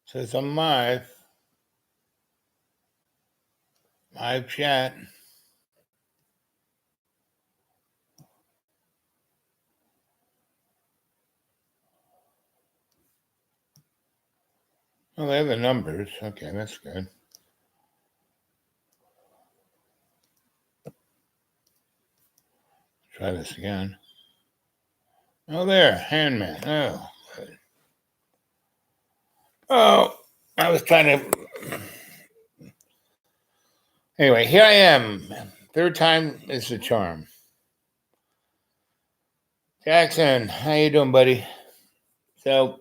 Says I'm live. Live chat. Oh, they have the numbers. Okay, that's good. Try this again. Oh, there, Handman. Oh, good. Oh, I was trying to. Anyway, here I am. Third time is the charm. Jackson, how you doing, buddy? So,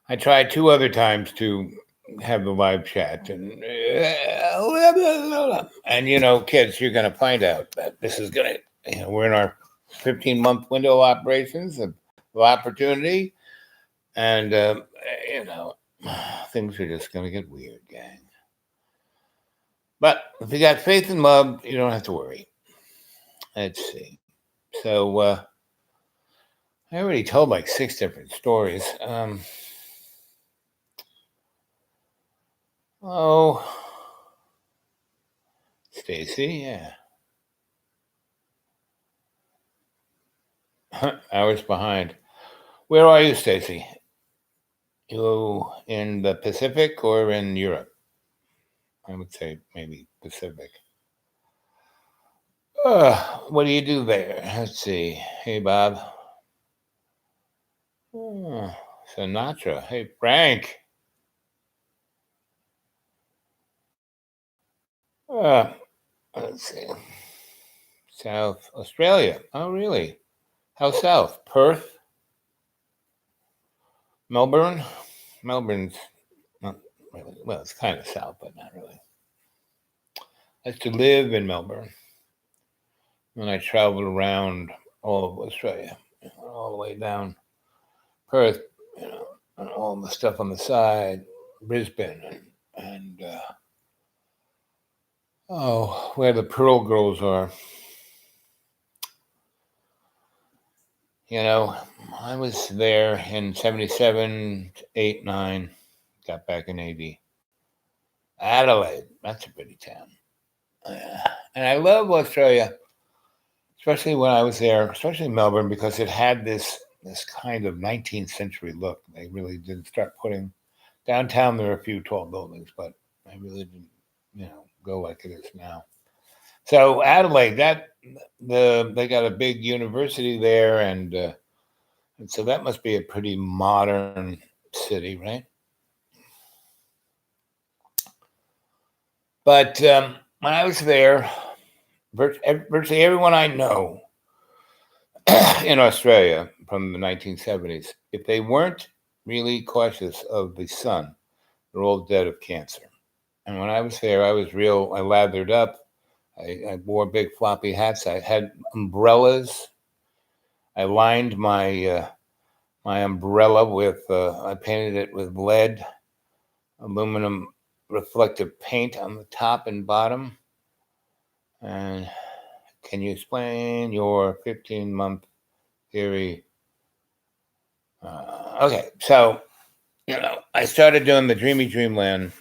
I tried 2 other times to have the live chat, and kids, you're going to find out that this is going to. We're in our 15-month window of operations of opportunity, and things are just going to get weird, gang. But if you got faith and love, you don't have to worry. Let's see. So I already told like 6 different stories. Stacy, yeah. Hours behind. Where are you, Stacy? You in the Pacific or in Europe? I would say maybe Pacific. What do you do there? Let's see. Hey, Bob. Sinatra. Hey, Frank. Let's see. South Australia. Oh, really? How south? Perth? Melbourne? Melbourne's not really. Well, it's kind of south, but not really. I used to live in Melbourne. And I traveled around all of Australia, all the way down Perth, and all the stuff on the side, Brisbane, and where the Pearl Girls are. I was there in 77, 8, 9, got back in 80. Adelaide, that's a pretty town. And I love Australia, especially when I was there, especially Melbourne, because it had this kind of 19th century look. They really did start putting downtown. There were a few tall buildings, but they really didn't, go like it is now. So Adelaide, they got a big university there, and so that must be a pretty modern city, right? But when I was there, virtually everyone I know in Australia from the 1970s, if they weren't really cautious of the sun, they're all dead of cancer. And when I was there, I lathered up. I wore big floppy hats. I had umbrellas. I lined my umbrella with, I painted it with lead, aluminum reflective paint on the top and bottom. And can you explain your 15-month theory? Okay, so, I started doing the Dreamy Dreamland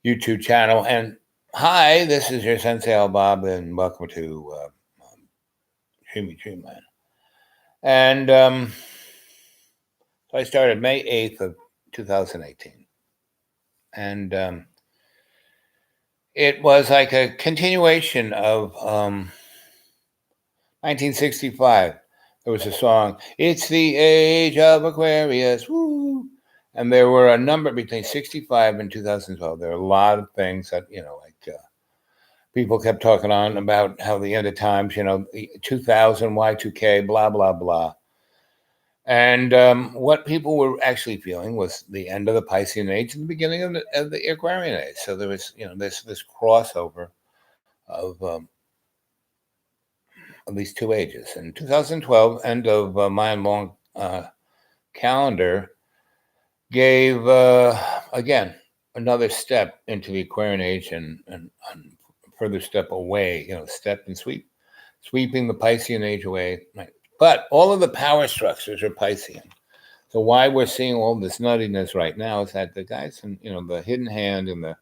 YouTube channel. And hi, this is your Sensei Al Bob, and welcome to Dreamy Dreamland. And so I started May 8th of 2018. And it was like a continuation of 1965. There was a song, "It's the Age of Aquarius," woo! And there were a number between 65 and 2012. There were a lot of things that, people kept talking on about how the end of times, 2000, Y2K, blah, blah, blah. And what people were actually feeling was the end of the Piscean Age and the beginning of the Aquarian Age. So there was, this crossover of these 2 ages. In 2012, end of Mayan long calendar gave, again, another step into the Aquarian Age and further step away, step and sweeping the Piscean Age away. Right. But all of the power structures are Piscean. So why we're seeing all this nuttiness right now is that the guys in, the hidden hand and the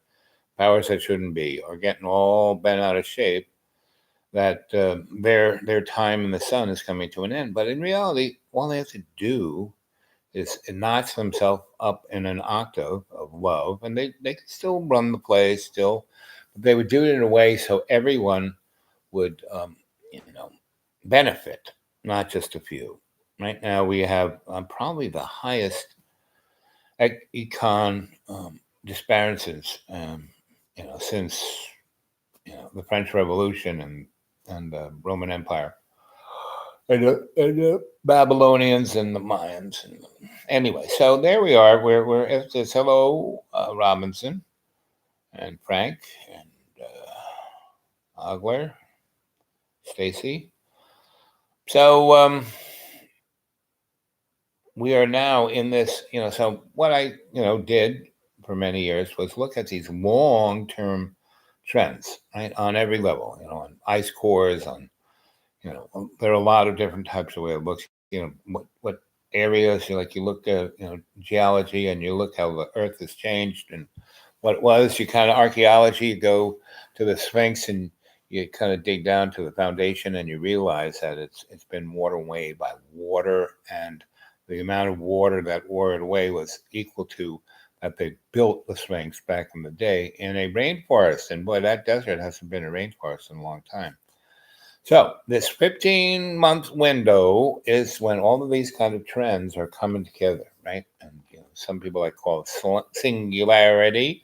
powers that shouldn't be are getting all bent out of shape. That their time in the sun is coming to an end. But in reality, all they have to do is notch themselves up in an octave of love, and they could still run the play still, but they would do it in a way so everyone would benefit, not just a few. Right now, we have probably the highest econ disparities, since the French Revolution and the Roman Empire, and the Babylonians and the Mayans. And anyway, so there we are. We're at this. Hello, Robinson and Frank and Ogler, Stacy. So we are now in this. So what I did for many years was look at these long-term trends, right, on every level. On ice cores, on there are a lot of different types of way of looking. What areas you look at geology, and you look how the Earth has changed and what it was. You kind of archaeology. You go to the Sphinx and you kind of dig down to the foundation, and you realize that it's been water away by water, and the amount of water that wore it away was equal to that they built the Sphinx back in the day in a rainforest. And boy, that desert hasn't been a rainforest in a long time. So this 15-month window is when all of these kind of trends are coming together, right? And some people like call it singularity,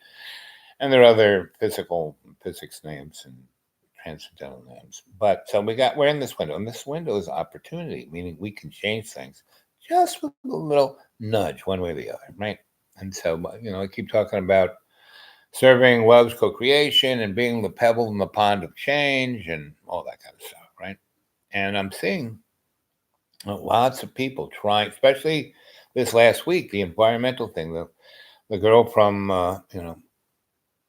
and there are other physics names and transcendental names. But so we're in this window, and this window is opportunity, meaning we can change things just with a little nudge, one way or the other, right? And so I keep talking about serving love's co-creation and being the pebble in the pond of change and all that kind of stuff, right? And I'm seeing lots of people trying, especially this last week, the environmental thing. The girl from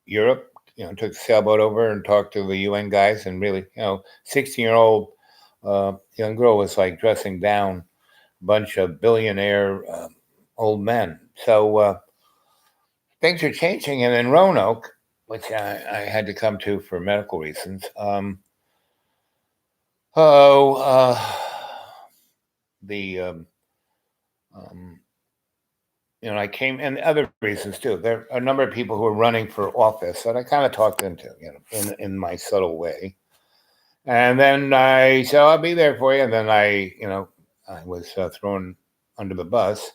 Europe, took a sailboat over and talked to the UN guys, and really, 16-year-old young girl was like dressing down a bunch of billionaire old men. So things are changing, and in Roanoke, which I had to come to for medical reasons. I came, and other reasons too. There are a number of people who are running for office that I kind of talked into, in my subtle way. And then I said, I'll be there for you. And then I was thrown under the bus.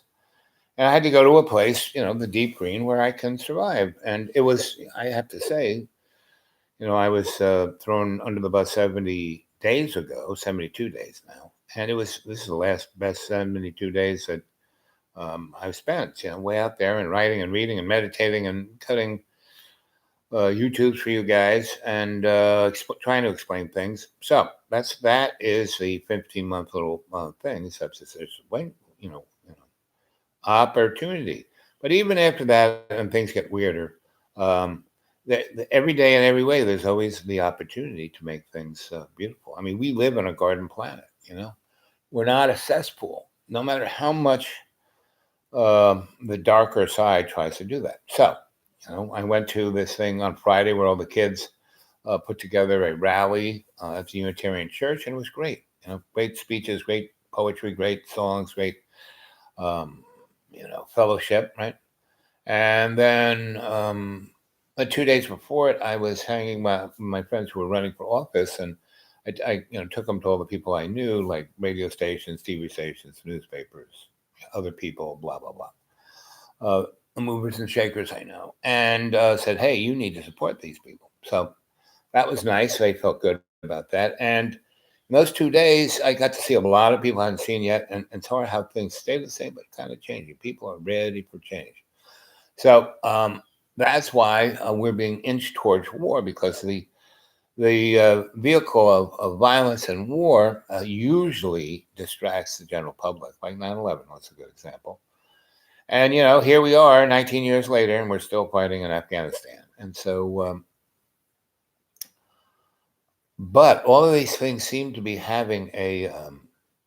And I had to go to a place, the deep green, where I can survive. And it was, I have to say, I was thrown under the bus 70 days ago, 72 days now. And this is the last best 72 days that I've spent, way out there and writing and reading and meditating and cutting YouTubes for you guys and trying to explain things. So that is the 15-month little thing. Such as there's opportunity. But even after that, and things get weirder, every day and every way, there's always the opportunity to make things beautiful. I mean, we live on a garden planet. We're not a cesspool, no matter how much the darker side tries to do that. So, I went to this thing on Friday where all the kids put together a rally at the Unitarian Church, and it was great. Great speeches, great poetry, great songs, great fellowship, right? And then 2 days before it, I was hanging my friends who were running for office, and I took them to all the people I knew, like radio stations, TV stations, newspapers, other people, blah blah blah, movers and shakers I know, and said, "Hey, you need to support these people." So that was nice. They felt good about that, and in those 2 days, I got to see a lot of people I hadn't seen yet, and it's hard how things stay the same, but kind of changing. People are ready for change. So that's why we're being inched towards war, because the vehicle of violence and war usually distracts the general public, like 9/11 was a good example. And, here we are 19 years later, and we're still fighting in Afghanistan. And so, but all of these things seem to be having a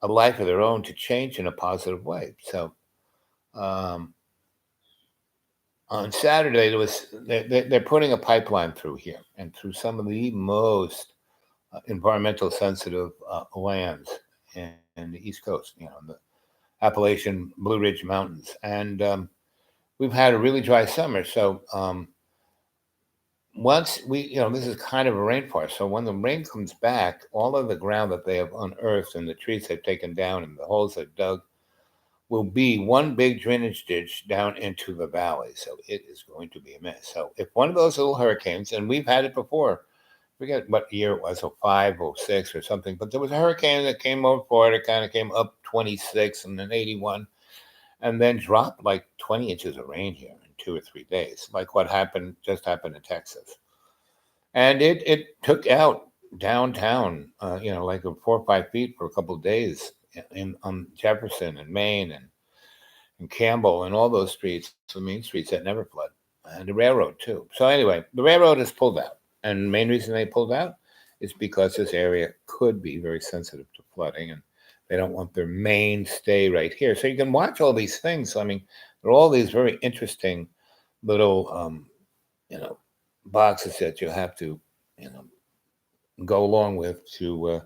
life of their own to change in a positive way. So Um, on Saturday, they're putting a pipeline through here and through some of the most environmental sensitive lands in the East Coast, in the Appalachian Blue Ridge Mountains. And we've had a really dry summer. So once this is kind of a rainforest. So when the rain comes back, all of the ground that they have unearthed and the trees they've taken down and the holes they've dug will be one big drainage ditch down into the valley. So it is going to be a mess. So if one of those little hurricanes, and we've had it before, forget what year it was, 05, 06 or something, but there was a hurricane that came over Florida, kind of came up 26 and then 81, and then dropped like 20 inches of rain here in 2 or 3 days, like what just happened in Texas. And it took out downtown, like 4 or 5 feet for a couple of days on Jefferson and Main and Campbell and all those streets, the main streets that never flood, and the railroad too. So anyway, the railroad has pulled out. And the main reason they pulled out is because this area could be very sensitive to flooding, and they don't want their mainstay right here. So you can watch all these things. I mean, there are all these very interesting little, boxes that you have to, go along with to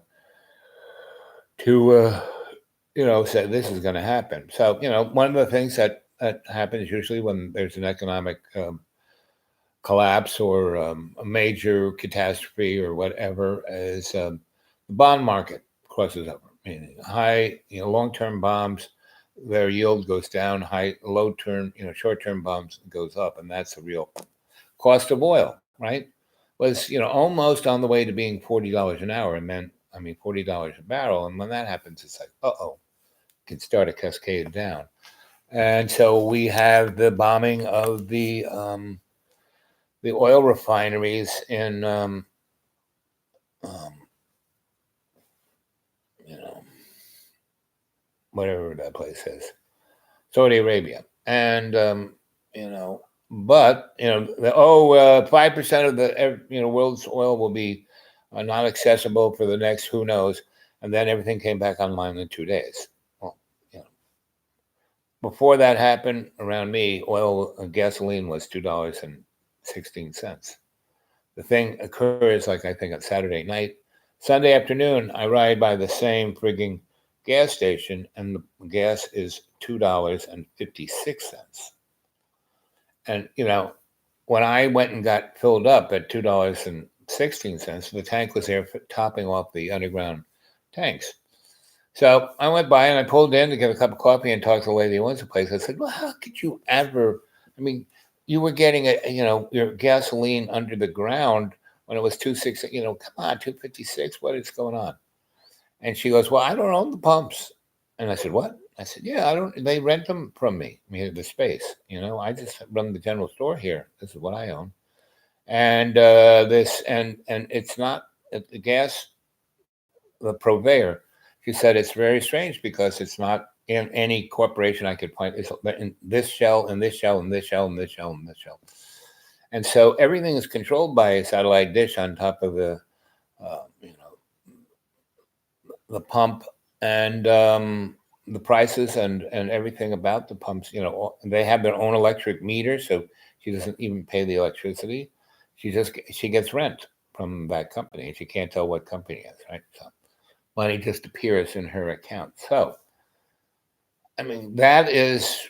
say this is going to happen. So, one of the things that happens usually when there's an economic collapse or a major catastrophe or whatever is the bond market crosses over. Meaning high, long-term bonds, their yield goes down. Low-term, short-term bonds goes up, and that's the real cost of oil. Right? Was almost on the way to being $40 an hour, and then $40 a barrel. And when that happens, it's like, can start a cascade down. And so we have the bombing of the oil refineries in whatever that place is, Saudi Arabia. And but 5% of the world's oil will be not accessible for the next who knows, and then everything came back online in 2 days. Well, before that happened around me, gasoline was $2.16. The thing occurs, like I think on Saturday night. Sunday afternoon, I ride by the same frigging gas station, and the gas is $2.56. And, when I went and got filled up at $2.16, the tank was there topping off the underground tanks. So I went by and I pulled in to get a cup of coffee and talk to the lady who owns the place. I said, well, how could you ever, you were getting your gasoline under the ground when it was $2.60, come on, $2.56, what is going on? And she goes, well, I don't own the pumps. And I said, what? I said, yeah, they rent them from me, the space. I just run the general store here. This is what I own. And and it's not the gas, the purveyor. She said it's very strange because it's not in any corporation I could find. It's in this shell, and this shell, and this shell, and this shell, and this shell. And so everything is controlled by a satellite dish on top of the pump, and the prices and everything about the pumps. They have their own electric meter, so she doesn't even pay the electricity. She gets rent from that company, and she can't tell what company it is, right? So money just appears in her account. So, that is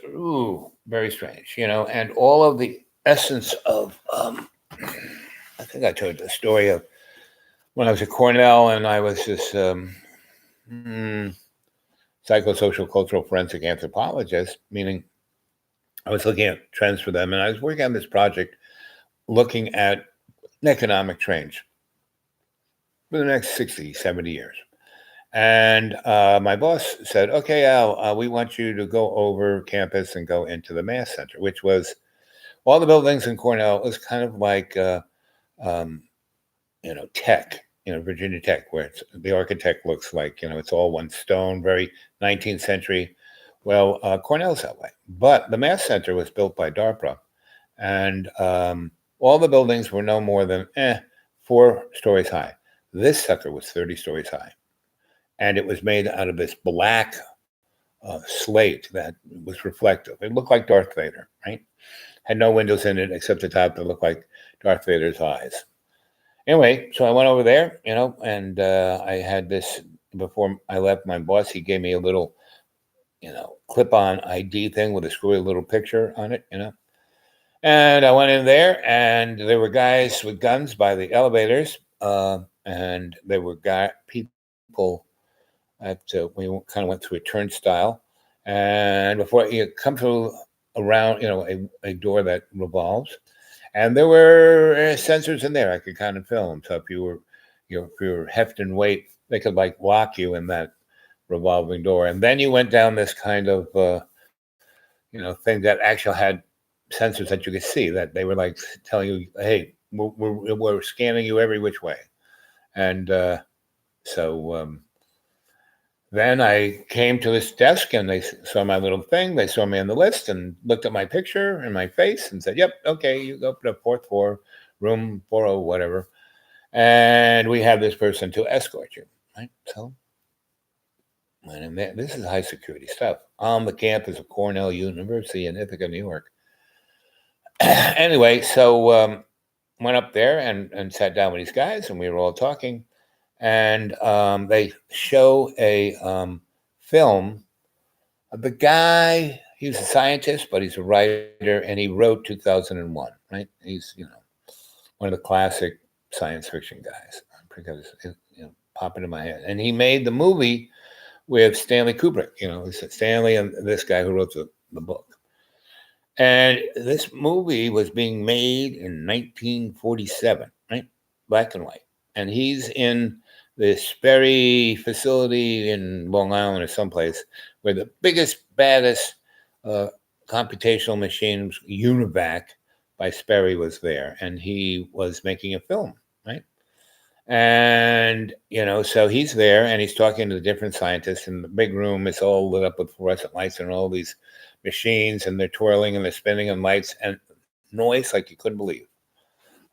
very strange, and all of the essence of, I think I told the story of when I was at Cornell and I was this psychosocial cultural forensic anthropologist, meaning I was looking at trends for them, and I was working on this project looking at economic change for the next 60, 70 years. And my boss said, okay, Al, we want you to go over campus and go into the Mass Center, which was all the buildings in Cornell. It was kind of like, Tech, Virginia Tech, where the architect looks like, it's all one stone, very 19th century. Well, Cornell's that way. But the Mass Center was built by DARPA, and all the buildings were no more than 4 stories high. This sucker was 30 stories high. And it was made out of this black slate that was reflective. It looked like Darth Vader, right? Had no windows in it except the top that looked like Darth Vader's eyes. Anyway, so I went over there, and I had this before I left. My boss, he gave me a little, clip-on ID thing with a screwy little picture on it, And I went in there, and there were guys with guns by the elevators, and there were people we kind of went through a turnstile, and before you come through around, a door that revolves, and there were sensors in there. I could kind of film. So if you were hefting weight, they could like lock you in that revolving door, and then you went down this kind of thing that actually had sensors that you could see, that they were like telling you, hey, we're scanning you every which way. And so then I came to this desk, and they saw my little thing. They saw me on the list and looked at my picture and my face and said, yep, okay, you go up to the fourth floor, room 40, whatever. And we have this person to escort you, right? So this is high security stuff on the campus of Cornell University in Ithaca, New York. Anyway, so went up there and sat down with these guys, and we were all talking. And they show a film of the guy. He was a scientist, but he's a writer, and he wrote 2001, right? He's, one of the classic science fiction guys. Because popping in my head. And he made the movie with Stanley Kubrick, Stanley and this guy who wrote the book. And this movie was being made in 1947, right? Black and white. And he's in the Sperry facility in Long Island or someplace where the biggest, baddest computational machines, UNIVAC by Sperry, was there. And he was making a film, right? And, so he's there, and he's talking to the different scientists, and the big room is all lit up with fluorescent lights and all these machines, and they're twirling and they're spinning, and lights and noise like you couldn't believe.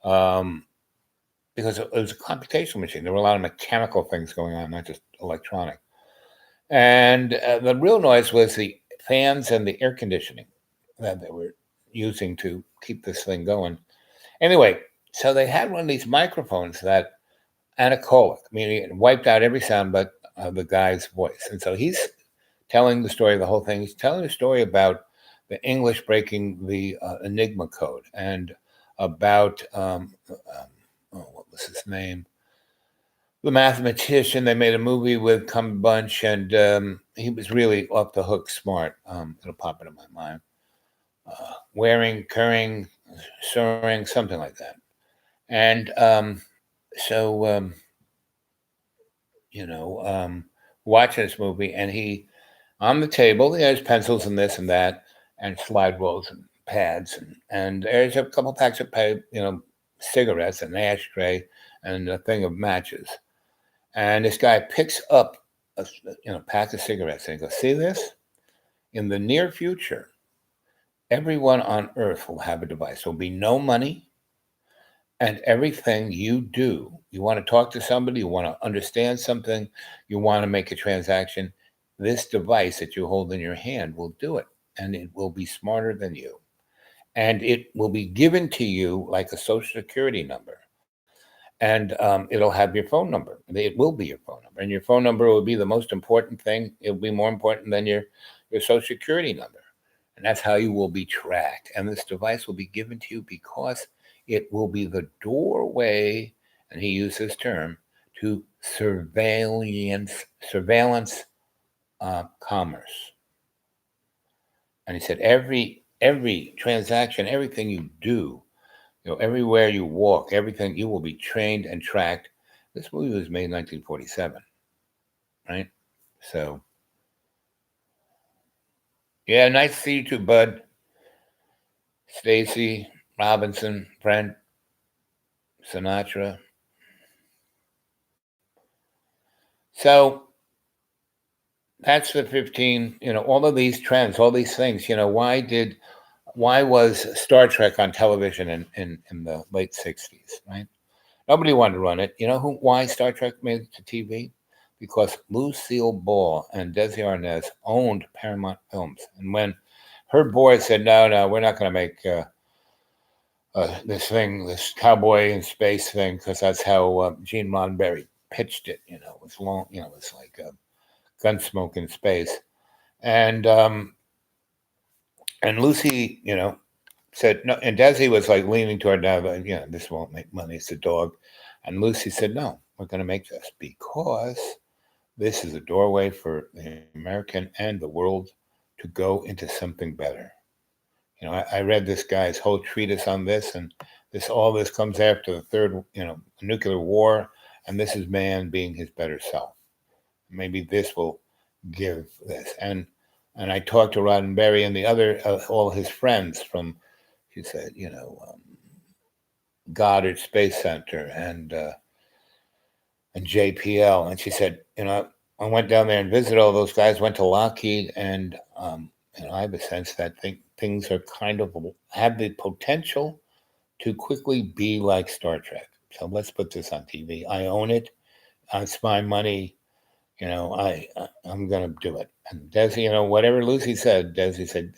Because it was a computational machine. There were a lot of mechanical things going on, not just electronic. And the real noise was the fans and the air conditioning that they were using to keep this thing going. Anyway, so they had one of these microphones that anechoic, meaning it wiped out every sound but the guy's voice. And so he's telling the story of the whole thing. He's telling a story about the English breaking the Enigma code, and about what was his name? The mathematician. They made a movie with Cumberbatch, and he was really off the hook smart. It'll pop into my mind. Waring, Curring, Soaring, something like that. And watching this movie, and he, on the table, there's pencils and this and that, and slide rules and pads, and there's a couple packs of cigarettes, an ashtray, and a thing of matches. And this guy picks up a pack of cigarettes, and he goes, see this? In the near future, everyone on Earth will have a device. There'll be no money, and everything you do, you want to talk to somebody, you want to understand something, you want to make a transaction, this device that you hold in your hand will do it, and it will be smarter than you. And it will be given to you like a Social Security number. And it'll have your phone number. It will be your phone number. And your phone number will be the most important thing. It'll be more important than your Social Security number. And that's how you will be tracked. And this device will be given to you because it will be the doorway, and he used this term, to surveillance commerce. And he said every transaction, everything you do, everywhere you walk, everything, you will be trained and tracked. This movie was made in 1947, right? So, yeah, nice to see you too, bud. Stacy, Robinson, Brent, Sinatra. So that's the 15, all of these trends, all these things, why was Star Trek on television in the late 60s, right? Nobody wanted to run it. Why Star Trek made it to TV? because Lucille Ball and Desi Arnaz owned Paramount Films. And when her board said, no, we're not going to make this cowboy in space thing, because that's how Gene Roddenberry pitched it. It was long, it was like Gunsmoke in space. And Lucy, said no, and Desi was like leaning toward now, this won't make money. It's a dog. And Lucy said, no, we're going to make this because this is a doorway for the American and the world to go into something better. I read this guy's whole treatise on this, and all this comes after the third, nuclear war, and this is man being his better self. Maybe this will give this. And I talked to Roddenberry and the other, all his friends from, he said, Goddard Space Center and JPL. And she said, I went down there and visited all those guys, went to Lockheed, and I have a sense that things are kind of have the potential to quickly be like Star Trek. So let's put this on TV. I own it. It's my money. I'm going to do it. And Desi, whatever Lucy said, Desi said,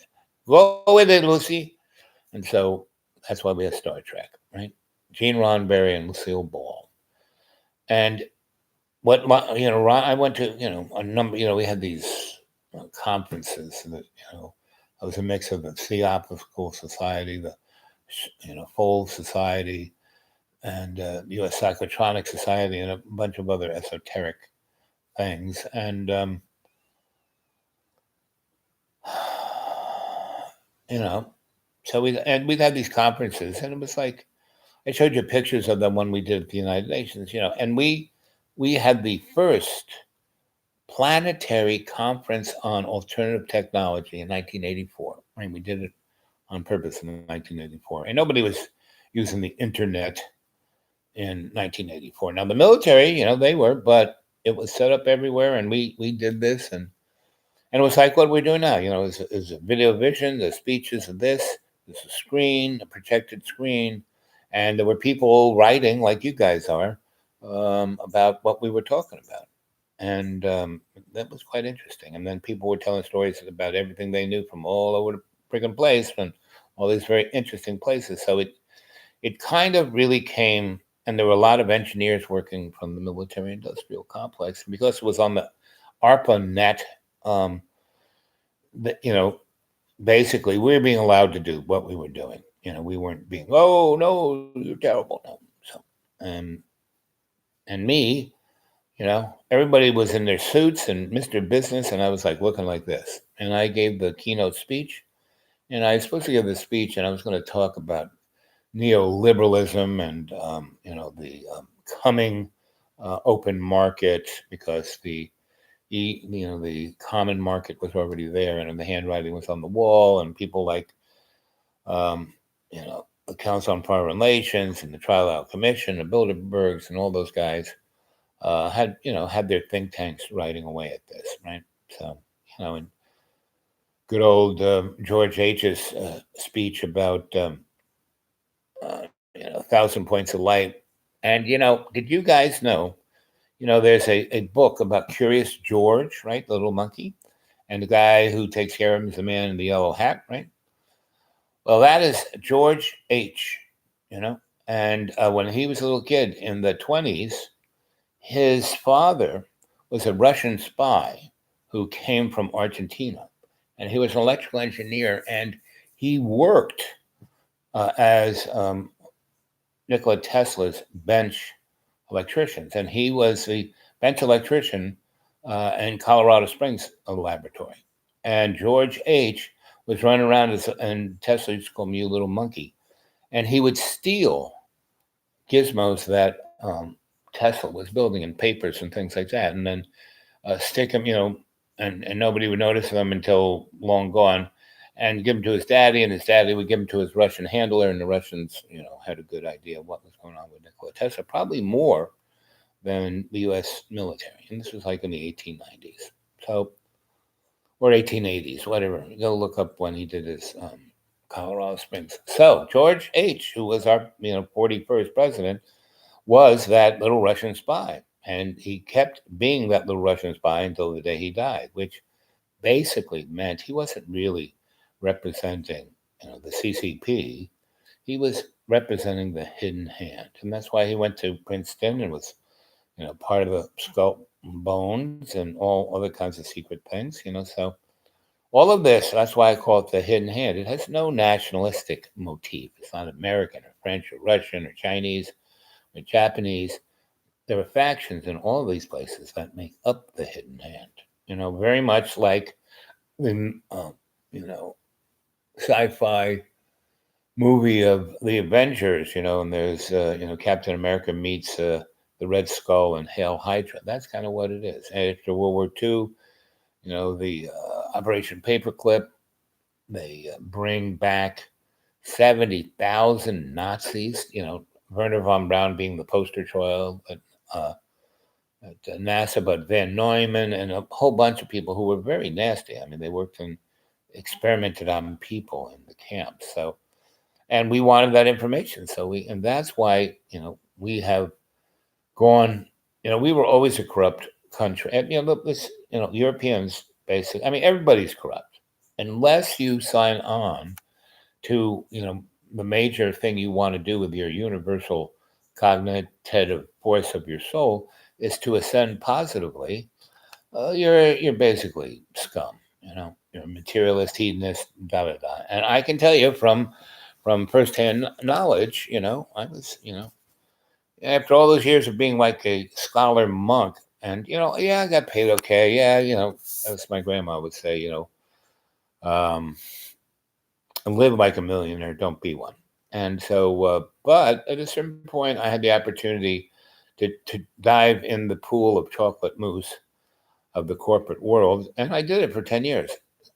go with it, Lucy. And so that's why we have Star Trek, right? Gene Roddenberry and Lucille Ball. And I went to, a number, we had these conferences that, it was a mix of the Theosophical Society, the, Fold Society, and U.S. Psychotronic Society, and a bunch of other esoteric things. And, so we'd had these conferences, and it was like, I showed you pictures of them when we did at the United Nations, and we had the first planetary conference on alternative technology in 1984. Right? We did it on purpose in 1984. And nobody was using the internet in 1984. Now, the military, they were, but it was set up everywhere, and we did this. And it was like what we're doing now. Is a video vision, the speeches of this, there's a screen, a protected screen. And there were people writing, like you guys are, about what we were talking about. And that was quite interesting. And then people were telling stories about everything they knew from all over the friggin' place, and all these very interesting places. So it kind of really came, and there were a lot of engineers working from the military-industrial complex. Because it was on the ARPANET, basically we were being allowed to do what we were doing. We weren't being, oh, no, you're terrible. No. So, and me, everybody was in their suits and Mr. Business, and I was like looking like this. And I gave the keynote speech, and I was supposed to give the speech, and I was going to talk about neoliberalism and, the coming open market, because the common market was already there, and the handwriting was on the wall, and people like, the Council on Foreign Relations and the Trilateral Commission, the Bilderbergs, and all those guys had their think tanks writing away at this, right? So, and good old George H.'s speech about 1,000 Points of Light. And did you guys know? There's a book about Curious George, right? The little monkey, and the guy who takes care of him is the man in the yellow hat, right? Well, that is George H. And when he was a little kid in the 1920s. His father was a Russian spy who came from Argentina, and he was an electrical engineer, and he worked as Nikola Tesla's bench electricians, and he was the bench electrician in Colorado Springs laboratory. And George H. was running around and Tesla used to call him "you little monkey," and he would steal gizmos that Tesla was building in papers and things like that, and then stick them, and nobody would notice them until long gone, and give them to his daddy, and his daddy would give them to his Russian handler, and the Russians, had a good idea of what was going on with Nikola Tesla, probably more than the U.S. military. And this was like in the 1890s, or 1880s, whatever. Go look up when he did his Colorado Springs. So George H., who was our 41st president, was that little Russian spy. And he kept being that little Russian spy until the day he died, which basically meant he wasn't really representing, the CCP. He was representing the hidden hand, and that's why he went to Princeton and was, part of the skull and bones and all other kinds of secret things. So all of this, that's why I call it the hidden hand. It has no nationalistic motif. It's not American or French or Russian or Chinese or Japanese. There are factions in all of these places that make up the hidden hand. Very much like the sci-fi movie of the Avengers. And there's Captain America meets the Red Skull and Hail Hydra. That's kind of what it is. And after World War II, the Operation Paperclip, they bring back 70,000 Nazis. Werner von Braun being the poster child at NASA, but Van Neumann and a whole bunch of people who were very nasty. I mean, they experimented on people in the camps. So, and we wanted that information. And that's why, we have gone, we were always a corrupt country. And, Europeans basically, I mean, everybody's corrupt unless you sign on to, the major thing you want to do with your universal cognitive force of your soul is to ascend positively. You're basically scum. You're a materialist, hedonist, da da da. And I can tell you from firsthand knowledge, I was, after all those years of being like a scholar monk, and I got paid okay. Yeah, as my grandma would say, um, live like a millionaire, don't be one. And so, but at a certain point, I had the opportunity to dive in the pool of chocolate mousse of the corporate world, and I did it for 10 years.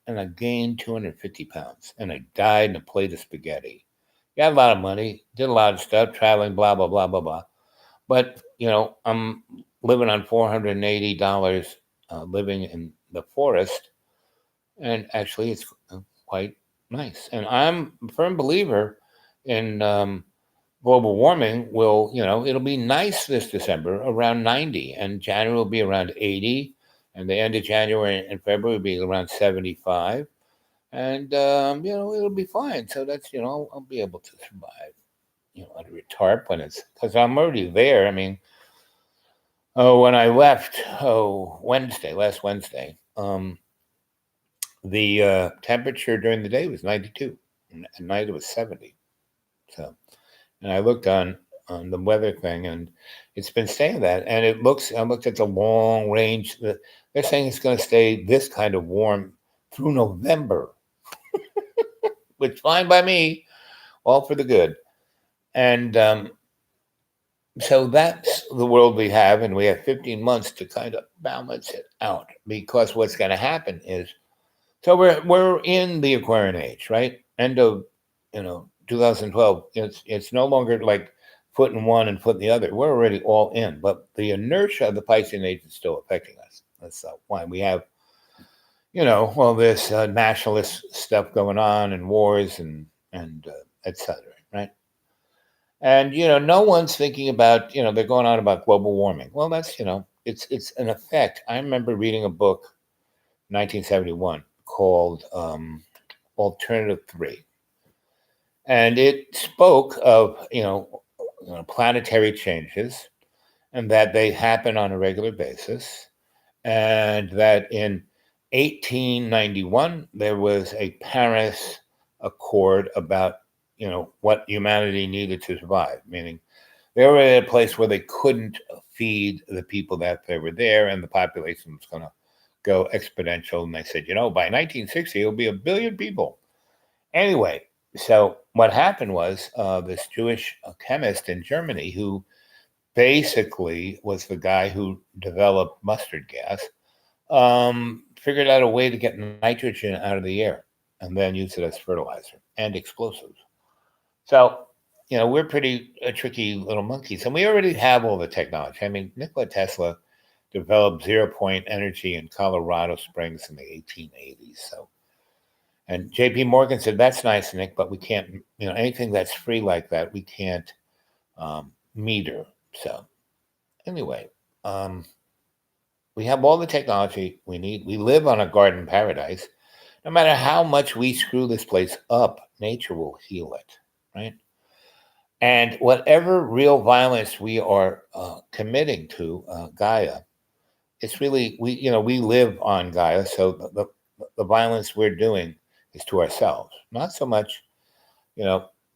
And I gained 250 pounds, and I died in a plate of spaghetti. Got a lot of money, did a lot of stuff, traveling, blah, blah, blah, blah, blah. But, I'm living on $480, living in the forest, and actually it's quite nice. And I'm a firm believer in global warming. It'll be nice this December, around 90, and January will be around 80, and the end of January and February will be around 75. And, it'll be fine. So that's, I'll be able to survive, under a tarp because I'm already there. I mean, when I left, last Wednesday, the temperature during the day was 92, and at night it was 70. So, and I looked on the weather thing, and it's been staying that. And I looked at the long range. They're saying it's going to stay this kind of warm through November, which fine by me, all for the good. And so that's the world we have, and we have 15 months to kind of balance it out, because what's going to happen is, so we're in the Aquarian age, right? End of 2012. It's no longer like foot in one and foot in the other. We're already all in, but the inertia of the Piscean age is still affecting us. That's why we have all this nationalist stuff going on, and wars and etc. Right? And no one's thinking about they're going on about global warming. Well, that's it's an effect. I remember reading a book, 1971, called Alternative 3, and it spoke of planetary changes, and that they happen on a regular basis, and that in 1891 there was a Paris Accord about what humanity needed to survive, meaning they were at a place where they couldn't feed the people that they were there, and the population was going to go exponential. And they said, by 1960, it'll be 1 billion people. Anyway, so what happened was this Jewish chemist in Germany, who basically was the guy who developed mustard gas, figured out a way to get nitrogen out of the air and then use it as fertilizer and explosives. So, we're pretty tricky little monkeys, and we already have all the technology. I mean, Nikola Tesla developed zero-point energy in Colorado Springs in the 1880s. So, and J.P. Morgan said, "That's nice, Nick, but we can't, anything that's free like that, we can't meter." So, anyway, we have all the technology we need. We live on a garden paradise. No matter how much we screw this place up, nature will heal it, right? And whatever real violence we are committing to Gaia, it's really we live on Gaia, so the violence we're doing is to ourselves, not so much.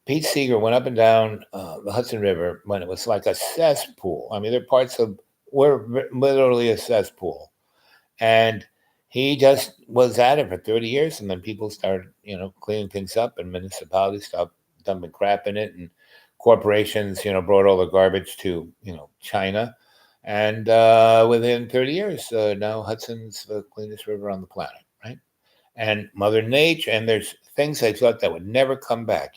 Pete Seeger went up and down the Hudson River when it was like a cesspool. I mean, there are parts of we're literally a cesspool, and he just was at it for 30 years, and then people started cleaning things up, and municipalities stopped dumping crap in it, and corporations brought all the garbage to China, and within 30 years now Hudson's the cleanest river on the planet, right? And Mother Nature, and there's things I thought that would never come back,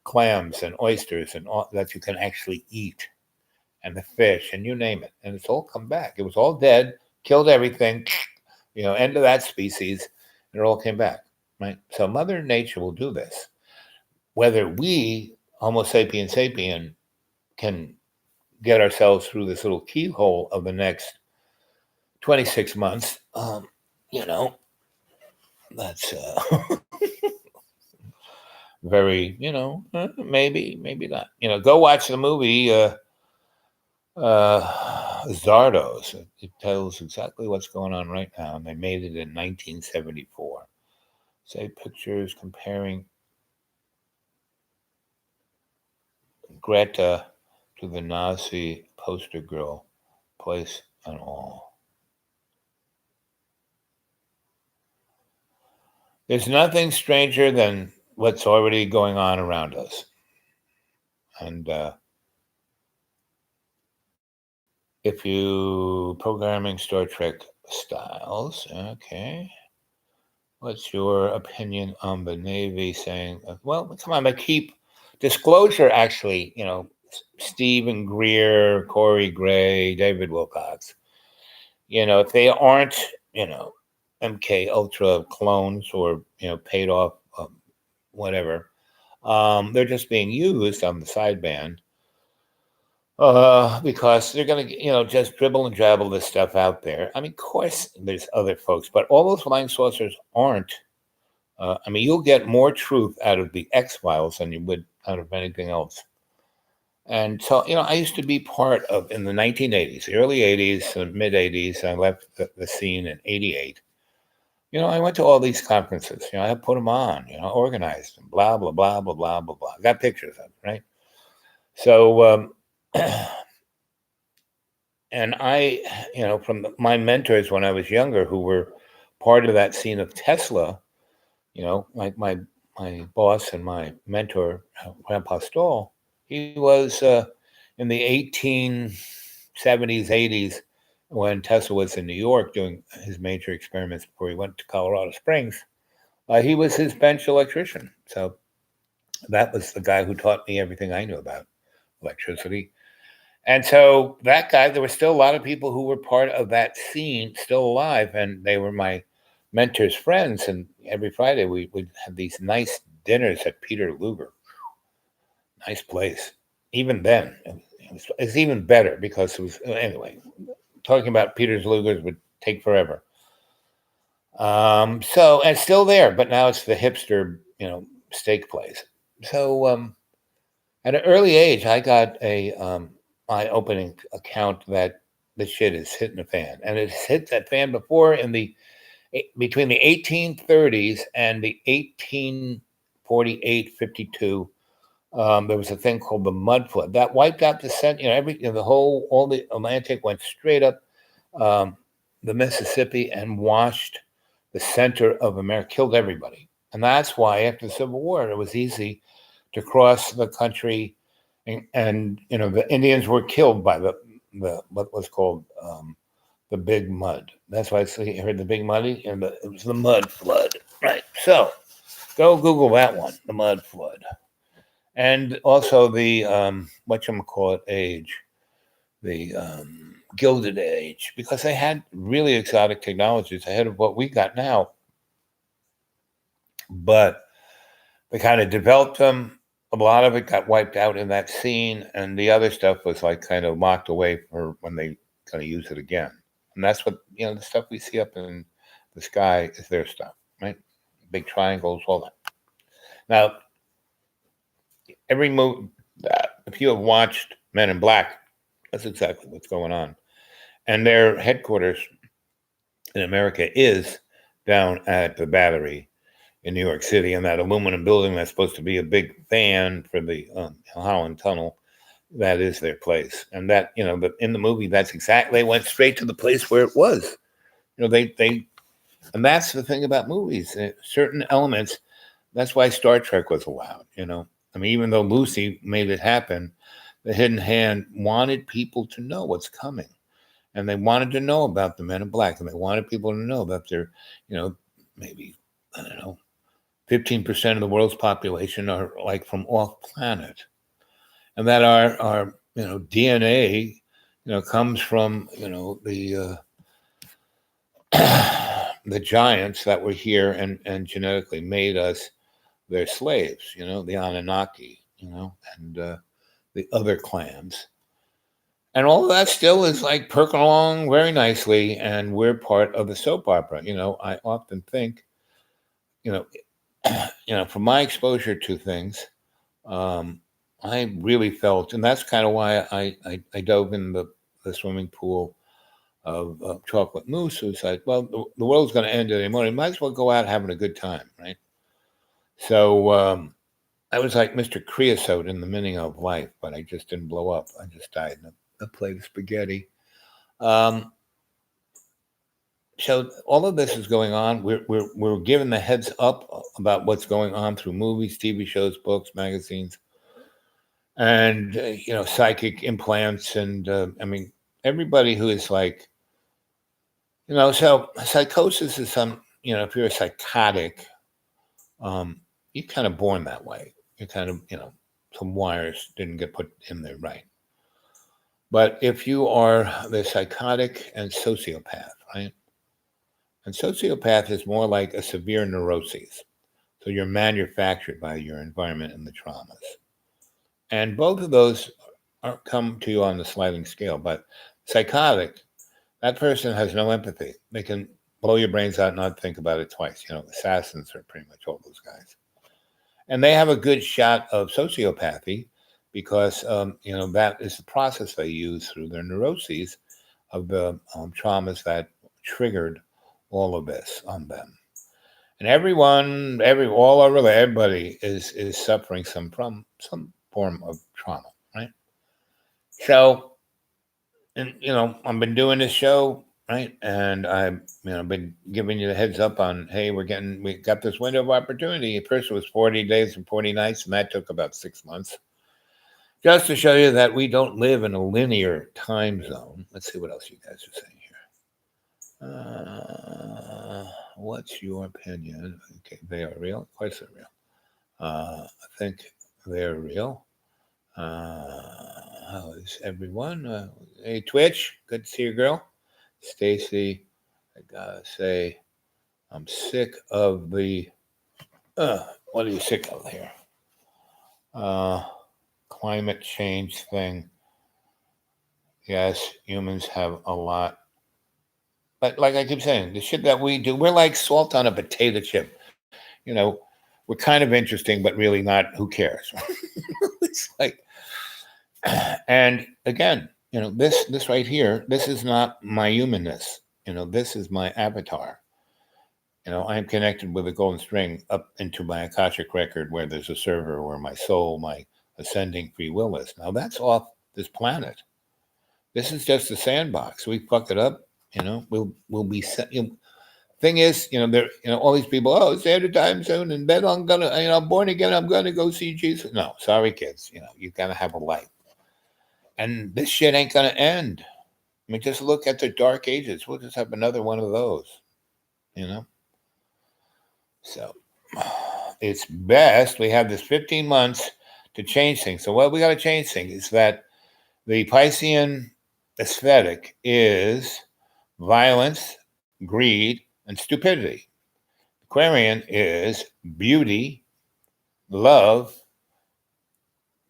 clams and oysters and all that you can actually eat, and the fish, and you name it, and it's all come back. It was all dead, killed everything, end of that species, and it all came back, right? So Mother Nature will do this. Whether we, Homo sapien sapien, can get ourselves through this little keyhole of the next 26 months, that's very, maybe not. Go watch the movie Zardos. It tells exactly what's going on right now, and they made it in 1974. Say pictures comparing Greta to the Nazi poster girl, place and all. There's nothing stranger than what's already going on around us. And if you programming Star Trek styles, okay. What's your opinion on the Navy saying, well, come on, but keep disclosure, actually, Stephen Greer, Corey Gray, David Wilcox, if they aren't, MK Ultra clones or, paid off, whatever, they're just being used on the sideband because they're going to, just dribble and drabble this stuff out there. I mean, of course, there's other folks, but all those flying saucers aren't. You'll get more truth out of the X-Files than you would out of anything else. And so, I used to be part of, in the 1980s, the early 80s, mid 80s, I left the scene in 88. I went to all these conferences, I put them on, organized them, blah, blah, blah, blah, blah, blah, blah. Got pictures of it, right? So, and I, from my mentors when I was younger who were part of that scene of Tesla, like my boss and my mentor, Grandpa Stoll, he was in the 1870s, 80s, when Tesla was in New York doing his major experiments before he went to Colorado Springs. He was his bench electrician. So that was the guy who taught me everything I knew about electricity. And so that guy, there were still a lot of people who were part of that scene still alive, and they were my mentor's friends. And every Friday we would have these nice dinners at Peter Luger. Nice place. Even then, it's even better because it was, anyway, talking about Peter's Luger's would take forever. So, and it's still there, but now it's the hipster, steak place. So, at an early age, I got a eye-opening account that the shit is hitting the fan, and it's hit that fan before between the 1830s and the 1848, 52. There was a thing called the mud flood that wiped out the all the Atlantic went straight up the Mississippi and washed the center of America, killed everybody. And that's why after the Civil War, it was easy to cross the country, and the Indians were killed by the what was called the Big Mud. That's why I heard the Big Muddy, and it was the mud flood, right? So go Google that one, the mud flood. And also the whatchamacallit age, the Gilded Age, because they had really exotic technologies ahead of what we got now. But they kind of developed them. A lot of it got wiped out in that scene, and the other stuff was like kind of locked away for when they going to use it again. And that's what, the stuff we see up in the sky is their stuff, right? Big triangles, all that. Now, every movie, if you have watched Men in Black, that's exactly what's going on. And their headquarters in America is down at the Battery in New York City, and that aluminum building that's supposed to be a big fan for the Holland Tunnel, that is their place. And that, but in the movie, that's exactly, they went straight to the place where it was. And that's the thing about movies. Certain elements, that's why Star Trek was allowed, I mean, even though Lucy made it happen, the Hidden Hand wanted people to know what's coming. And they wanted to know about the Men in Black, and they wanted people to know about their, maybe, 15% of the world's population are like from off planet. And that our DNA, comes from, the the giants that were here and genetically made us their slaves, the Anunnaki, and the other clans. And all of that still is like perking along very nicely, and we're part of the soap opera. I often think, from my exposure to things, I really felt, and that's kind of why I dove in the swimming pool of chocolate mousse. It was like, well, the world's going to end any morning. Might as well go out having a good time, right? So I was like Mr. Creosote in the meaning of life, but I just didn't blow up. I just died in a plate of spaghetti. So all of this is going on. We're given the heads up about what's going on through movies, TV shows, books, magazines, and psychic implants, and I mean, everybody who is like, so psychosis is some, if you're a psychotic, you're kind of born that way. You're kind of, some wires didn't get put in there right. But if you are the psychotic and sociopath, right? And sociopath is more like a severe neuroses. So you're manufactured by your environment and the traumas. And both of those come to you on the sliding scale. But psychotic, that person has no empathy. They can blow your brains out and not think about it twice. Assassins are pretty much all those guys. And they have a good shot of sociopathy because, that is the process they use through their neuroses of the traumas that triggered all of this on them. And everybody is suffering some form of trauma, right? So, and I've been doing this show, right? And I've been giving you the heads up on, hey, we got this window of opportunity. At first it was 40 days and 40 nights, and that took about 6 months. Just to show you that we don't live in a linear time zone. Let's see what else you guys are saying here. What's your opinion? Okay, they are real. Of course they're real. I think they're real. How is everyone? Hey, Twitch, good to see you, girl. Stacy, I gotta say, I'm sick of the. What are you sick of here? Climate change thing. Yes, humans have a lot. But like I keep saying, the shit that we do, we're like salt on a potato chip. We're kind of interesting, but really not. Who cares? It's like, and again, this right here, this is not my humanness. This is my avatar. I am connected with a golden string up into my Akashic record where there's a server where my soul, my ascending free will is. Now that's off this planet. This is just a sandbox. We fuck it up. We'll be set. Thing is, there, all these people. Oh, it's the end of time soon, and then I'm gonna, I'm born again. I'm gonna go see Jesus. No, sorry, kids. You gotta have a life, and this shit ain't gonna end. I mean, just look at the Dark Ages. We'll just have another one of those. So it's best we have this 15 months to change things. So what we got to change things is that the Piscean aesthetic is violence, greed, and stupidity. Aquarian is beauty, love,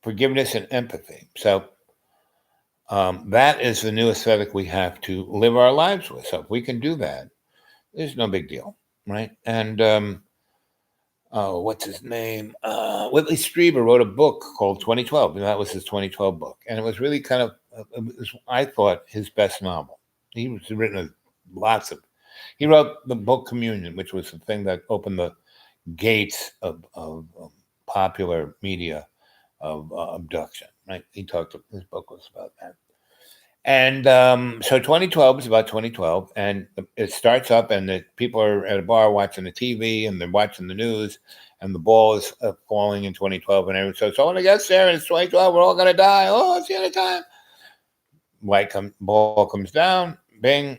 forgiveness, and empathy. So That is the new aesthetic we have to live our lives with. So if we can do that, it's no big deal, right? And oh, what's his name? Whitley Strieber wrote a book called 2012. And that was his 2012 book, and it was really kind of, I thought, his best novel. He was written lots of. He wrote the book Communion, which was the thing that opened the gates of popular media of abduction. Right? His book was about that. And so 2012 is about 2012, and it starts up, and people are at a bar watching the TV, and they're watching the news, and the ball is falling in 2012, and everyone says, "So when it gets there, and it's 2012, we're all gonna die. Oh, it's the end of time." Ball comes down, bing,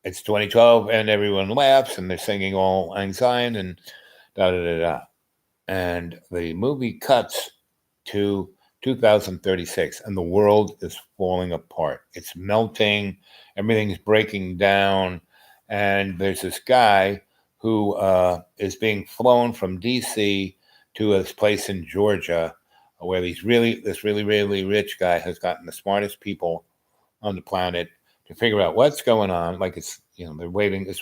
it's 2012, and everyone laughs, and they're singing "All Lang Syne" and da da da da, and the movie cuts to 2036, and the world is falling apart. It's melting, everything's breaking down, and there's this guy who is being flown from DC to this place in Georgia where this really, really rich guy has gotten the smartest people on the planet to figure out what's going on. Like, it's, they're waiting.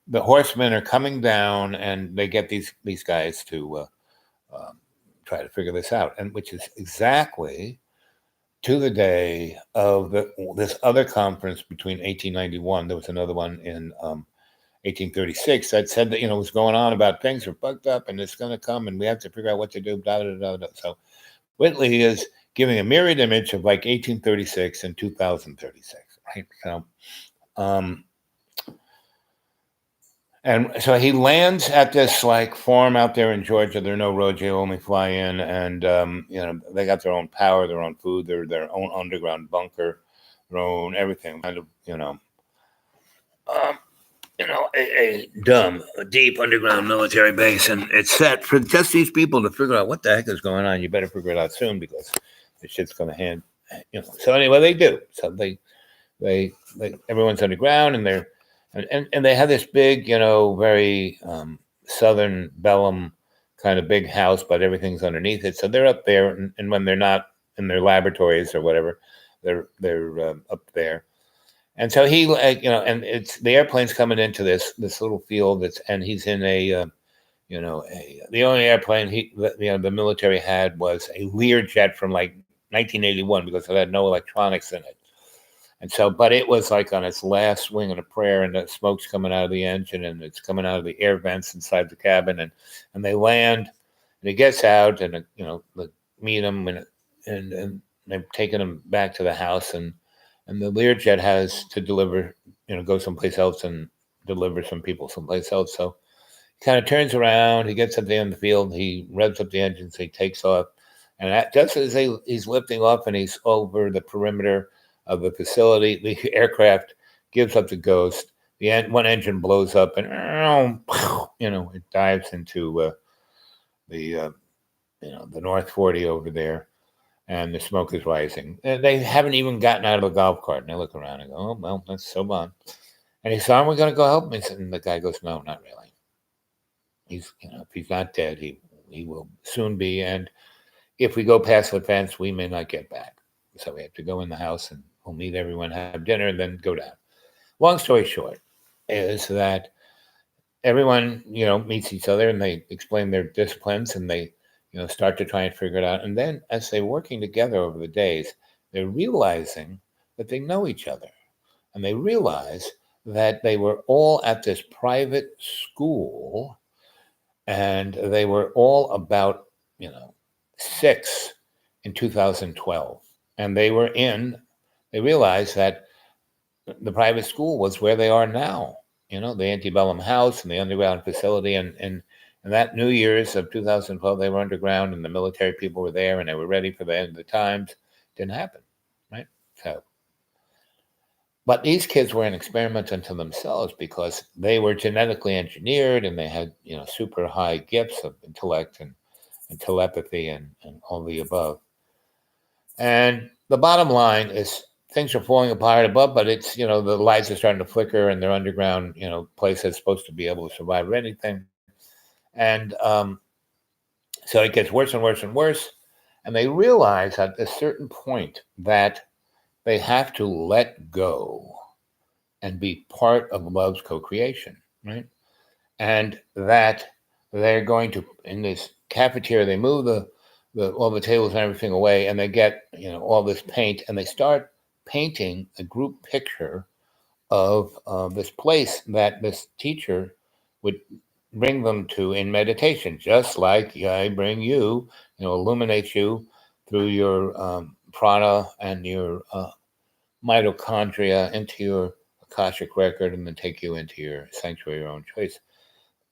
The horsemen are coming down, and they get these guys to try to figure this out, and which is exactly to the day of this other conference between 1891. There was another one in 1836 that said that was going on about things are fucked up and it's going to come and we have to figure out what to do. Blah, blah, blah, blah. So Whitley is giving a mirrored image of like 1836 and 2036, right? So, and so he lands at this like farm out there in Georgia. There are no roads; you only fly in, and they got their own power, their own food, their own underground bunker, their own everything. Kind of, a deep underground military base, and it's set for just these people to figure out what the heck is going on. You better figure it out soon because the shit's going to hand. So anyway, they do. So they everyone's underground, and they're. And they have this big, very Southern Bellum kind of big house, but everything's underneath it. So they're up there, and when they're not in their laboratories or whatever, they're up there. And so he, and it's the airplane's coming into this little field. And he's in the only airplane the military had was a Learjet from like 1981 because it had no electronics in it. And so, but it was like on its last swing of a prayer, and the smoke's coming out of the engine, and it's coming out of the air vents inside the cabin, and they land, and he gets out, and they meet him, and they're taking him back to the house, and the Learjet has to deliver, go someplace else and deliver some people someplace else. So he kind of turns around, he gets up there in the field, he revs up the engine, so he takes off, and just as he's lifting off, and he's over the perimeter of the facility, the aircraft gives up the ghost. One engine blows up, and it dives into the North 40 over there, and the smoke is rising. And they haven't even gotten out of the golf cart, and I look around and go, "Oh well, that's so on." And he said, "Aren't we going to go help him?" And the guy goes, "No, not really. He's, if he's not dead, he will soon be. And if we go past the fence, we may not get back. So we have to go in the house, and we'll meet everyone, have dinner, and then go down." Long story short is that everyone, meets each other, and they explain their disciplines, and they, start to try and figure it out. And then as they're working together over the days, they're realizing that they know each other. And they realize that they were all at this private school, and they were all about, 6 in 2012. And they realized that the private school was where they are now, the antebellum house and the underground facility. And that New Year's of 2012, they were underground, and the military people were there, and they were ready for the end of the times. Didn't happen, right? So, but these kids were an experiment unto themselves because they were genetically engineered, and they had, super high gifts of intellect and telepathy and all the above. And the bottom line is things are falling apart above, but it's, the lights are starting to flicker, and their underground, place that's supposed to be able to survive anything. And so it gets worse and worse and worse. And they realize at a certain point that they have to let go and be part of love's co-creation, right? And that they're going to, in this cafeteria, they move all the tables and everything away, and they get all this paint, and they start painting a group picture of this place that this teacher would bring them to in meditation, just like I bring you, illuminate you through your prana and your mitochondria into your Akashic record, and then take you into your sanctuary, your own choice.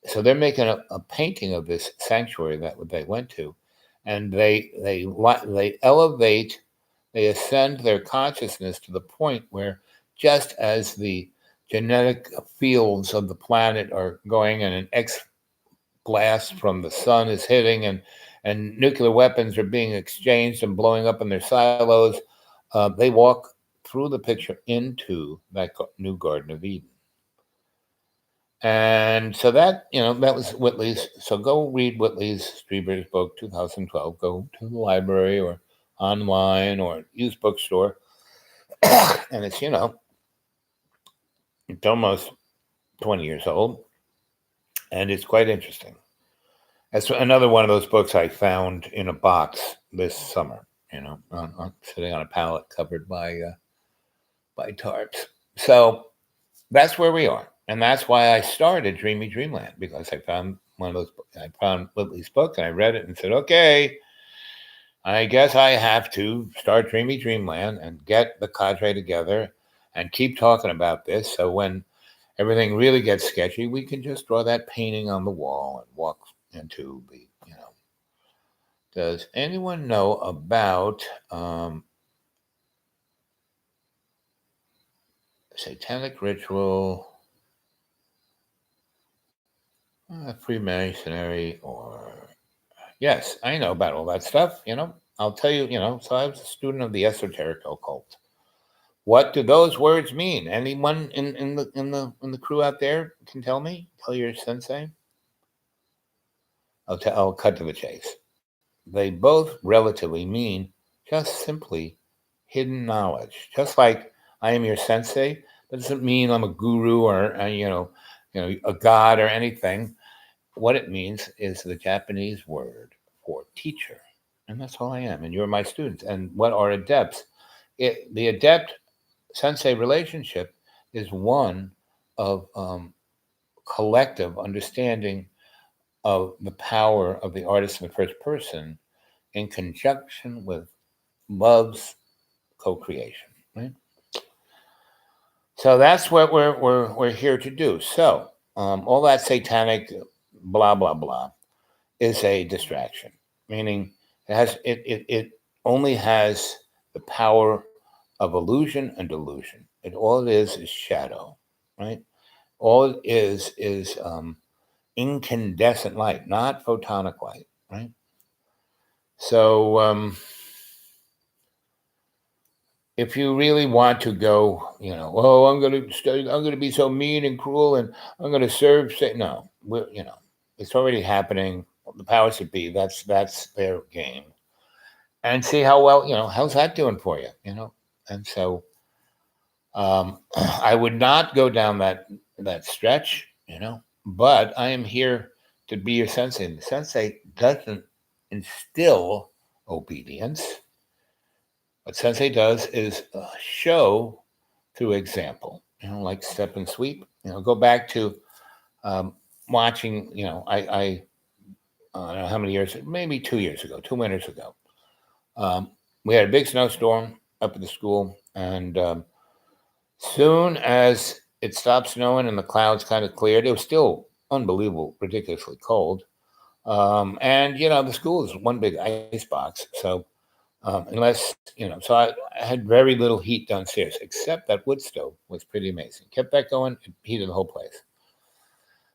So they're making a painting of this sanctuary that they went to, and they elevate, they ascend their consciousness to the point where, just as the genetic fields of the planet are going, and an X blast from the sun is hitting, and nuclear weapons are being exchanged and blowing up in their silos, they walk through the picture into that new Garden of Eden. And so that was Whitley's. So go read Whitley's Strieber's book, 2012. Go to the library or online or used bookstore, and it's almost 20 years old, and it's quite interesting. That's another one of those books I found in a box this summer. Sitting on a pallet covered by tarps. So that's where we are. And that's why I started Dreamy Dreamland, because I found Whitley's book, and I read it and said, okay, I guess I have to start Dreamy Dreamland and get the cadre together and keep talking about this. So when everything really gets sketchy, we can just draw that painting on the wall and walk into the, Does anyone know about satanic ritual, Freemasonry, or... Yes, I know about all that stuff. I'll tell you. So I was a student of the esoteric occult. What do those words mean? Anyone in the crew out there can tell me? Tell your sensei. I'll cut to the chase. They both relatively mean just simply hidden knowledge. Just like I am your sensei, that doesn't mean I'm a guru or a god or anything. What it means is the Japanese word for teacher, and that's all I am. And you're my students. And what are adepts? The adept sensei relationship is one of collective understanding of the power of the artist in the first person, in conjunction with love's co-creation. Right. So that's what we're here to do. So all that satanic blah blah blah is a distraction, meaning it only has the power of illusion and delusion. All it is shadow, right? All it is incandescent light, not photonic light, right? So if you really want to go, I'm going to be so mean and cruel, and I'm going to serve. No, it's already happening. The powers that be, that's their game, and see how well, how's that doing for you, And so, I would not go down that stretch, but I am here to be your sensei. And the sensei doesn't instill obedience. What sensei does is show through example, like step and sweep. Go back to watching, I don't know how many years, maybe 2 years ago, 2 winters ago. We had a big snowstorm up at the school, and soon as it stopped snowing and the clouds kind of cleared, it was still unbelievable, ridiculously cold. And, the school is one big ice box. So unless, so I had very little heat downstairs, except that wood stove was pretty amazing. Kept that going, it heated the whole place.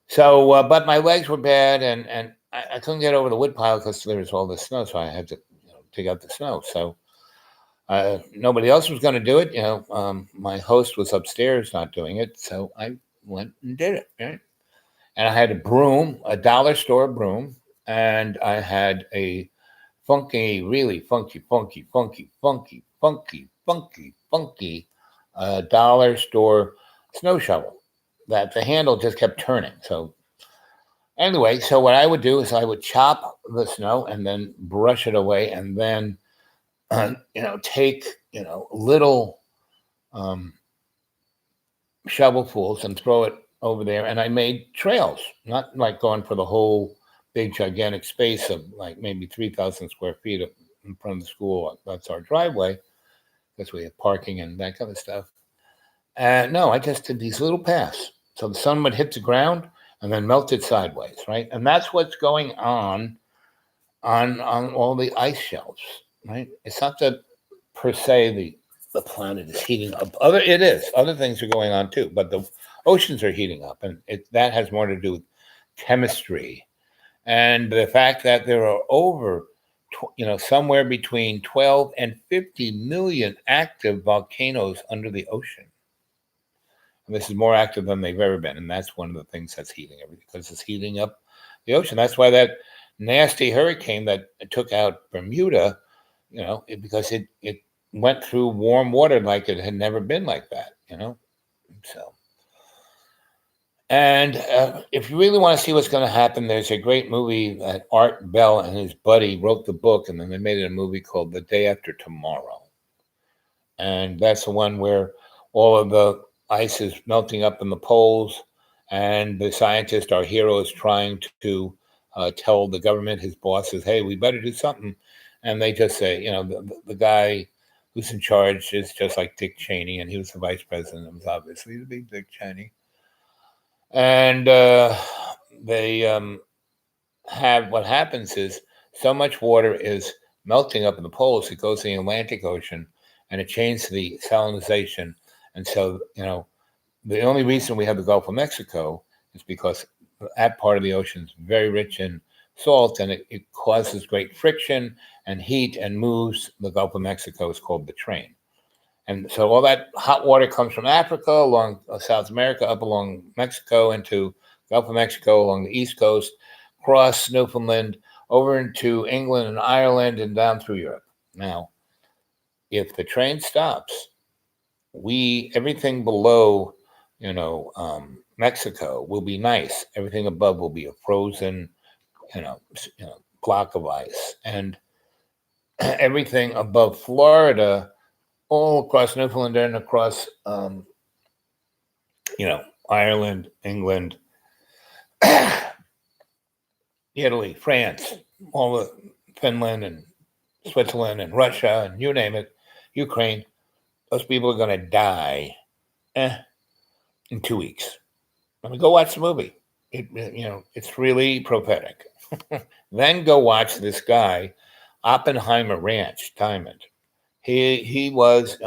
So, but my legs were bad, and I couldn't get over the wood pile because there was all this snow, so I had to dig out the snow. So nobody else was going to do it. My host was upstairs not doing it, so I went and did it, right? And I had a broom, a dollar store broom, and I had a funky, really funky dollar store snow shovel that the handle just kept turning. So anyway, so what I would do is I would chop the snow and then brush it away, and then take little um, shovelfuls and throw it over there. And I made trails, not like going for the whole big gigantic space of like maybe 3,000 square feet in front of the school. That's our driveway because we have parking and that kind of stuff. No, I just did these little paths. So the sun would hit the ground and then melt it sideways, right? And that's what's going on all the ice shelves, right? It's not that per se the planet is heating up. Other things are going on too, but the oceans are heating up, and that has more to do with chemistry and the fact that there are over somewhere between 12 and 50 million active volcanoes under the ocean. And this is more active than they've ever been, and that's one of the things that's heating everything, because it's heating up the ocean. That's why that nasty hurricane that took out Bermuda, because it went through warm water like it had never been like that, So, and if you really want to see what's going to happen, there's a great movie that Art Bell and his buddy wrote the book, and then they made it a movie called The Day After Tomorrow. And that's the one where all of the ice is melting up in the poles, and the scientists, our heroes, trying to tell the government, his bosses, hey, we better do something. And they just say, the guy who's in charge is just like Dick Cheney, and he was the vice president. It was obviously the big Dick Cheney. And they have, what happens is so much water is melting up in the poles, it goes to the Atlantic Ocean, and it changes the salinization. And so, the only reason we have the Gulf of Mexico is because that part of the ocean is very rich in salt, and it causes great friction and heat and moves. The Gulf of Mexico is called the train. And so all that hot water comes from Africa, along South America, up along Mexico, into Gulf of Mexico, along the East Coast, across Newfoundland, over into England and Ireland, and down through Europe. Now, if the train stops, everything below, Mexico will be nice. Everything above will be a frozen, block of ice. And everything above Florida, all across Newfoundland and across, Ireland, England, Italy, France, all the Finland and Switzerland and Russia and you name it, Ukraine, those people are going to die in 2 weeks. Let me go watch the movie. It's really prophetic. Then go watch this guy, Oppenheimer Ranch, Diamond. He was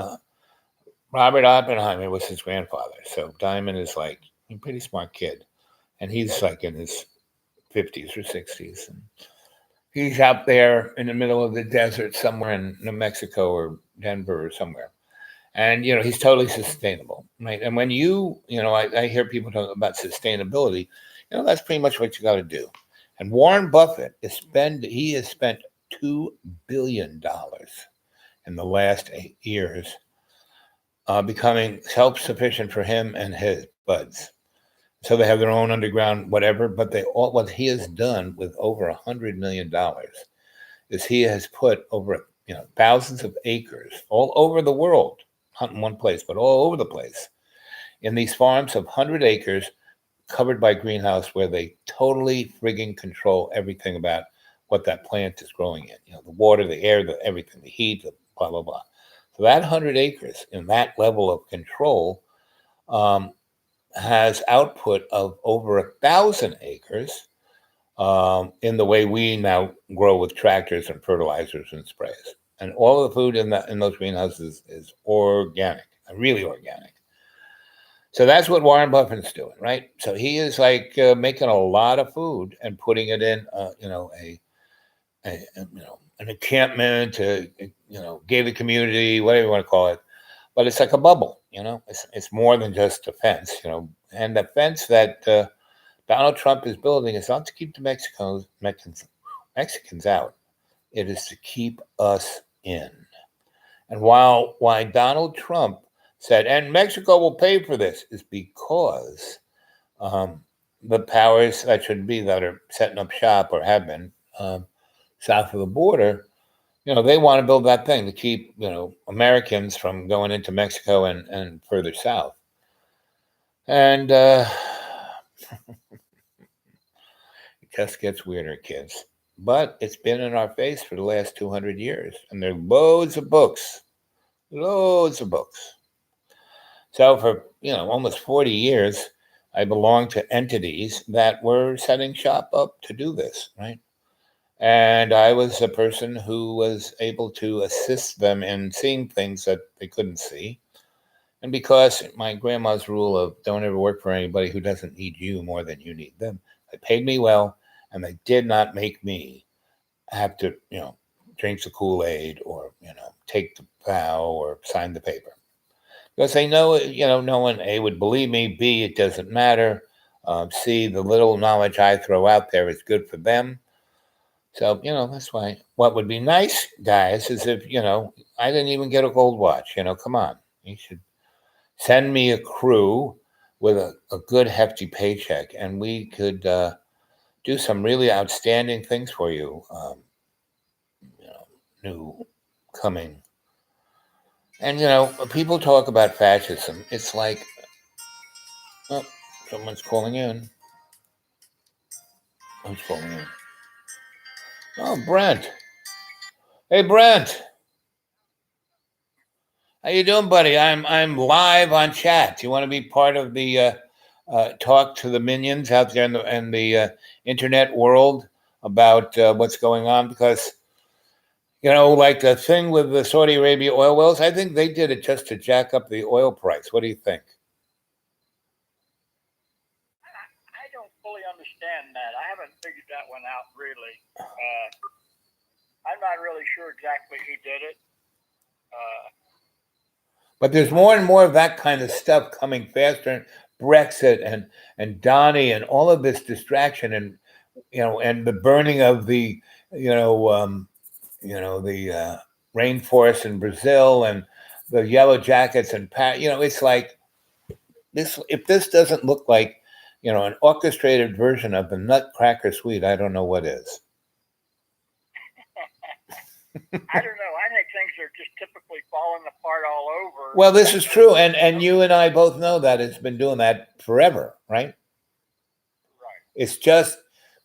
Robert Oppenheimer was his grandfather. So Diamond is like a pretty smart kid, and he's like in his 50s or 60s, and he's out there in the middle of the desert somewhere in New Mexico or Denver or somewhere, and he's totally sustainable, right? And when I hear people talk about sustainability, that's pretty much what you got to do. And Warren Buffett has spent $2 billion in the last 8 years, becoming self-sufficient for him and his buds. So they have their own underground whatever, but what he has done with over $100 million is he has put over thousands of acres all over the world, not in one place, but all over the place, in these farms of 100 acres covered by greenhouse, where they totally frigging control everything about what that plant is growing in. The water, the air, everything, the heat, the blah, blah, blah. So that 100 acres in that level of control has output of over 1,000 acres in the way we now grow with tractors and fertilizers and sprays. And all of the food in those greenhouses is organic, really organic. So that's what Warren Buffett's doing, right? So he is like making a lot of food and putting it in, an encampment, gated community, whatever you want to call it. But it's like a bubble, It's more than just a fence, And the fence that Donald Trump is building is not to keep the Mexicans out. It is to keep us in. And why Donald Trump said, and Mexico will pay for this, is because the powers that should be that are setting up shop or have been south of the border, they want to build that thing to keep, Americans from going into Mexico and further south. And it just gets weirder, kids. But it's been in our face for the last 200 years. And there are loads of books. So for, almost 40 years, I belonged to entities that were setting shop up to do this, right? And I was a person who was able to assist them in seeing things that they couldn't see. And because my grandma's rule of don't ever work for anybody who doesn't need you more than you need them, they paid me well, and they did not make me have to, drink the Kool-Aid or, take the vow or sign the paper. Because they know, no one, A, would believe me, B, it doesn't matter, C, the little knowledge I throw out there is good for them. So, that's why what would be nice, guys, is if, I didn't even get a gold watch, come on. You should send me a crew with a good hefty paycheck, and we could do some really outstanding things for you, new coming. And, people talk about fascism. It's like, oh, someone's calling in. Who's calling in? Oh, Brent. Hey, Brent. How you doing, buddy? I'm live on chat. Do you want to be part of the talk to the minions out there in the internet world about what's going on? Because, like the thing with the Saudi Arabia oil wells, I think they did it just to jack up the oil price. What do you think? I don't fully understand that. I haven't figured that one out, really. I'm not really sure exactly who did it. But there's more and more of that kind of stuff coming faster. Brexit and Donnie and all of this distraction and and the burning of the the rainforest in Brazil and the yellow jackets and it's like this. If this doesn't look like an orchestrated version of the Nutcracker Suite, I don't know what is. I don't know. I think things are just typically falling apart all over. Well, this is true, and you and I both know that it's been doing that forever, right? Right. It's just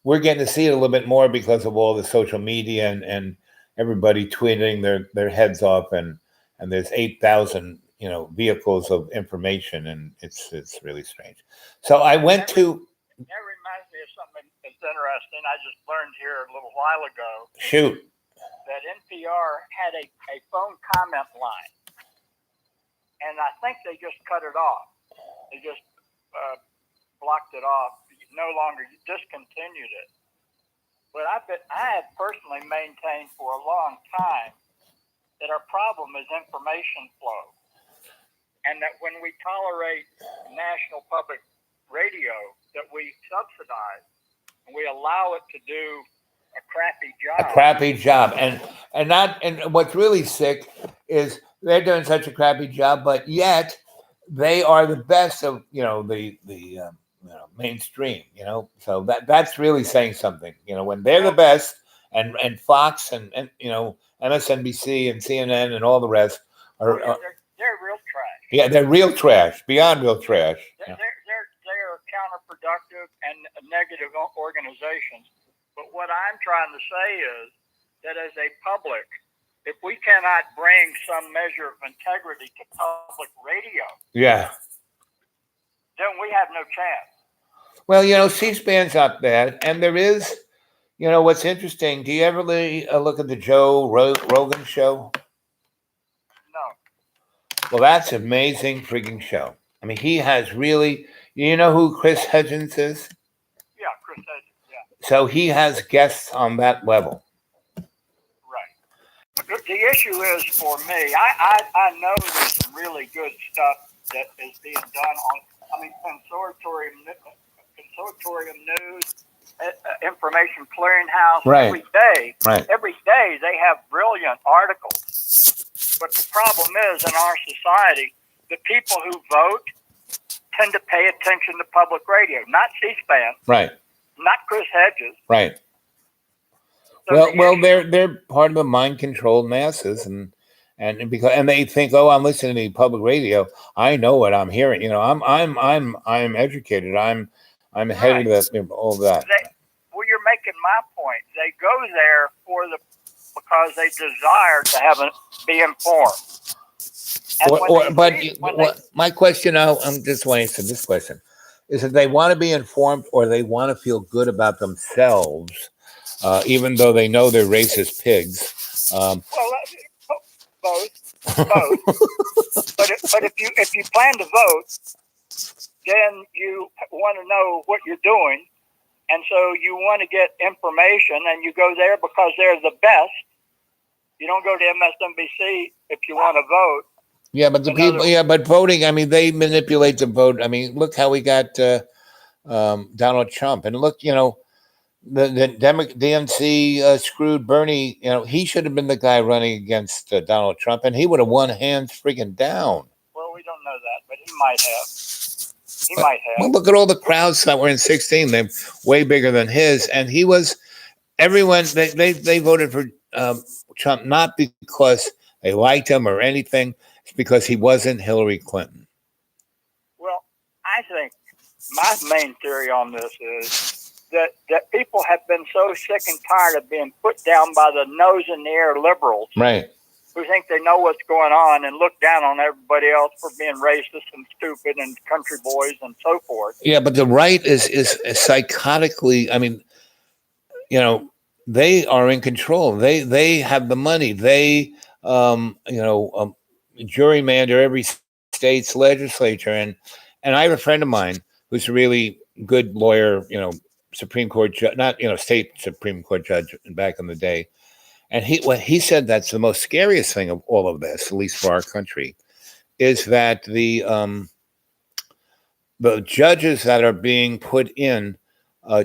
we're getting to see it a little bit more because of all the social media and everybody tweeting their heads off, and there's 8,000 vehicles of information, and it's really strange. So I went to. That reminds me of something that's interesting. I just learned here a little while ago. Shoot. That NPR had a phone comment line, and I think they just cut it off. They just blocked it off. No longer discontinued it. But I had personally maintained for a long time that our problem is information flow, and that when we tolerate National Public Radio, that we subsidize and we allow it to do a crappy job, and what's really sick is they're doing such a crappy job, but yet they are the best of the mainstream. So that's really saying something. When they're the best, and Fox and MSNBC and CNN and all the rest are they're real trash. Yeah, they're real trash, beyond real trash. They're counterproductive and negative organizations. But what I'm trying to say is that as a public, if we cannot bring some measure of integrity to public radio, then we have no chance. Well, C-SPAN's not bad, and there is, what's interesting. Do you ever look at the Joe Rogan show? No. Well, that's an amazing freaking show. I mean, he has really. You know who Chris Hedges is? Yeah, Chris Hedges. So he has guests on that level. Right. The issue is for me, I know there's some really good stuff that is being done on, consortium Consortium News, Information Clearinghouse. Right. Every day they have brilliant articles. But the problem is, in our society, the people who vote tend to pay attention to public radio, not C-SPAN, Right. not Chris Hedges. Right. So They're part of the mind-controlled masses, and they think, oh, I'm listening to public radio. I know what I'm hearing. You know, I'm educated. I'm ahead of that. All that. Well, you're making my point. They go there because they desire to be informed. My question now, I'm just want to answer this question: is that they want to be informed, or they want to feel good about themselves, even though they know they're racist pigs? Both. But if you plan to vote, then you want to know what you're doing, and so you want to get information, and you go there because they're the best. You don't go to MSNBC if you want to vote. Yeah, but but voting, I mean, they manipulate the vote. I mean, look how we got Donald Trump. And look, you know, the DNC screwed Bernie. You know, he should have been the guy running against Donald Trump, and he would have won hands freaking down. Well, we don't know that, but he might have. Well, look at all the crowds that were in 16. They're way bigger than his. And he was, everyone, they voted for Trump, not because they liked him or anything. It's because he wasn't Hillary Clinton. Well, I think my main theory on this is that people have been so sick and tired of being put down by the nose in the air liberals, right, who think they know what's going on and look down on everybody else for being racist and stupid and country boys and so forth. Yeah, but the right is psychotically, I mean, you know, they are in control. They have the money. They gerrymander every state's legislature. And I have a friend of mine who's a really good lawyer, you know, Supreme Court judge, not, you know, state Supreme Court judge back in the day. And he said that's the most scariest thing of all of this, at least for our country, is that the judges that are being put in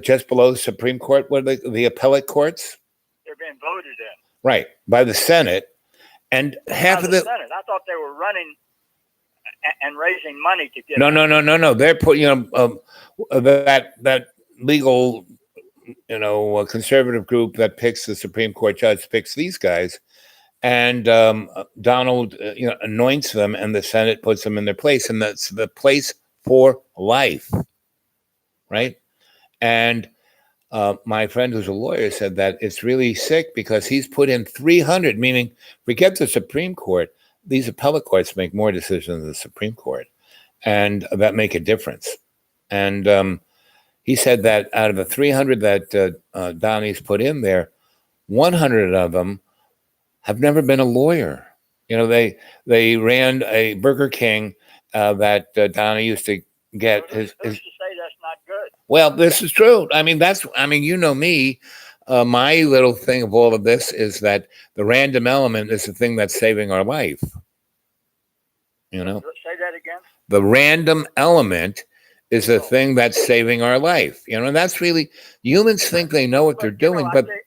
just below the Supreme Court, what are the appellate courts? They're being voted in. Right, by the Senate. And half of the Senate. I thought they were running and raising money to get. No. They're putting, you know, that legal, you know, conservative group that picks the Supreme Court judge picks these guys, and Donald, you know, anoints them, and the Senate puts them in their place, and that's the place for life, right? And my friend who's a lawyer said that it's really sick because he's put in 300, meaning forget the Supreme Court, these appellate courts make more decisions than the Supreme Court, and that make a difference. And he said that out of the 300 that Donnie's put in there, 100 of them have never been a lawyer. You know, they ran a Burger King that Donnie used to get his. To say that's not good. Well, this is true. I mean, you know me. My little thing of all of this is that the random element is the thing that's saving our life. You know? Say that again. The random element is the thing that's saving our life. You know, and that's really, humans think they know what they're doing, but a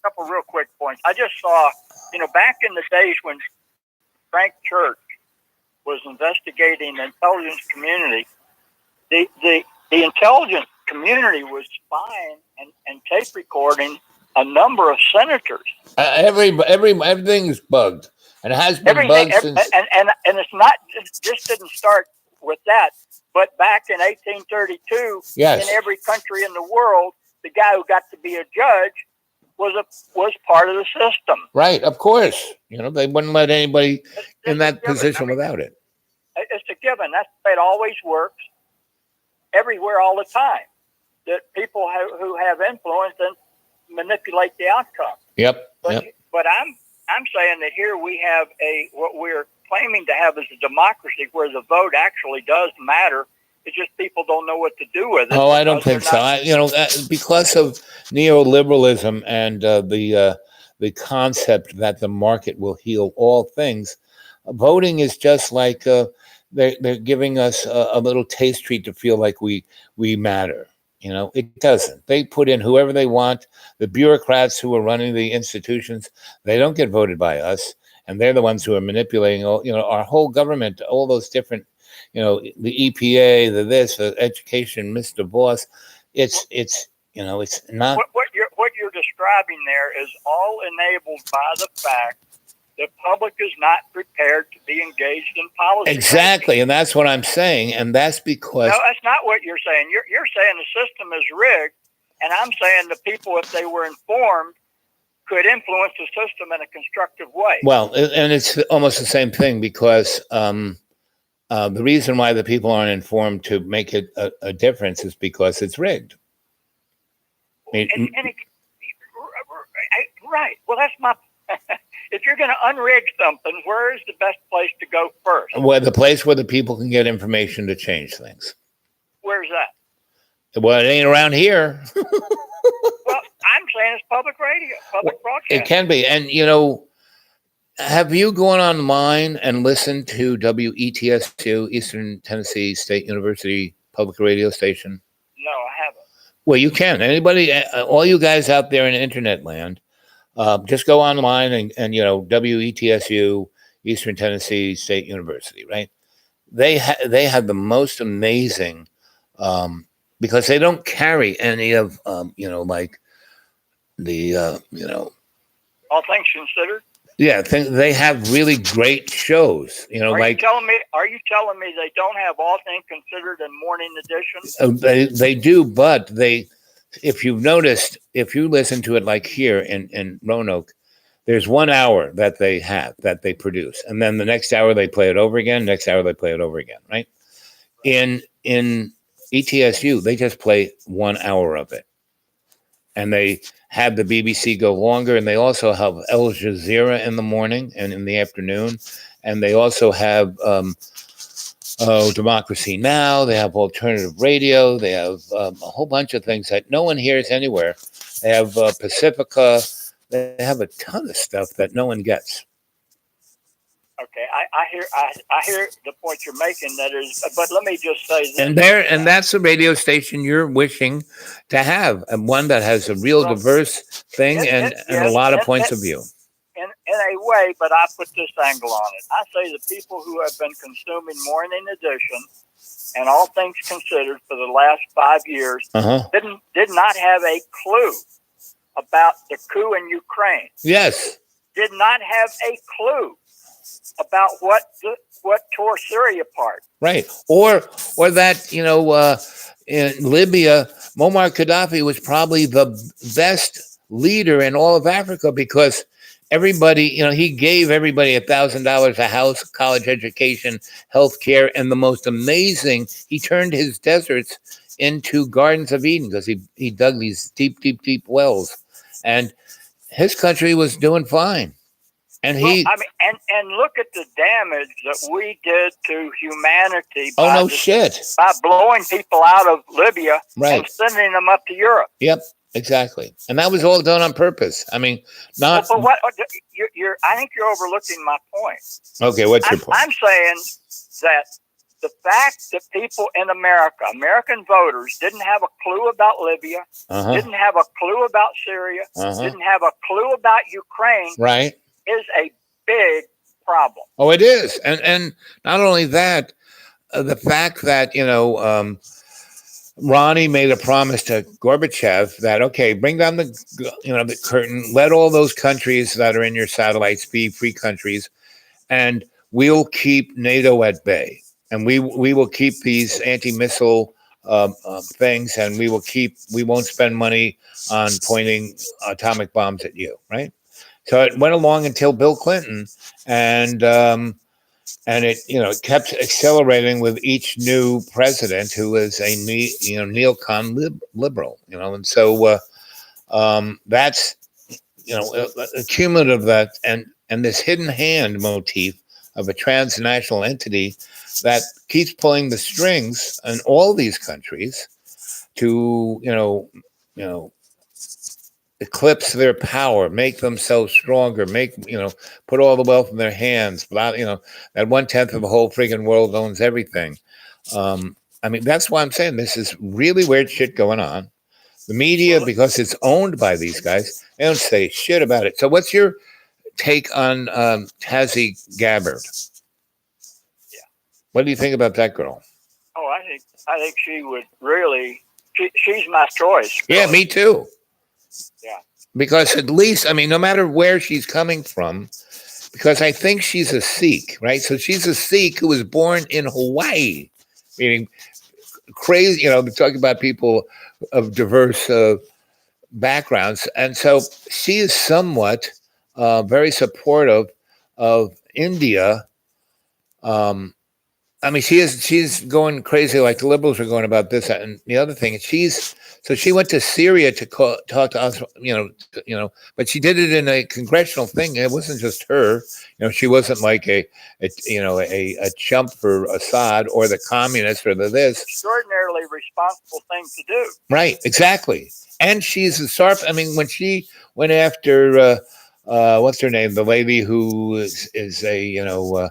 couple real quick points. I just saw, you know, back in the days when Frank Church was investigating the intelligence community, the intelligence community was spying and tape recording a number of senators. Everything's bugged, and it has been bugged since. And it's not just didn't start with that, but back in 1832, yes, in every country in the world, the guy who got to be a judge was part of the system. Right, of course. You know, they wouldn't let anybody in that position without it. It's a given. That's the way it always works, everywhere, all the time. That people who have influence and manipulate the outcome. Yep. But I'm saying that here we have what we're claiming to have is a democracy where the vote actually does matter. It's just people don't know what to do with it. Oh, I don't think so. Because of neoliberalism and the concept that the market will heal all things, voting is just like they're giving us a little taste treat to feel like we matter. It doesn't. They put in whoever they want. The bureaucrats who are running the institutions, they don't get voted by us, and they're the ones who are manipulating our whole government, all those different, the EPA, the education, Mr. Boss. It's not. What you're describing there is all enabled by the fact the public is not prepared to be engaged in policy. Exactly, and that's what I'm saying, and that's because no, that's not what you're saying. You're saying the system is rigged, and I'm saying the people, if they were informed, could influence the system in a constructive way. Well, and it's almost the same thing because the reason why the people aren't informed to make it a difference is because it's rigged. Right. Well, that's my. If you're going to unrig something, where is the best place to go first? Well, the place where the people can get information to change things. Where's that? Well, it ain't around here. Well, I'm saying it's public radio, public broadcasting. It can be. And, have you gone online and listened to WETSU, Eastern Tennessee State University Public Radio Station? No, I haven't. Well, you can. Anybody, all you guys out there in internet land, just go online and WETSU, Eastern Tennessee State University, right? They have the most amazing, because they don't carry any of, like the, all things considered. Yeah, they have really great shows. Are you telling me they don't have All Things Considered in morning edition? They do, but if you've noticed, if you listen to it like here in Roanoke, there's 1 hour that they produce, and then the next hour they play it over again. Next hour they play it over again. Right? In ETSU, they just play 1 hour of it, and they have the BBC go longer, and they also have Al Jazeera in the morning and in the afternoon, and they also have Democracy Now! They have alternative radio. They have a whole bunch of things that no one hears anywhere. They have Pacifica. They have a ton of stuff that no one gets. Okay, I hear the point you're making. That is, but let me just say this. And that's a radio station you're wishing to have, and one that has a real diverse thing and a lot of points of view. In a way, but I put this angle on it. I say the people who have been consuming Morning Edition and All Things Considered for the last 5 years did not have a clue about the coup in Ukraine. Yes. Did not have a clue about what tore Syria apart. Right. Or that, in Libya, Muammar Gaddafi was probably the best leader in all of Africa because everybody, he gave everybody $1,000 a house, college education, health care, and the most amazing, he turned his deserts into gardens of Eden because he dug these deep, deep, deep wells. And his country was doing fine. And and look at the damage that we did to humanity by blowing people out of Libya and sending them up to Europe. Yep, exactly. And that was all done on purpose. I mean, not. But what I think you're overlooking my point. Okay, what's your point? I'm saying that the fact that people in America, American voters, didn't have a clue about Libya, didn't have a clue about Syria, didn't have a clue about Ukraine, right, is a big problem. Oh, it is. And not only that, the fact that, Ronnie made a promise to Gorbachev that, okay, bring down the curtain, let all those countries that are in your satellites be free countries, and we'll keep NATO at bay. And we will keep these anti-missile things, and we won't spend money on pointing atomic bombs at you, right? So it went along until Bill Clinton, and it it kept accelerating with each new president who was a neocon liberal, and so that's a cumulative that and this hidden hand motif of a transnational entity that keeps pulling the strings in all these countries to eclipse their power, make themselves stronger, put all the wealth in their hands. That 1/10 of the whole freaking world owns everything. I mean, that's why I'm saying this is really weird shit going on. The media, because it's owned by these guys, they don't say shit about it. So, what's your take on Tulsi Gabbard? Yeah. What do you think about that girl? Oh, I think she would really. She's my choice. Really. Yeah, me too. Yeah. Because at least, I mean, no matter where she's coming from, because I think she's a Sikh, right? So she's a Sikh who was born in Hawaii, meaning crazy, we're talking about people of diverse backgrounds. And so she is somewhat very supportive of India. I mean, she's going crazy like the liberals are going about this and the other thing. So she went to Syria to talk to us, but she did it in a congressional thing. It wasn't just her. She wasn't like a chump for Assad or the communists or this. Extraordinarily responsible thing to do. Right, exactly. And she's a sharp. I mean, when she went after what's her name, the lady who is a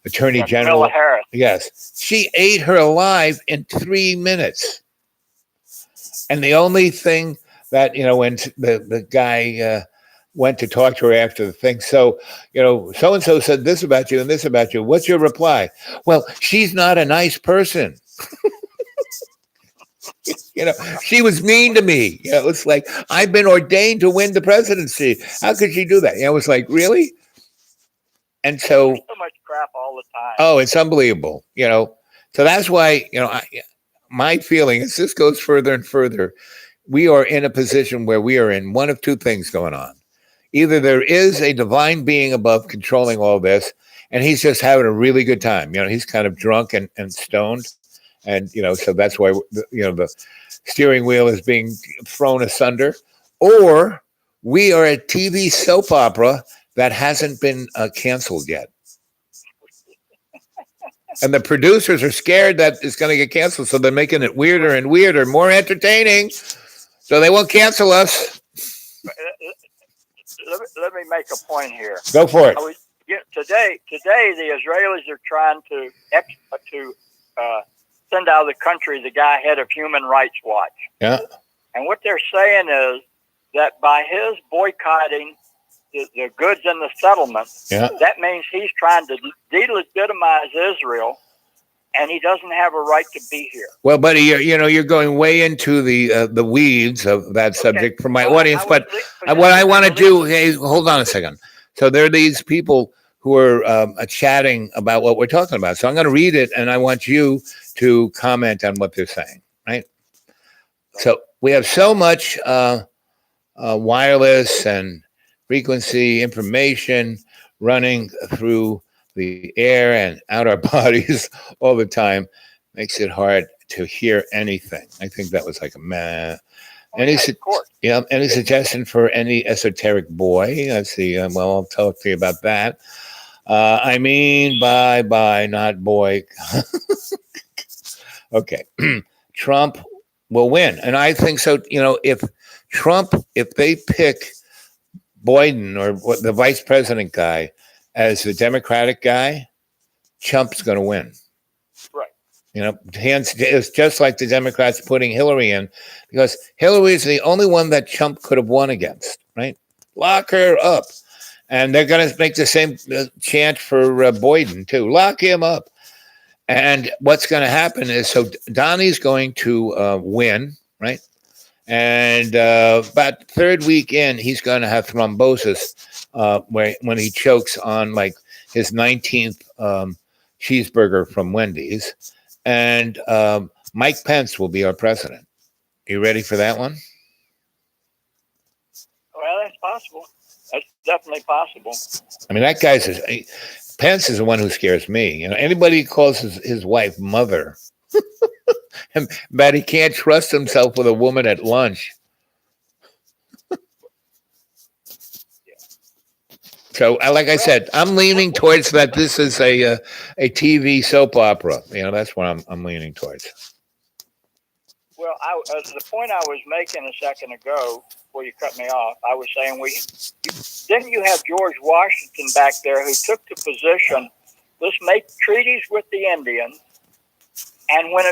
Attorney General. Kamala Harris. Yes, she ate her alive in 3 minutes. And the only thing that when the guy went to talk to her after the thing, so so and so said this about you and this about you. What's your reply? Well, she's not a nice person. She was mean to me. It's like I've been ordained to win the presidency. How could she do that? It was like, really? And so much crap all the time. Oh, it's unbelievable. So that's why my feeling is this goes further and further. We are in a position where we are in one of two things going on. Either there is a divine being above controlling all this, and he's just having a really good time. He's kind of drunk and stoned. And, so that's why, the steering wheel is being thrown asunder. Or we are a TV soap opera that hasn't been canceled yet. And the producers are scared that it's going to get canceled. So they're making it weirder and weirder, more entertaining. So they won't cancel us. Let me make a point here. Go for it. Today, the Israelis are trying to send out of the country the guy head of Human Rights Watch. Yeah. And what they're saying is that by his boycotting the goods in the settlement, that means he's trying to delegitimize Israel, and he doesn't have a right to be here. Well, buddy, you're going way into the weeds of that subject for my audience. But what I want to do, hey, hold on a second. So there are these people who are chatting about what we're talking about. So I'm going to read it, and I want you to comment on what they're saying, right? So we have so much wireless and frequency information running through the air and out our bodies all the time. Makes it hard to hear anything. I think that was like a meh. Any suggestion for any esoteric boy? Let's see. Well, I'll talk to you about that. I mean, bye, not boy. Okay. Trump will win. And I think so. If they pick Biden or what the vice president guy as the Democratic guy, Trump's going to win. Right. It's just like the Democrats putting Hillary in, because Hillary is the only one that Trump could have won against, right? Lock her up. And they're going to make the same chant for Biden, too. Lock him up. And what's going to happen is, so Donnie's going to win, right? And about third week in, he's going to have thrombosis when he chokes on like his 19th cheeseburger from Wendy's. And Mike Pence will be our president. You ready for that one? Well, that's possible. That's definitely possible. I mean, that guy's Pence is the one who scares me. Anybody who calls his wife mother, but he can't trust himself with a woman at lunch. So, like I said, I'm leaning towards that. This is a TV soap opera. That's what I'm leaning towards. Well, the point I was making a second ago, before you cut me off, I was saying didn't you have George Washington back there who took the position, let's make treaties with the Indians, and when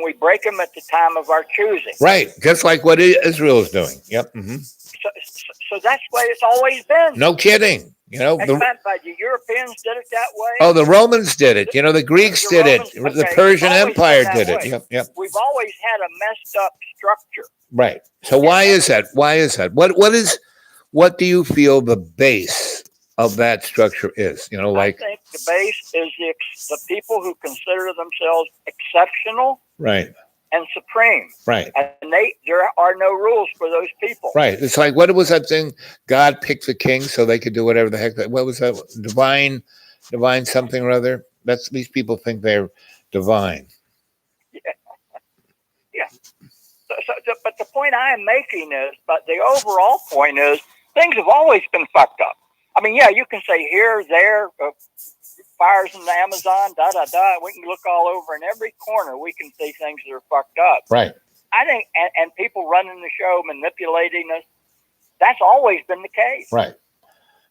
we break them at the time of our choosing. Right, just like what Israel is doing. Yep. Mm-hmm. So that's the way it's always been. No kidding. The Europeans did it that way. Oh, the Romans did it. The Greeks did it. Okay, the Persian Empire did it. Yep. We've always had a messed up structure. Right. So why is that? Why is that? What do you feel the base of that structure is? I think the base is the people who consider themselves exceptional. Right. And supreme. Right. And there are no rules for those people. Right. It's like, what was that thing? God picked the king so they could do whatever the heck. What was that? Divine something or other? These people think they're divine. Yeah. But the point I am making is, but the overall point is, things have always been fucked up. I mean, yeah, you can say here, there, fires in the Amazon, we can look all over in every corner. We can see things that are fucked up. Right. I think, and people running the show, manipulating us, that's always been the case. Right.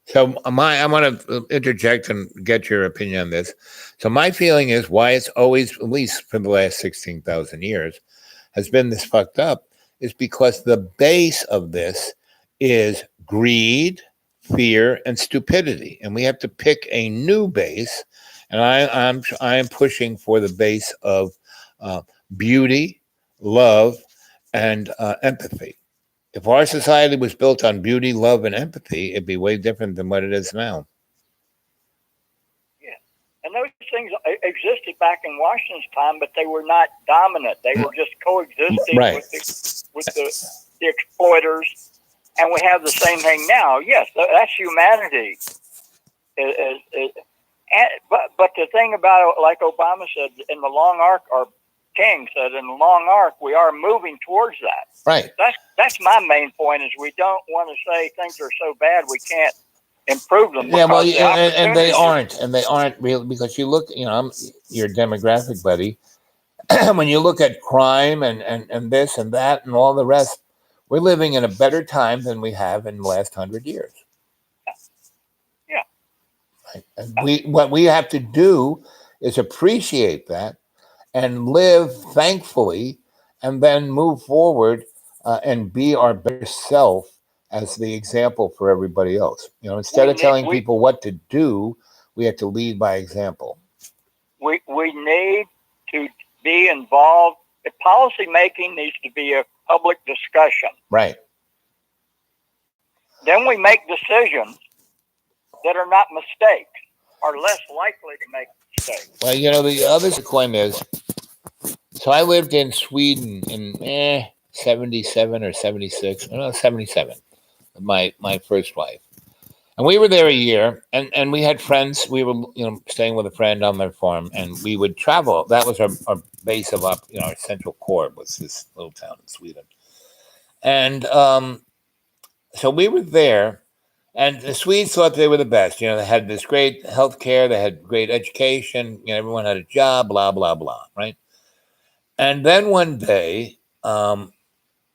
So I want to interject and get your opinion on this. So my feeling is why it's always, at least for the last 16,000 years, has been this fucked up is because the base of this is greed, fear, and stupidity, and we have to pick a new base. And I am pushing for the base of beauty, love, and empathy. If our society was built on beauty, love, and empathy, it'd be way different than what it is now. Yeah, and those things existed back in Washington's time, but they were not dominant. They were just coexisting with the exploiters. And we have the same thing now. Yes, that's humanity. But the thing about it, like Obama said, in the long arc, or King said, in the long arc, we are moving towards that. Right. That's my main point. Is we don't want to say things are so bad we can't improve them. Yeah, well, and they aren't really, because you look, I'm your demographic buddy. When you look at crime and this and that and all the rest. We're living in a better time than we have in the last 100 years. Yeah. Right? And what we have to do is appreciate that and live thankfully, and then move forward and be our better self as the example for everybody else. Instead of telling people what to do, we have to lead by example. We need to be involved. Policy making needs to be a public discussion. Right. Then we make decisions that are not mistakes, are less likely to make mistakes. Well, the other coin is, so I lived in Sweden in 77 or 76, 77, my first wife. And we were there a year, and we had friends. We were, staying with a friend on their farm, and we would travel. That was our base of our central core was this little town in Sweden. And so we were there, and the Swedes thought they were the best. They had this great health care, they had great education, everyone had a job, blah, blah, blah, right? And then one day,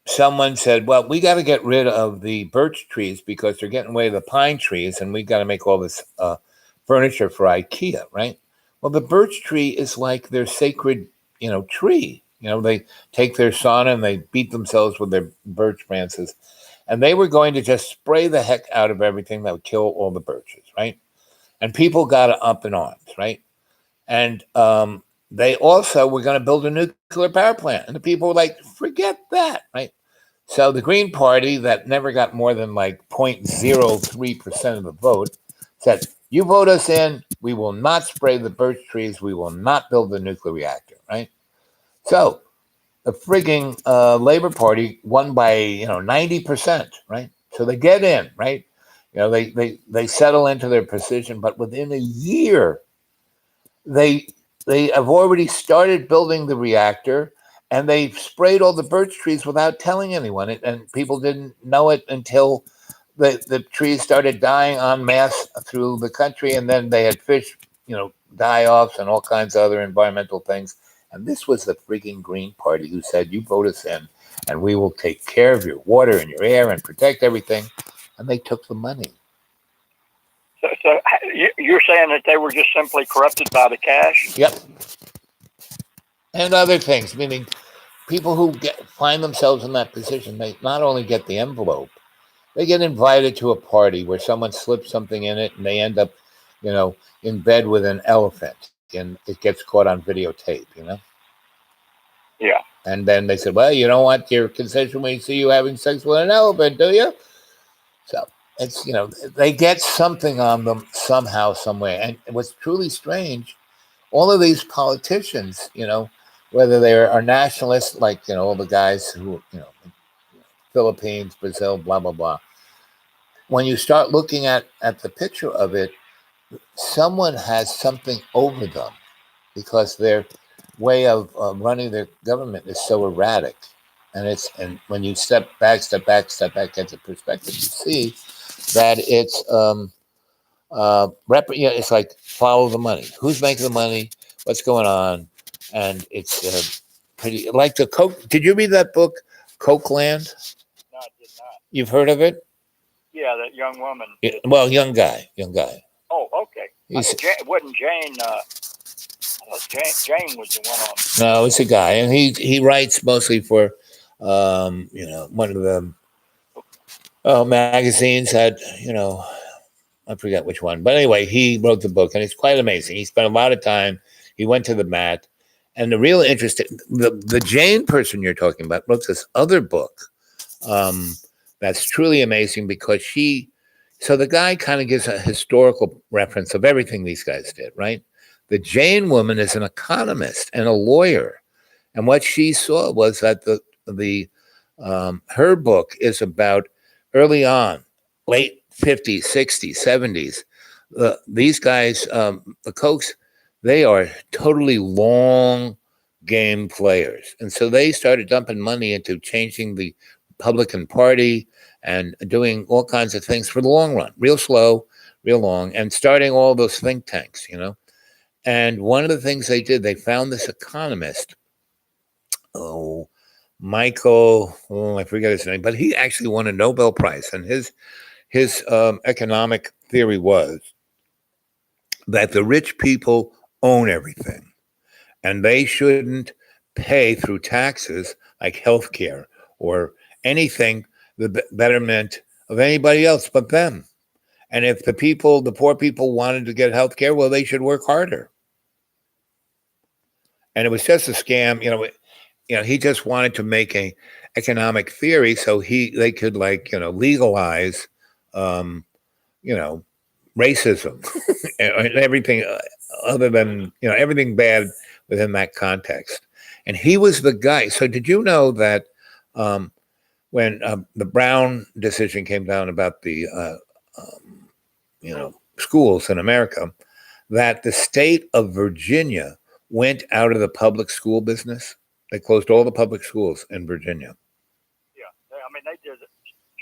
someone said, well, we got to get rid of the birch trees because they're getting away the pine trees, and we got to make all this furniture for IKEA, right? Well, the birch tree is like their sacred, tree. They take their sauna and they beat themselves with their birch branches, and they were going to just spray the heck out of everything that would kill all the birches, right? And people got up in arms, right? And they also were going to build a nuclear power plant, and the people were like, forget that, right? So the Green Party, that never got more than like 0.03% of the vote, said, you vote us in, we will not spray the birch trees, we will not build the nuclear reactor, right? So the frigging Labor Party won by 90%, right? So they get in, right? They settle into their position, but within a year, they have already started building the reactor, and they sprayed all the birch trees without telling anyone. And people didn't know it until the trees started dying en masse through the country, and then they had fish, die-offs and all kinds of other environmental things. And this was the freaking Green Party who said, you vote us in and we will take care of your water and your air and protect everything. And they took the money. So you're saying that they were just simply corrupted by the cash? Yep. And other things, meaning people who find themselves in that position, they not only get the envelope, they get invited to a party where someone slips something in it and they end up, in bed with an elephant and it gets caught on videotape, Yeah. And then they said, well, you don't want your concession when you see you having sex with an elephant, do you? So it's, they get something on them somehow, some way. And what's truly strange, all of these politicians, whether they are nationalists, like, all the guys who, Philippines, Brazil, blah, blah, blah. When you start looking at the picture of it, someone has something over them because their way of running their government is so erratic. And when you step back, get the perspective, you see that it's it's like follow the money. Who's making the money? What's going on? And it's pretty like the Coke. Did you read that book, Cokeland? No, I did not. You've heard of it? Yeah, that young woman. Yeah, well, young guy. Oh, okay. It wasn't Jane. Jane was the one on. No, it's a guy, and he writes mostly for, one of the magazines that I forget which one, but anyway, he wrote the book, and it's quite amazing. He spent a lot of time. He went to the mat, and the real interesting, the Jane person you're talking about wrote this other book, that's truly amazing because so the guy kind of gives a historical reference of everything these guys did, right? The Jane woman is an economist and a lawyer, and what she saw was that her book is about early on, late 50s, 60s, 70s. These guys, the Kochs, they are totally long game players, and so they started dumping money into changing the Republican Party and doing all kinds of things for the long run, real slow, real long, and starting all those think tanks, And one of the things they did, they found this economist, Michael, I forget his name, but he actually won a Nobel Prize. And his economic theory was that the rich people own everything and they shouldn't pay through taxes like healthcare or anything the betterment of anybody else but them. And if the poor people wanted to get health care, well, they should work harder. And it was just a scam. He just wanted to make a economic theory so they could legalize, racism and everything other than, everything bad within that context. And he was the guy. So did you know that when the Brown decision came down about the schools in America, that the state of Virginia went out of the public school business? They closed all the public schools in Virginia. Yeah, they did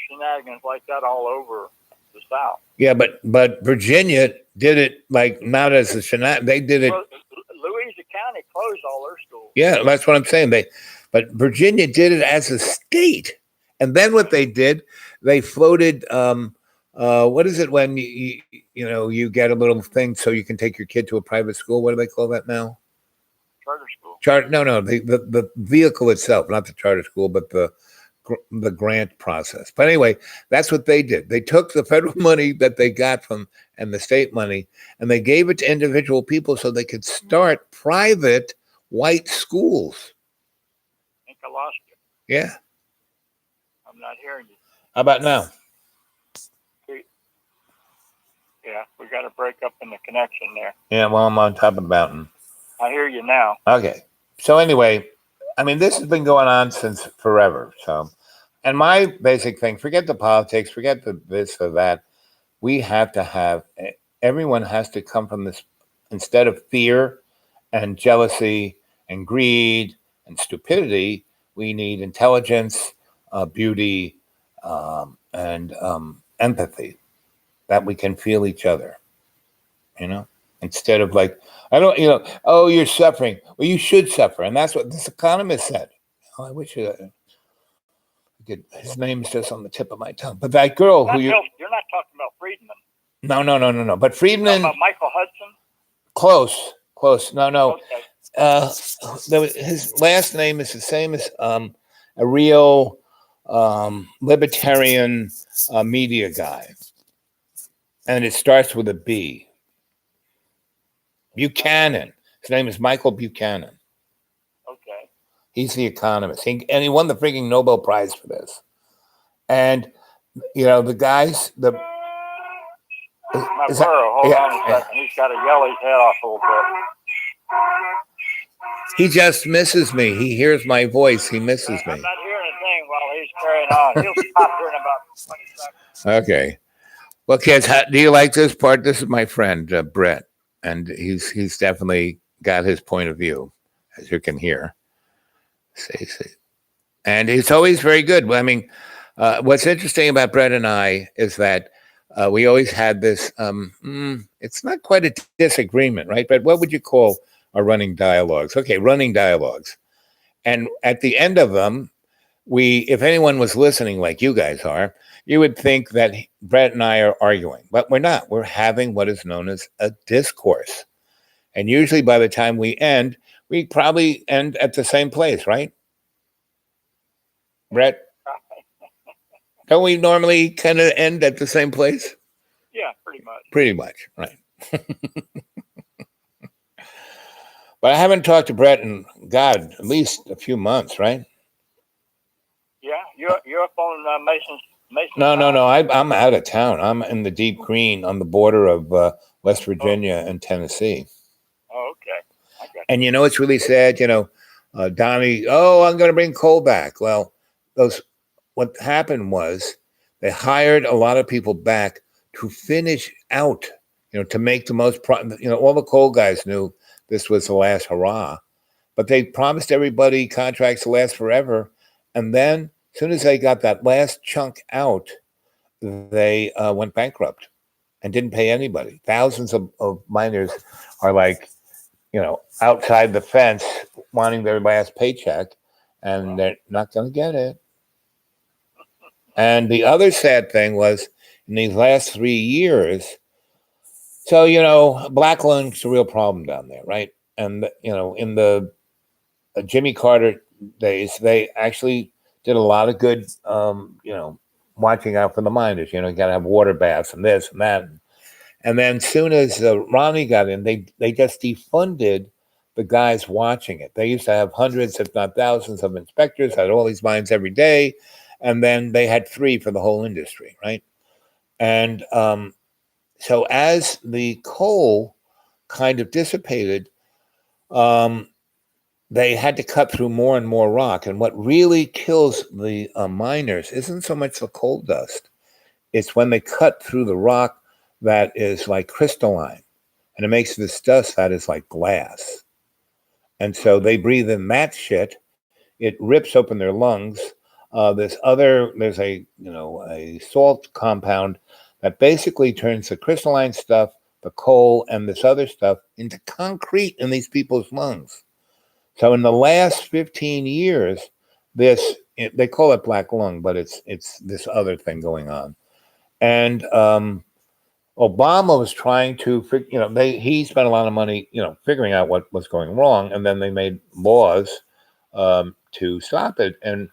shenanigans like that all over the South. Yeah, but Virginia did it not as a shenanigan. They did it. Well, Louisa County closed all their schools. Yeah, that's what I'm saying. But Virginia did it as a state, and then what they did, they floated. What is it when you get a little thing so you can take your kid to a private school? What do they call that now? Charter school. No, the vehicle itself, not the charter school, but the grant process. But anyway, that's what they did. They took the federal money that they got and the state money, and they gave it to individual people so they could start private white schools. I think I lost you. Yeah. I'm not hearing you. How about now? Yeah, we got a break up in the connection there. Yeah, well, I'm on top of the mountain. I hear you now. Okay. So anyway, this has been going on since forever. So, and my basic thing, forget the politics, forget the this or that. We have to everyone has to come from this, instead of fear and jealousy and greed and stupidity, we need intelligence, beauty, and empathy, that we can feel each other, instead of like, I don't, oh, you're suffering. Well, you should suffer. And that's what this economist said. Oh, I wish his name is just on the tip of my tongue. But that girl you're not talking about Friedman. No. But Friedman. About Michael Hudson? Close. No. Okay. His last name is the same as a real libertarian media guy. And it starts with a B. Buchanan. His name is Michael Buchanan. Okay. He's the economist. And he won the freaking Nobel Prize for this. And, the guys, My burrow, hold on a second. He's got to yell his head off a little bit. He just misses me. He hears my voice. He misses me. I'm not hearing a thing while he's carrying on. He'll stop here in about 20 seconds. Okay. Well, kids, do you like this part? This is my friend, Brett. And he's definitely got his point of view, as you can hear. See. And it's always very good. I mean, what's interesting about Brett and I is that we always had this, it's not quite a disagreement, right? But what would you call our running dialogues? Okay, running dialogues. And at the end of them, if anyone was listening like you guys are, you would think that Brett and I are arguing, but we're not. We're having what is known as a discourse. And usually by the time we end, we probably end at the same place, right? Brett? Don't we normally kind of end at the same place? Yeah, pretty much. Pretty much, right. But I haven't talked to Brett in, God, at least a few months, right? Yeah, you're up on Mason's. No. I'm out of town. I'm in the deep green on the border of West Virginia and Tennessee. Oh, okay. And it's really sad. Donnie. Oh, I'm going to bring coal back. Well, what happened was they hired a lot of people back to finish out. To make the most. All the coal guys knew this was the last hurrah, but they promised everybody contracts to last forever, and then. As soon as they got that last chunk out, they went bankrupt and didn't pay anybody. Thousands of miners are like, outside the fence wanting their last paycheck, and they're not going to get it. And the other sad thing was in these last 3 years, so, black lung's a real problem down there, right? And, in the Jimmy Carter days, they actually did a lot of good, watching out for the miners. You got to have water baths and this and that. And then soon as Romney got in, they just defunded the guys watching it. They used to have hundreds, if not thousands, of inspectors, had all these mines every day. And then they had 3 for the whole industry, right? And so as the coal kind of dissipated, they had to cut through more and more rock. And what really kills the miners isn't so much the coal dust. It's when they cut through the rock that is like crystalline. And it makes this dust that is like glass. And so they breathe in that shit. It rips open their lungs. There's a salt compound that basically turns the crystalline stuff, the coal, and this other stuff into concrete in these people's lungs. So in the last 15 years, they call it black lung, but it's this other thing going on. And Obama was trying to, he spent a lot of money, figuring out what was going wrong, and then they made laws to stop it. And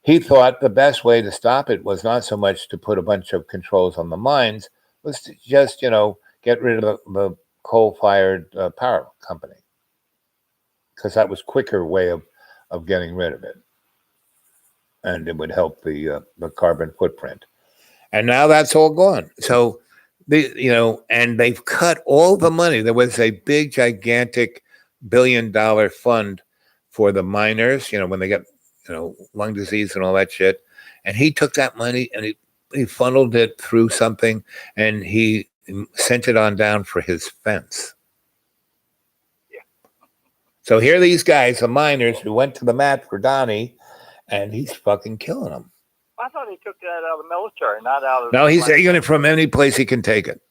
he thought the best way to stop it was not so much to put a bunch of controls on the mines, was to just, get rid of the coal-fired power company. Because that was quicker way of getting rid of it. And it would help the carbon footprint. And now that's all gone. So, and they've cut all the money. There was a big, gigantic $1 billion fund for the miners, when they get, lung disease and all that shit. And he took that money and he funneled it through something and he sent it on down for his fence. So here are these guys, the miners, who went to the mat for Donnie, and he's fucking killing them. I thought he took that out of the military, not out of. No, he's taking it from any place he can take it.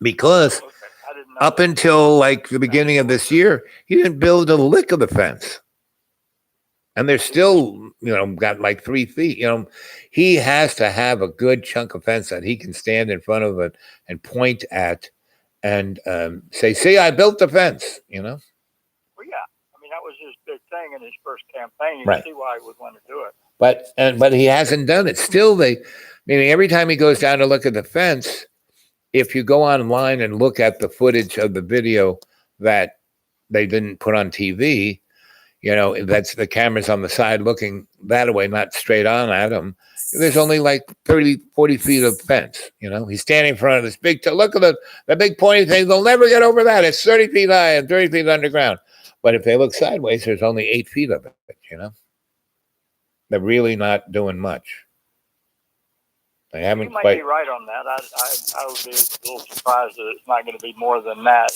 because Okay, I didn't know up that. until like the beginning of this year, he didn't build a lick of the fence. And they're still, got like 3 feet. He has to have a good chunk of fence that he can stand in front of it and point at and say, "See, I built the fence." Well, yeah. I mean, that was his big thing in his first campaign. You Right. see why he would want to do it. But he hasn't done it. Still, meaning every time he goes down to look at the fence, if you go online and look at the footage of the video that they didn't put on TV, that's the cameras on the side looking that way, not straight on at him. There's only like 30, 40 feet of fence. He's standing in front of this big, look at the big pointy thing. They'll never get over that. It's 30 feet high and 30 feet underground. But if they look sideways, there's only 8 feet of it, They're really not doing much. They haven't You might quite. be right on that. I would be a little surprised that it's not going to be more than that.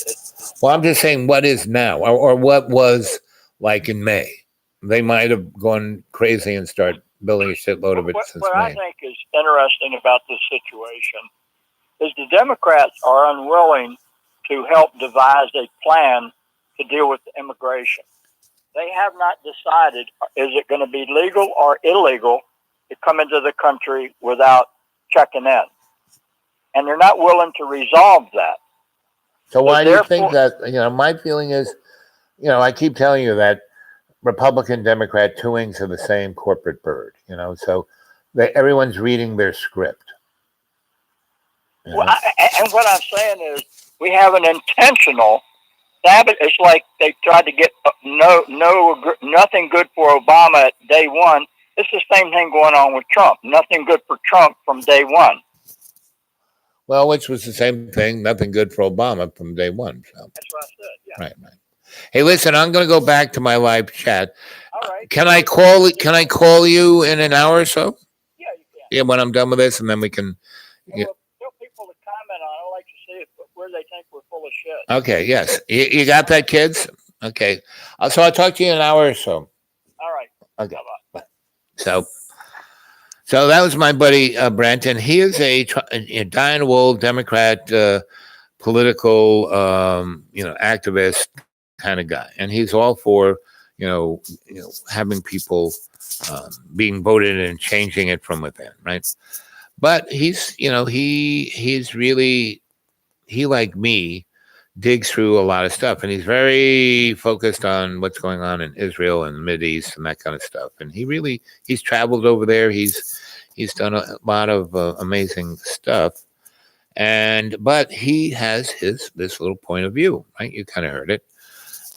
Well, I'm just saying what is now or what was like in May. They might have gone crazy and start building a shitload of it since what May. I think is interesting about this situation is the Democrats are unwilling to help devise a plan to deal with the immigration. They have not decided, is it going to be legal or illegal to come into the country without checking in? And they're not willing to resolve that. So why do you think that? My feeling is, I keep telling you that Republican, Democrat, two wings of the same corporate bird. So everyone's reading their script. Well, and what I'm saying is, we have an intentional sabotage. It's like they tried to get nothing good for Obama at day one. It's the same thing going on with Trump. Nothing good for Trump from day one. Well, which was the same thing. Nothing good for Obama from day one. So. That's what I said. Yeah. Right. Hey, listen, I'm going to go back to my live chat. All right. Can I call you in an hour or so? Yeah, you can. Yeah, when I'm done with this, and then we can. Yeah. Well, tell people to comment on it. I like to see where they think we're full of shit. Okay. Yes. You got that, kids? Okay. So I'll talk to you in an hour or so. All right. Okay. Bye. So that was my buddy Brent, and he is a dying-wool Democrat political, activist kind of guy, and he's all for having people being voted and changing it from within, right? But he's really, he like me digs through a lot of stuff, and he's very focused on what's going on in Israel and the Mideast and that kind of stuff. And he's traveled over there. He's done a lot of amazing stuff. But he has this little point of view, right? You kind of heard it.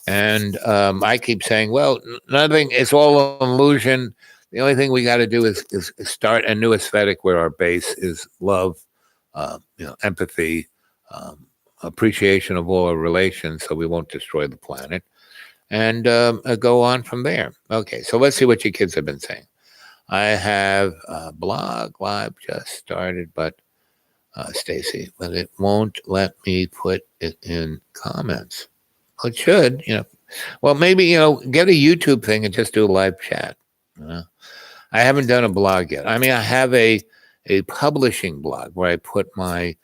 And I keep saying, well, nothing, it's all an illusion. The only thing we got to do is start a new aesthetic where our base is love, empathy, appreciation of all our relations, so we won't destroy the planet, and go on from there. Okay, so let's see what you kids have been saying. I have a blog live just started, but Stacy, but it won't let me put it in comments. Well, it should, Well, maybe get a YouTube thing and just do a live chat. I haven't done a blog yet. I mean, I have a publishing blog where I put my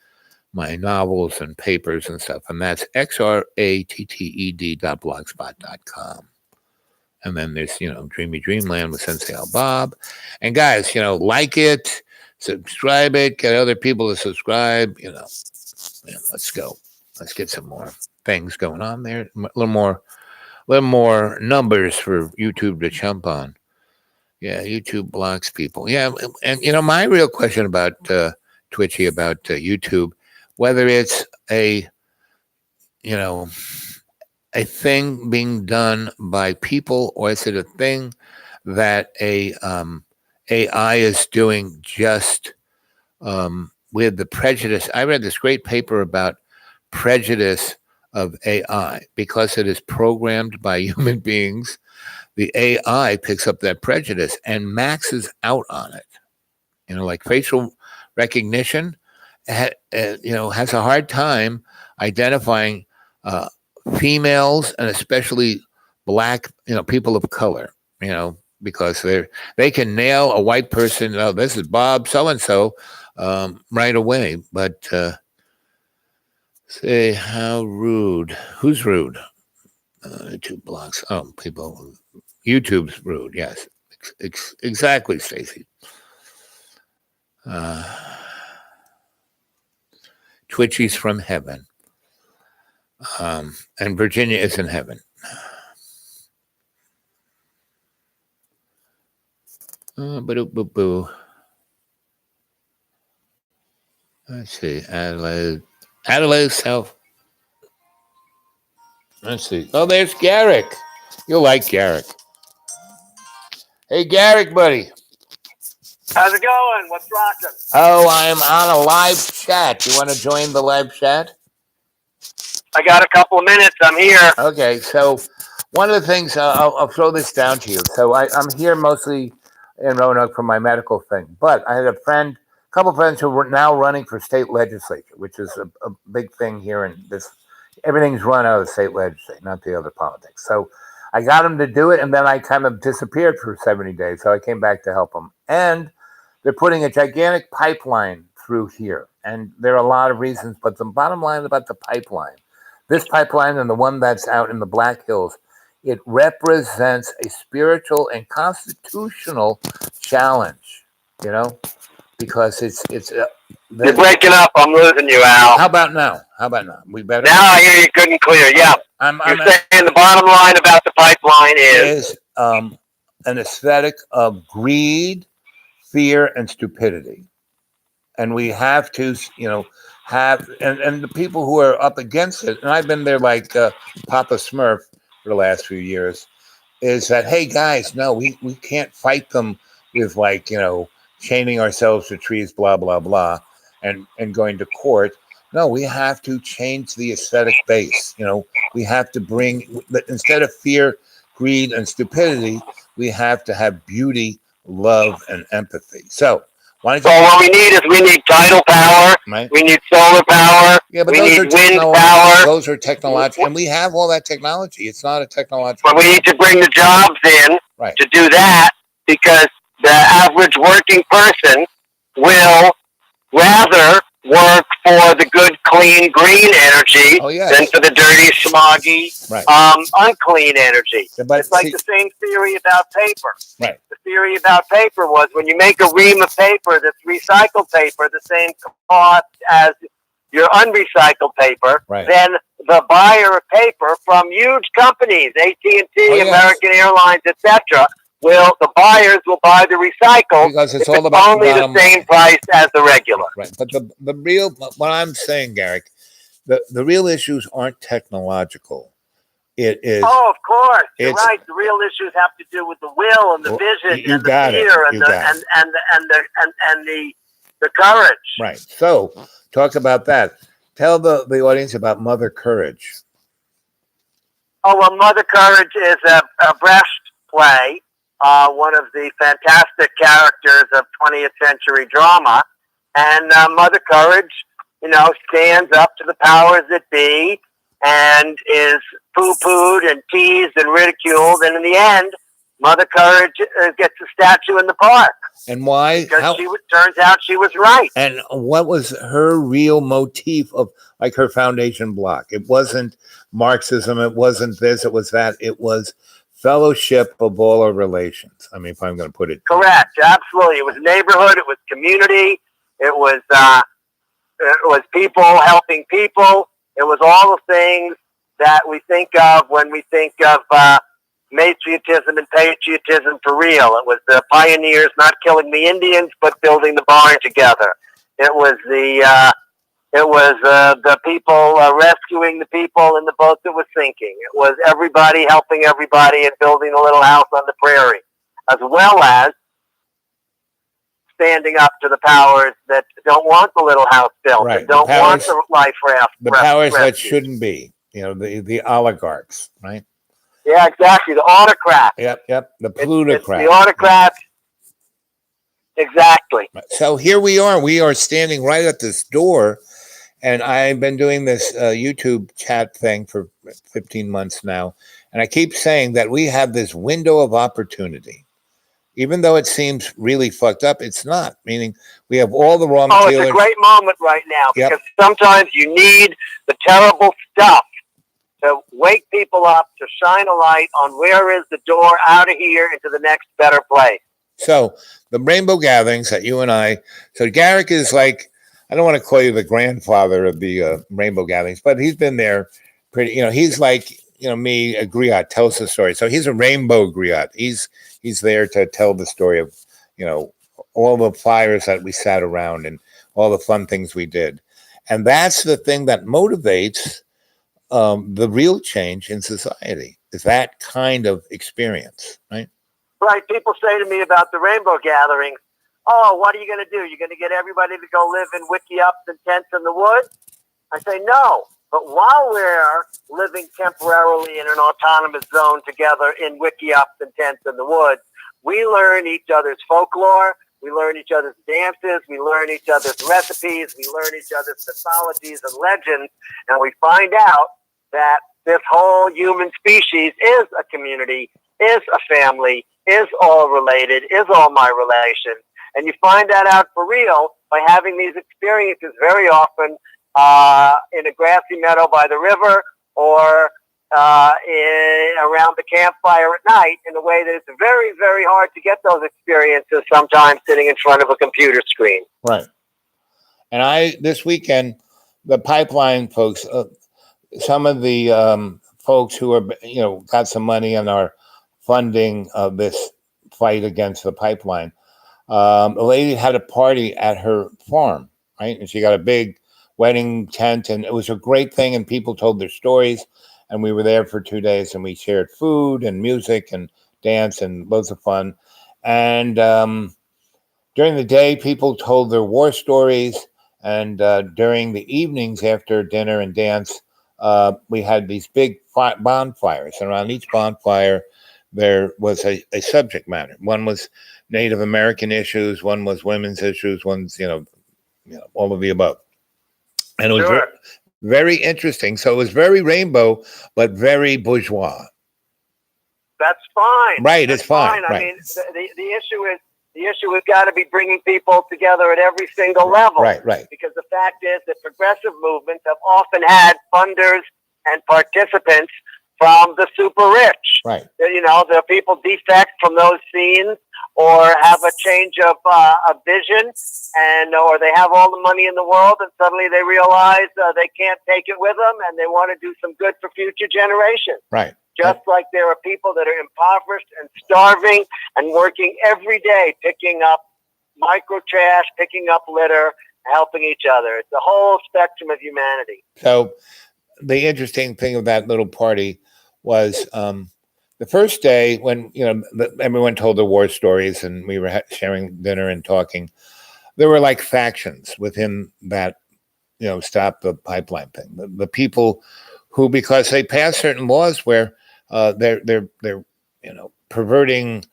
novels and papers and stuff, and that's xratted.blogspot.com. And then there's, Dreamy Dreamland with Sensei Al Bob. And guys, like it, subscribe it, get other people to subscribe, let's go. Let's get some more things going on there. A little more numbers for YouTube to jump on. Yeah, YouTube blocks people. Yeah, and my real question about Twitchy, about YouTube, whether it's a thing being done by people, or is it a thing that a AI is doing just with the prejudice? I read this great paper about prejudice of AI. Because it is programmed by human beings, the AI picks up that prejudice and maxes out on it. Like facial recognition, has a hard time identifying females, and especially Black, people of color, because they can nail a white person. Oh, this is Bob so-and-so right away. But Say how rude. Who's rude? 2 blocks. Oh, people. YouTube's rude. Yes, exactly, Stacy. Twitchy's from heaven, and Virginia is in heaven. Boo. Let's see, Adelaide South. Let's see. Oh, there's Garrick. You'll like Garrick. Hey, Garrick, buddy. How's it going? What's rocking? Oh, I'm on a live chat. You want to join the live chat? I got a couple of minutes. I'm here. Okay, so one of the things, I'll throw this down to you. So I'm here mostly in Roanoke for my medical thing, but I had a couple of friends who were now running for state legislature, which is a big thing here in this. Everything's run out of the state legislature, not the other politics. So I got them to do it, and then I kind of disappeared for 70 days. So I came back to help them. And they're putting a gigantic pipeline through here. And there are a lot of reasons, but the bottom line about the pipeline, this pipeline and the one that's out in the Black Hills, it represents a spiritual and constitutional challenge, because it's You're breaking up. I'm losing you, Al. How about now? We better. Now I hear you good and clear. Yeah. You're saying the bottom line about the pipeline is an aesthetic of greed, fear, and stupidity. And we have to, and the people who are up against it, and I've been there like Papa Smurf for the last few years, is that, hey, guys, no, we can't fight them with chaining ourselves to trees, blah, blah, blah, and going to court. No, we have to change the aesthetic base. We have to bring, instead of fear, greed, and stupidity, we have to have beauty, love, and empathy. So what we need tidal power. Right? We need solar power. Yeah, but we those need are wind power. Those are technological, and we have all that technology. It's not a technological. But we need to bring the jobs in to do that, because the average working person will rather work for the good, clean, green energy than for the dirty, smoggy, unclean energy. It's like the same theory about paper. Right. The theory about paper was when you make a ream of paper that's recycled paper, the same cost as your unrecycled paper, then the buyer of paper from huge companies, AT&T, American Airlines, etc., the buyers will buy the recycled because it's all about only the same price as the regular. Right. But the real, what I'm saying, Garrick, the real issues aren't technological. It is. Oh, of course. You're right. The real issues have to do with the will and the vision and the fear and the courage. Right. So talk about that. Tell the audience about Mother Courage. Oh, well, Mother Courage is a Brecht play. One of the fantastic characters of 20th century drama. And Mother Courage, stands up to the powers that be and is poo-pooed and teased and ridiculed. And in the end, Mother Courage gets a statue in the park. And why? Because turns out she was right. And what was her real motif of her foundation block? It wasn't Marxism. It wasn't this. It was that. It was fellowship of all our relations. I mean, if I'm going to put it. Correct. Absolutely. It was neighborhood. It was community. It was people helping people. It was all the things that we think of when we think of matriotism and patriotism for real. It was the pioneers not killing the Indians, but building the barn together. It was the people rescuing the people in the boat that was sinking. It was everybody helping everybody and building a little house on the prairie, as well as standing up to the powers that don't want the little house built, that don't want the life raft. The powers that shouldn't be, the oligarchs, right? Yeah, exactly. The autocrats. Yep. The plutocrats. The autocrats. Exactly. So here we are. We are standing right at this door. And I've been doing this YouTube chat thing for 15 months now. And I keep saying that we have this window of opportunity. even though it seems really fucked up, it's not. Meaning, we have all the raw Oh, materials. it's a great moment right now Yep. because sometimes you need the terrible stuff to wake people up, to shine a light on where is the door out of here into the next better place. So the rainbow gatherings that you and so Garrick is like, I don't want to call you the grandfather of the rainbow gatherings, but he's been there pretty, he's like, me, a griot, tells the story. So he's a rainbow griot. He's there to tell the story of, all the fires that we sat around and all the fun things we did. And that's the thing that motivates the real change in society, is that kind of experience, right? Right. People say to me about the rainbow gatherings, oh, what are you going to do? You're going to get everybody to go live in wickiups and tents in the woods? I say, no. But while we're living temporarily in an autonomous zone together in wickiups and tents in the woods, we learn each other's folklore. We learn each other's dances. We learn each other's recipes. We learn each other's mythologies and legends. And we find out that this whole human species is a community, is a family, is all related, is all my relations. And you find that out for real by having these experiences very often in a grassy meadow by the river or around the campfire at night, in a way that it's very, very hard to get those experiences sometimes sitting in front of a computer screen. Right. And this weekend, the pipeline folks, some of the folks who are, got some money and are funding this fight against the pipeline. A lady had a party at her farm, right? And she got a big wedding tent, and it was a great thing. And people told their stories, and we were there for 2 days, and we shared food and music and dance and loads of fun. And during the day, people told their war stories, and during the evenings after dinner and dance, we had these big bonfires, and around each bonfire there was a subject matter. One was Native American issues, one was women's issues, one's all of the above, and it was Sure. very interesting. So it was very rainbow, but very bourgeois. That's fine. Right, That's it's fine. I Right. mean, the issue has got to be bringing people together at every single level. Right. Because the fact is that progressive movements have often had funders and participants from the super rich. Right. The people defect from those scenes or have a change of vision, or they have all the money in the world, and suddenly they realize they can't take it with them, and they want to do some good for future generations. Right. Just like there are people that are impoverished and starving and working every day picking up micro trash, picking up litter, helping each other. It's the whole spectrum of humanity. So the interesting thing of that little party was the first day when everyone told their war stories and we were sharing dinner and talking. There were like factions within that, stop the pipeline thing. The people who, because they passed certain laws where they're perverting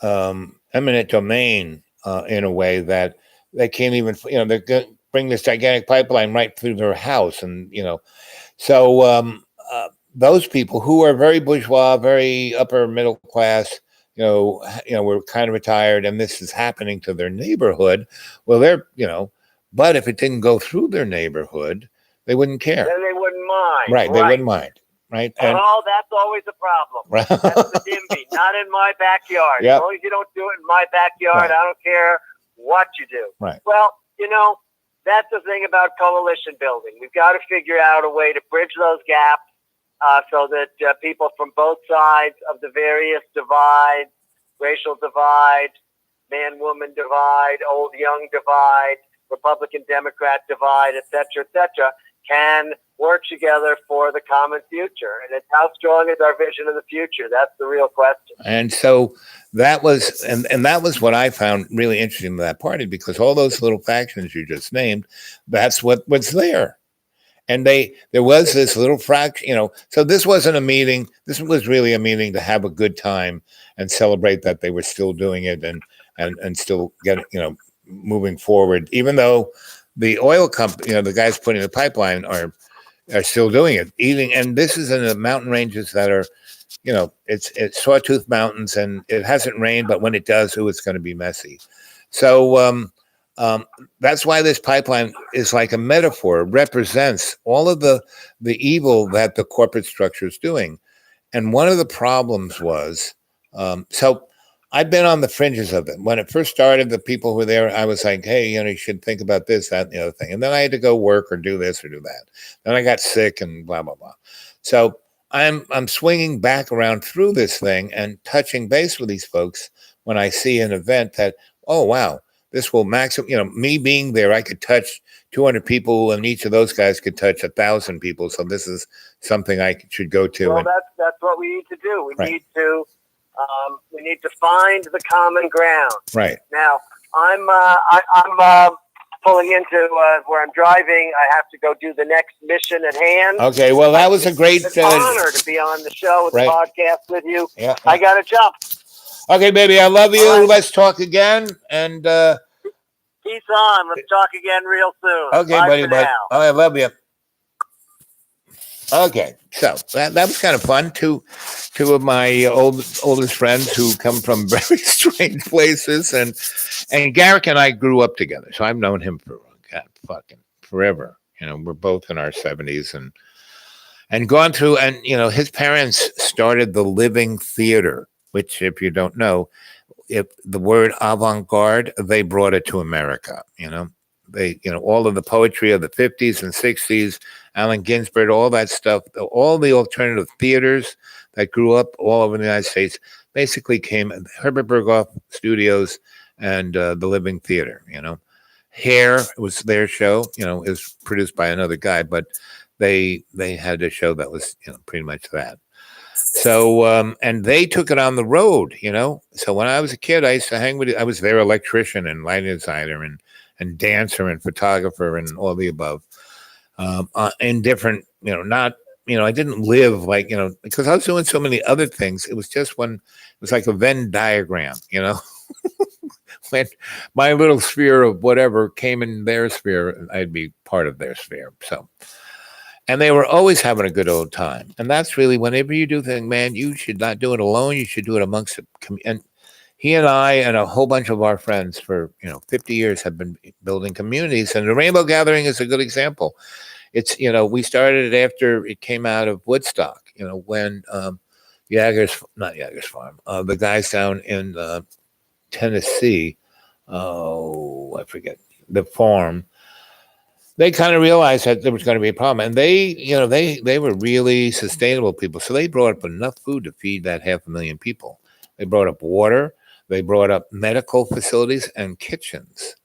eminent domain in a way that they can't even, they're going to bring this gigantic pipeline right through their house, and so those people who are very bourgeois, very upper middle class, were kind of retired, and this is happening to their neighborhood. Well, they're, but if it didn't go through their neighborhood, they wouldn't care. Then they wouldn't mind. Right, they wouldn't mind. Right. And, that's always a problem. right. That's the NIMBY, not in my backyard. Yep. As long as you don't do it in my backyard, Right. I don't care what you do. Right. Well, that's the thing about coalition building. We've got to figure out a way to bridge those gaps so that people from both sides of the various divides, racial divide, man-woman divide, old-young divide, Republican-Democrat divide, et cetera, can work together for the common future. And it's how strong is our vision of the future? That's the real question. And so that was, and that was what I found really interesting about that party, because all those little factions you just named, that's what was there. And there was this little fraction, so this wasn't a meeting. This was really a meeting to have a good time and celebrate that they were still doing it and still getting, moving forward, even though the oil company, the guys putting the pipeline are still doing it, eating. And this is in the mountain ranges that are it's Sawtooth Mountains, and it hasn't rained, but when it does, it's going to be messy. So that's why this pipeline is like a metaphor. It represents all of the evil that the corporate structure is doing. And one of the problems was, so I've been on the fringes of it. When it first started, the people who were there, I was like, hey, you should think about this, that, and the other thing. And then I had to go work or do this or do that. Then I got sick and blah, blah, blah. So I'm swinging back around through this thing and touching base with these folks when I see an event that, oh, wow, this will maximum, me being there, I could touch 200 people, and each of those guys could touch 1,000 people. So this is something I should go to. Well, that's what we need to do. We need to find the common ground. Right. Now, I'm pulling into where I'm driving. I have to go do the next mission at hand. Okay. Well, that was a great honor to be on the show with the podcast with you. Yeah. I got to jump. Okay, baby. I love you. Right. Let's talk again. And peace on. Let's talk again real soon. Okay, Bye buddy. Oh, I love you. Okay, so that was kind of fun. Two of my oldest friends who come from very strange places, and Garrick and I grew up together, so I've known him for fucking forever. We're both in our 70s and gone through, and his parents started the Living Theater, which, if you don't know, if the word avant-garde, they brought it to America. They, all of the poetry of the 50s and 60s, Allen Ginsberg, all that stuff, all the alternative theaters that grew up all over the United States basically came Herbert Berghoff Studios and the Living Theater. Hair was their show. It was produced by another guy, but they had a show that was pretty much that. So and they took it on the road. So when I was a kid, I used to hang with. I was their electrician and lighting designer and dancer and photographer and all the above. In different, not, I didn't live like, because I was doing so many other things. It was just it was like a Venn diagram, when my little sphere of whatever came in their sphere, I'd be part of their sphere. So, and they were always having a good old time. And that's really, whenever you do things, man, you should not do it alone. You should do it amongst the community. And he and I and a whole bunch of our friends for 50 years have been building communities, and the Rainbow Gathering is a good example. It's we started it after it came out of Woodstock. When not Jager's Farm, the guys down in Tennessee, I forget the farm. They kind of realized that there was going to be a problem, and they were really sustainable people, so they brought up enough food to feed that 500,000 people. They brought up water. They brought up medical facilities and kitchens.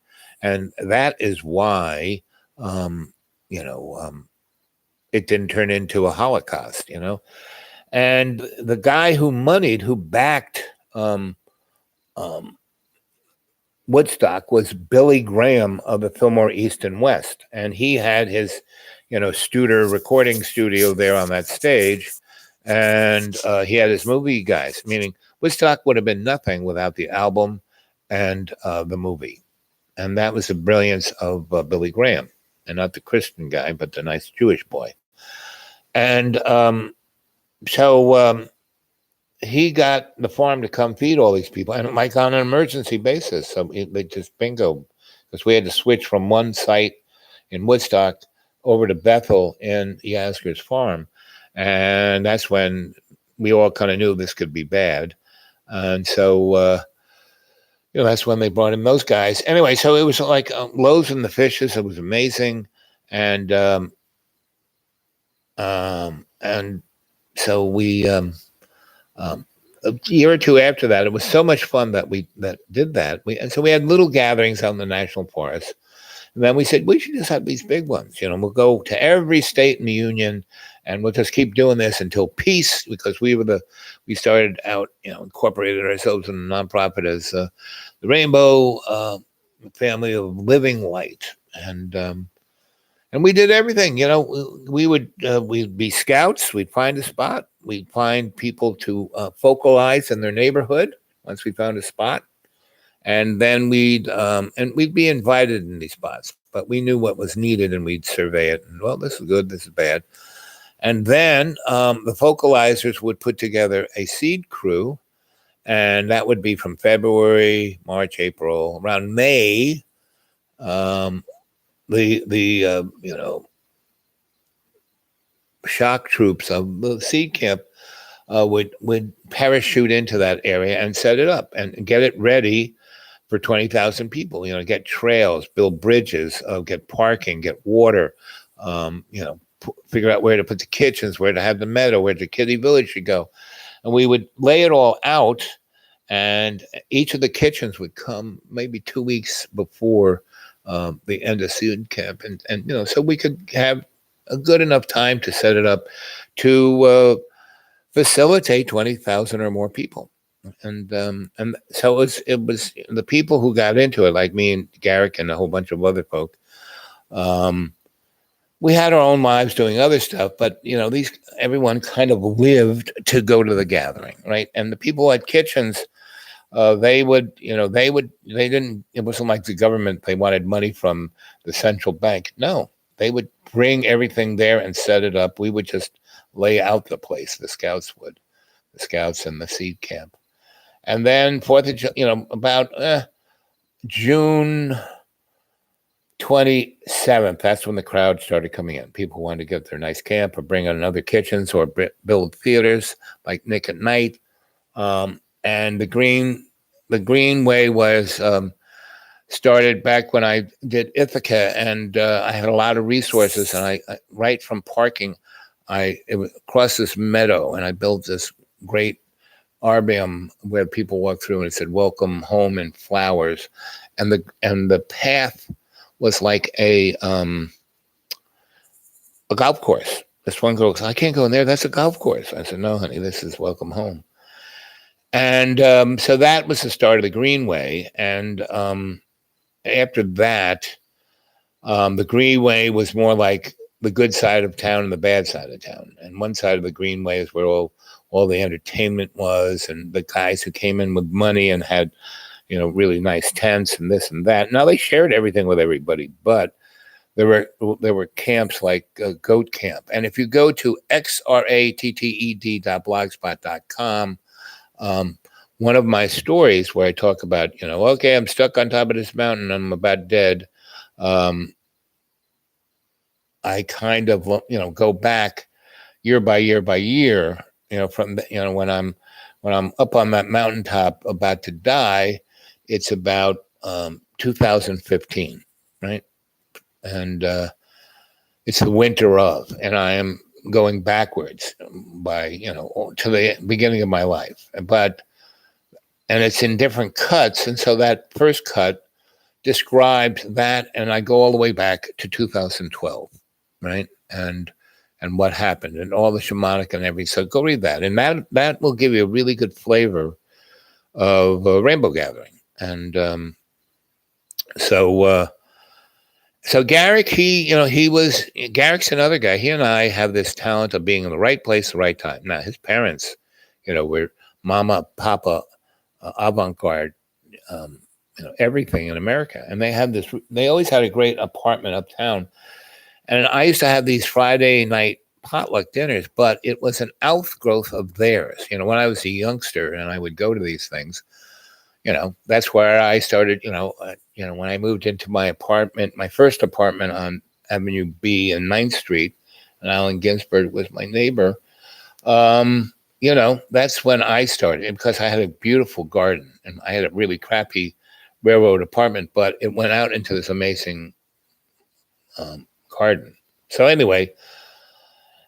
And that is why, it didn't turn into a Holocaust, And the guy who backed Woodstock was Billy Graham of the Fillmore East and West. And he had his, Studer recording studio there on that stage. And he had his movie guys, meaning Woodstock would have been nothing without the album and the movie. And that was the brilliance of Billy Graham, and not the Christian guy, but the nice Jewish boy. And so he got the farm to come feed all these people, and like on an emergency basis. So they just bingo, because we had to switch from one site in Woodstock over to Bethel in Yasgur's Farm. And that's when we all kind of knew this could be bad. And so, that's when they brought in those guys. Anyway, so it was like Loaves and the Fishes. It was amazing. And so we, a year or two after that, it was so much fun that we did that. And so we had little gatherings out in the National Forest. And then we said, we should just have these big ones. We'll go to every state in the union, and we'll just keep doing this until peace, because we started out, incorporated ourselves in a nonprofit as the Rainbow Family of Living Light. And we did everything, we'd be scouts. We'd find a spot. We'd find people to focalize in their neighborhood once we found a spot. And then we'd be invited in these spots, but we knew what was needed, and we'd survey it. And, well, this is good, this is bad. And then the vocalizers would put together a seed crew, and that would be from February, March, April, around May. The shock troops of the seed camp would parachute into that area and set it up and get it ready for 20,000 people. Get trails, build bridges, get parking, get water. Figure out where to put the kitchens, where to have the meadow, where the kiddie village should go, and we would lay it all out. And each of the kitchens would come maybe 2 weeks before the end of seed camp, and so we could have a good enough time to set it up to facilitate 20,000 or more people. And so it was the people who got into it, like me and Garrick and a whole bunch of other folk. We had our own lives doing other stuff, but everyone kind of lived to go to the gathering, right? And the people at kitchens, they didn't. It wasn't like the government. They wanted money from the central bank. No, they would bring everything there and set it up. We would just lay out the place. The scouts and the seed camp. And then about June 27th, that's when the crowd started coming in. People wanted to get their nice camp or bring in other kitchens or build theaters like Nick at Night. And the Greenway was started back when I did Ithaca, and I had a lot of resources. And I right from parking, it was across this meadow, and I built this great arboretum where people walk through, and it said "Welcome Home" in flowers, and the path was like a golf course. This one girl goes, "I can't go in there. That's a golf course." I said, "No, honey, this is Welcome Home." And so that was the start of the Greenway. And after that, the Greenway was more like the good side of town and the bad side of town. And one side of the Greenway is where all the entertainment was, and the guys who came in with money and had, really nice tents and this and that. Now they shared everything with everybody, but there were camps like Goat Camp. And if you go to xratted.blogspot.com, one of my stories where I talk about, okay, I'm stuck on top of this mountain, I'm about dead. I kind of, go back year by year by year, from when I'm up on that mountaintop about to die. It's about 2015, right? And it's the winter of, and I am going backwards by, to the beginning of my life. And it's in different cuts. And so that first cut describes that, and I go all the way back to 2012, right? And what happened and all the shamanic and everything. So go read that. And that will give you a really good flavor of rainbow gathering. And so Garrick, Garrick's another guy. He and I have this talent of being in the right place, the right time. Now, his parents, were mama, papa, avant-garde, everything in America. And they always had a great apartment uptown. And I used to have these Friday night potluck dinners, but it was an outgrowth of theirs. When I was a youngster and I would go to these things, that's where I started, when I moved into my apartment, my first apartment on Avenue B and 9th Street, and Allen Ginsberg was my neighbor. That's when I started, because I had a beautiful garden and I had a really crappy railroad apartment, but it went out into this amazing garden. So anyway,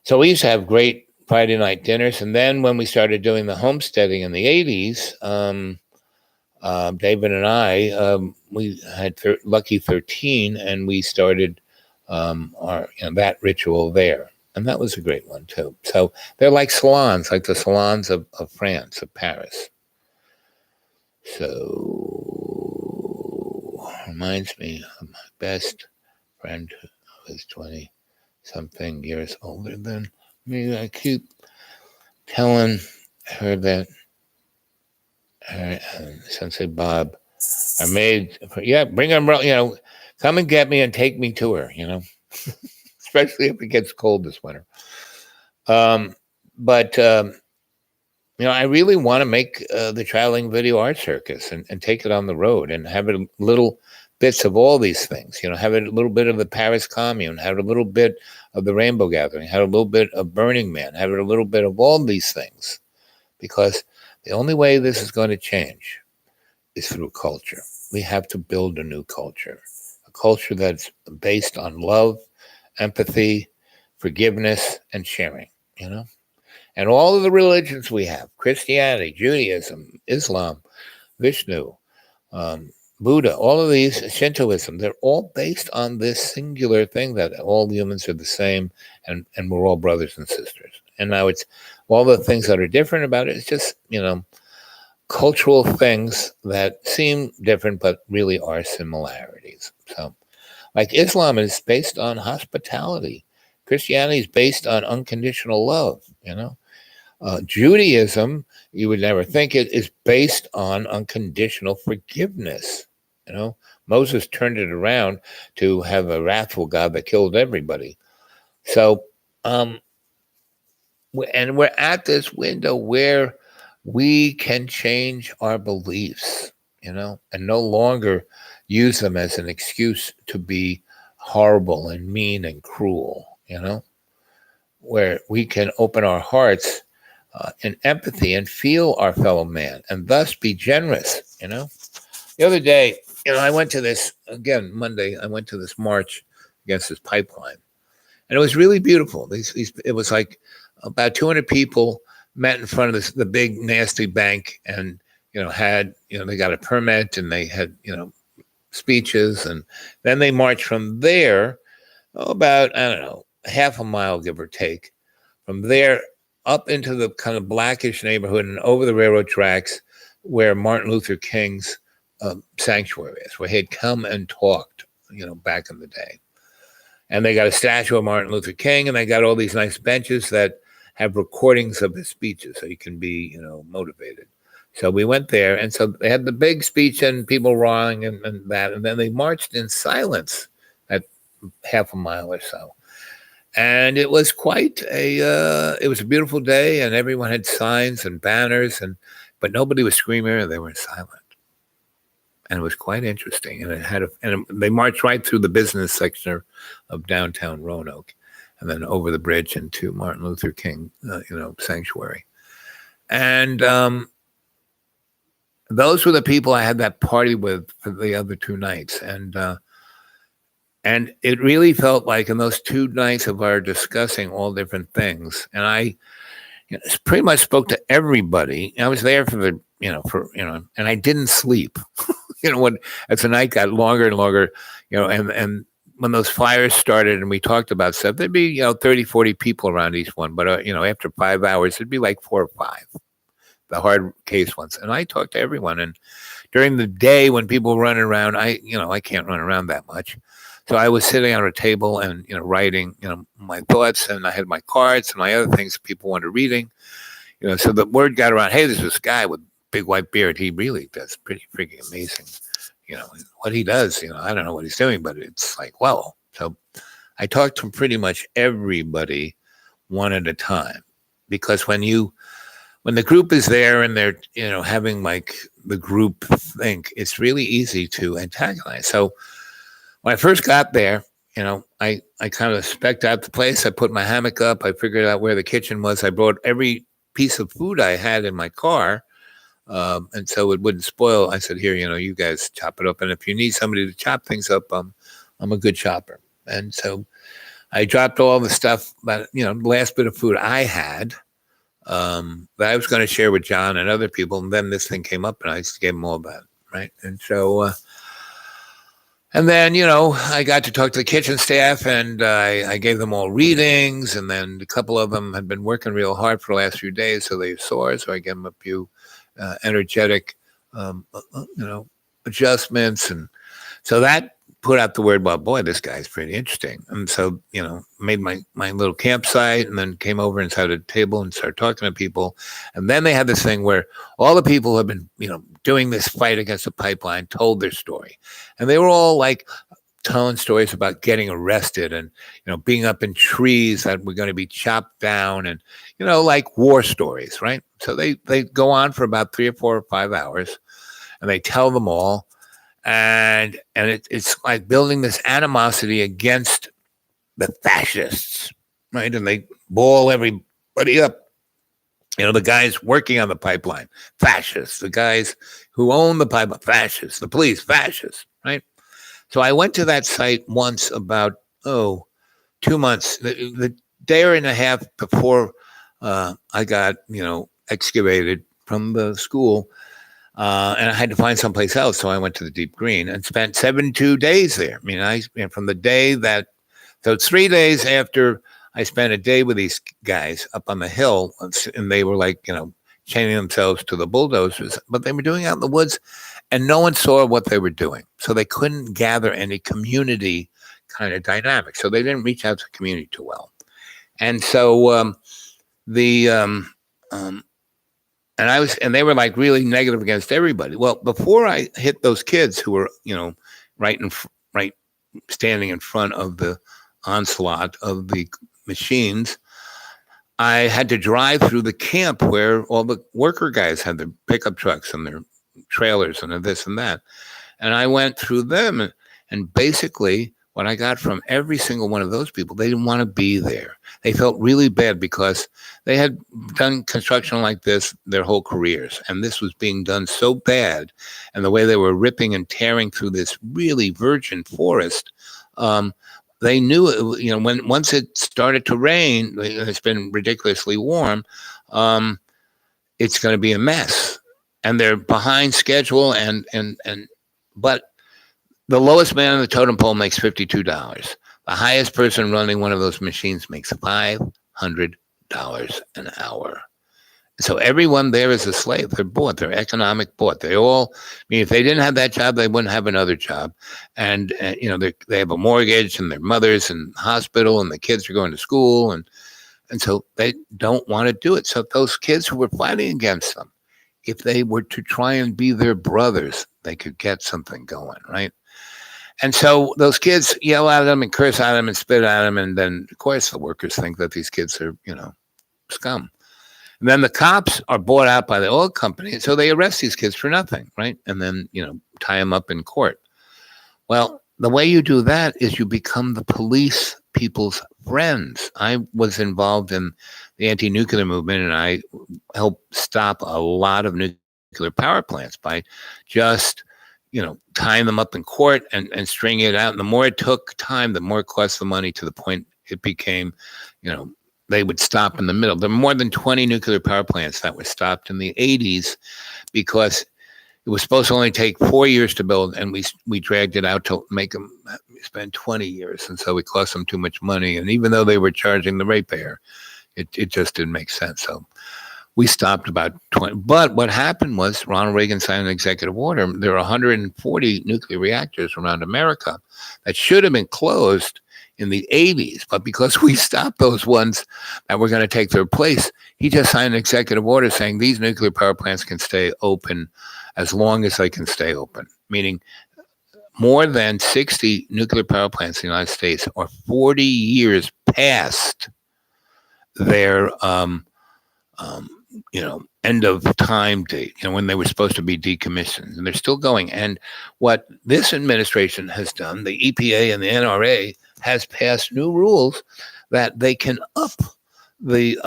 so we used to have great Friday night dinners. And then when we started doing the homesteading in the 80s, David and I, we had Lucky 13, and we started our that ritual there. And that was a great one, too. So they're like salons, like the salons of France, of Paris. So reminds me of my best friend who was 20-something years older than me. I keep telling her that Sensei Bob, I made, bring them, come and get me and take me to her, especially if it gets cold this winter. But I really want to make the traveling video art circus and take it on the road and have it little bits of all these things. Have it a little bit of the Paris Commune, have it a little bit of the Rainbow Gathering, have it a little bit of Burning Man, have it a little bit of all these things, because the only way this is going to change is through culture. We have to build a new culture, a culture that's based on love, empathy, forgiveness, and sharing, And all of the religions we have, Christianity, Judaism, Islam, Vishnu, Buddha, all of these, Shintoism, they're all based on this singular thing that all humans are the same and we're all brothers and sisters. And now it's all the things that are different about it. It's just, cultural things that seem different, but really are similarities. So, like Islam is based on hospitality. Christianity is based on unconditional love, Judaism, you would never think it, is based on unconditional forgiveness. Moses turned it around to have a wrathful God that killed everybody. So, and we're at this window where we can change our beliefs, and no longer use them as an excuse to be horrible and mean and cruel, where we can open our hearts in empathy and feel our fellow man and thus be generous, The other day, I went to this, again, Monday, I went to this march against this pipeline. And it was really beautiful. It was like about 200 people met in front of the big, nasty bank and, had, they got a permit and they had, speeches. And then they marched from there, about, I don't know, half a mile, give or take. From there up into the kind of Blackish neighborhood and over the railroad tracks where Martin Luther King's sanctuary is, where he'd come and talked, back in the day. And they got a statue of Martin Luther King, and they got all these nice benches that have recordings of his speeches, so you can be, motivated. So we went there, and so they had the big speech and people roaring and that, and then they marched in silence at half a mile or so. And it was it was a beautiful day, and everyone had signs and banners, but nobody was screaming, and they were silent. And it was quite interesting. And they marched right through the business section of downtown Roanoke, and then over the bridge into Martin Luther King, sanctuary. And those were the people I had that party with for the other 2 nights. And it really felt like in those 2 nights of our discussing all different things, and I pretty much spoke to everybody. I was there and I didn't sleep. As the night got longer and longer, and when those fires started and we talked about stuff, there'd be, 30, 40 people around each one. But, after 5 hours, it'd be like 4 or 5, the hard case ones. And I talked to everyone. And during the day when people were running around, I can't run around that much. So I was sitting at a table and, writing, my thoughts, and I had my cards and my other things people wanted reading, so the word got around, hey, there's this guy with big white beard. He really does pretty freaking amazing. What he does, I don't know what he's doing, but it's like, wow. So I talked to pretty much everybody one at a time, because when the group is there and they're, having like the group think, it's really easy to antagonize. So when I first got there, I kind of specced out the place. I put my hammock up. I figured out where the kitchen was. I brought every piece of food I had in my car. And so it wouldn't spoil. I said, here, you guys chop it up. And if you need somebody to chop things up, I'm a good chopper. And so I dropped all the stuff, but, the last bit of food I had that I was going to share with John and other people. And then this thing came up and I just gave them all that. Right. And so, and then, I got to talk to the kitchen staff and I gave them all readings. And then a couple of them had been working real hard for the last few days. So they saw it. So I gave them a few energetic, adjustments. And so that put out the word, well, boy, this guy's pretty interesting. And so, made my little campsite and then came over and sat at a table and started talking to people. And then they had this thing where all the people who have been, doing this fight against the pipeline told their story. And they were all like telling stories about getting arrested and, being up in trees that were going to be chopped down and, like war stories, right? So they go on for about 3 or 4 or 5 hours and they tell them all. And it's like building this animosity against the fascists, right? And they ball everybody up. The guys working on the pipeline, fascists. The guys who own the pipeline, fascists. The police, fascists, right? So I went to that site once about, 2 months, the day and a half before I got, excavated from the school. And I had to find someplace else. So I went to the Deep Green and spent 72 days there. I mean, from the day so it's 3 days after I spent a day with these guys up on the hill, and they were like, chaining themselves to the bulldozers, but they were doing it out in the woods and no one saw what they were doing. So they couldn't gather any community kind of dynamic. So they didn't reach out to the community too well. And so and they were like really negative against everybody. Well, before I hit those kids who were, right standing in front of the onslaught of the machines, I had to drive through the camp where all the worker guys had their pickup trucks and their trailers and this and that. And I went through them and basically what I got from every single one of those people, they didn't want to be there. They felt really bad because they had done construction like this their whole careers. And this was being done so bad. And the way they were ripping and tearing through this really virgin forest, they knew, once it started to rain, it's been ridiculously warm, it's going to be a mess. And they're behind schedule but the lowest man on the totem pole makes $52. The highest person running one of those machines makes $500 an hour. So everyone there is a slave. They're bought. They're economic bought. They all, if they didn't have that job, they wouldn't have another job. And they have a mortgage and their mother's in hospital and the kids are going to school. And so they don't want to do it. So those kids who were fighting against them, if they were to try and be their brothers, they could get something going, right? And so those kids yell at them and curse at them and spit at them. And then, of course, the workers think that these kids are, scum. And then the cops are bought out by the oil company. So they arrest these kids for nothing, right? And then, tie them up in court. Well, the way you do that is you become the police people's friends. I was involved in the anti-nuclear movement, and I helped stop a lot of nuclear power plants by just tying them up in court and stringing it out. And the more it took time, the more it cost the money, to the point it became, they would stop in the middle. There were more than 20 nuclear power plants that were stopped in the 80s because it was supposed to only take 4 years to build, and we dragged it out to make them spend 20 years. And so it cost them too much money. And even though they were charging the ratepayer, it just didn't make sense. So we stopped about 20. But what happened was Ronald Reagan signed an executive order. There are 140 nuclear reactors around America that should have been closed in the 80s. But because we stopped those ones that were going to take their place, he just signed an executive order saying these nuclear power plants can stay open as long as they can stay open, meaning more than 60 nuclear power plants in the United States are 40 years past their end of time date, when they were supposed to be decommissioned, and they're still going. And what this administration has done, the EPA and the NRA has passed new rules that they can up the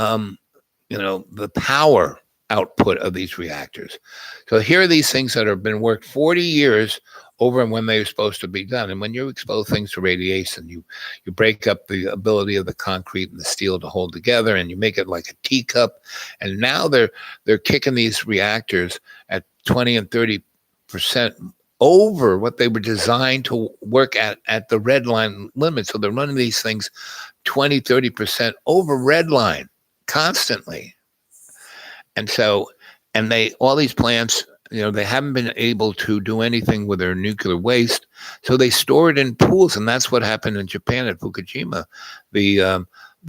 power output of these reactors. So here are these things that have been worked 40 years over and when they're supposed to be done. And when you expose things to radiation, you break up the ability of the concrete and the steel to hold together, and you make it like a teacup. And now they're kicking these reactors at 20 and 30% over what they were designed to work at the red line limit. So they're running these things 20, 30% over red line constantly. And so, all these plants, they haven't been able to do anything with their nuclear waste. So they store it in pools. And that's what happened in Japan at Fukushima. The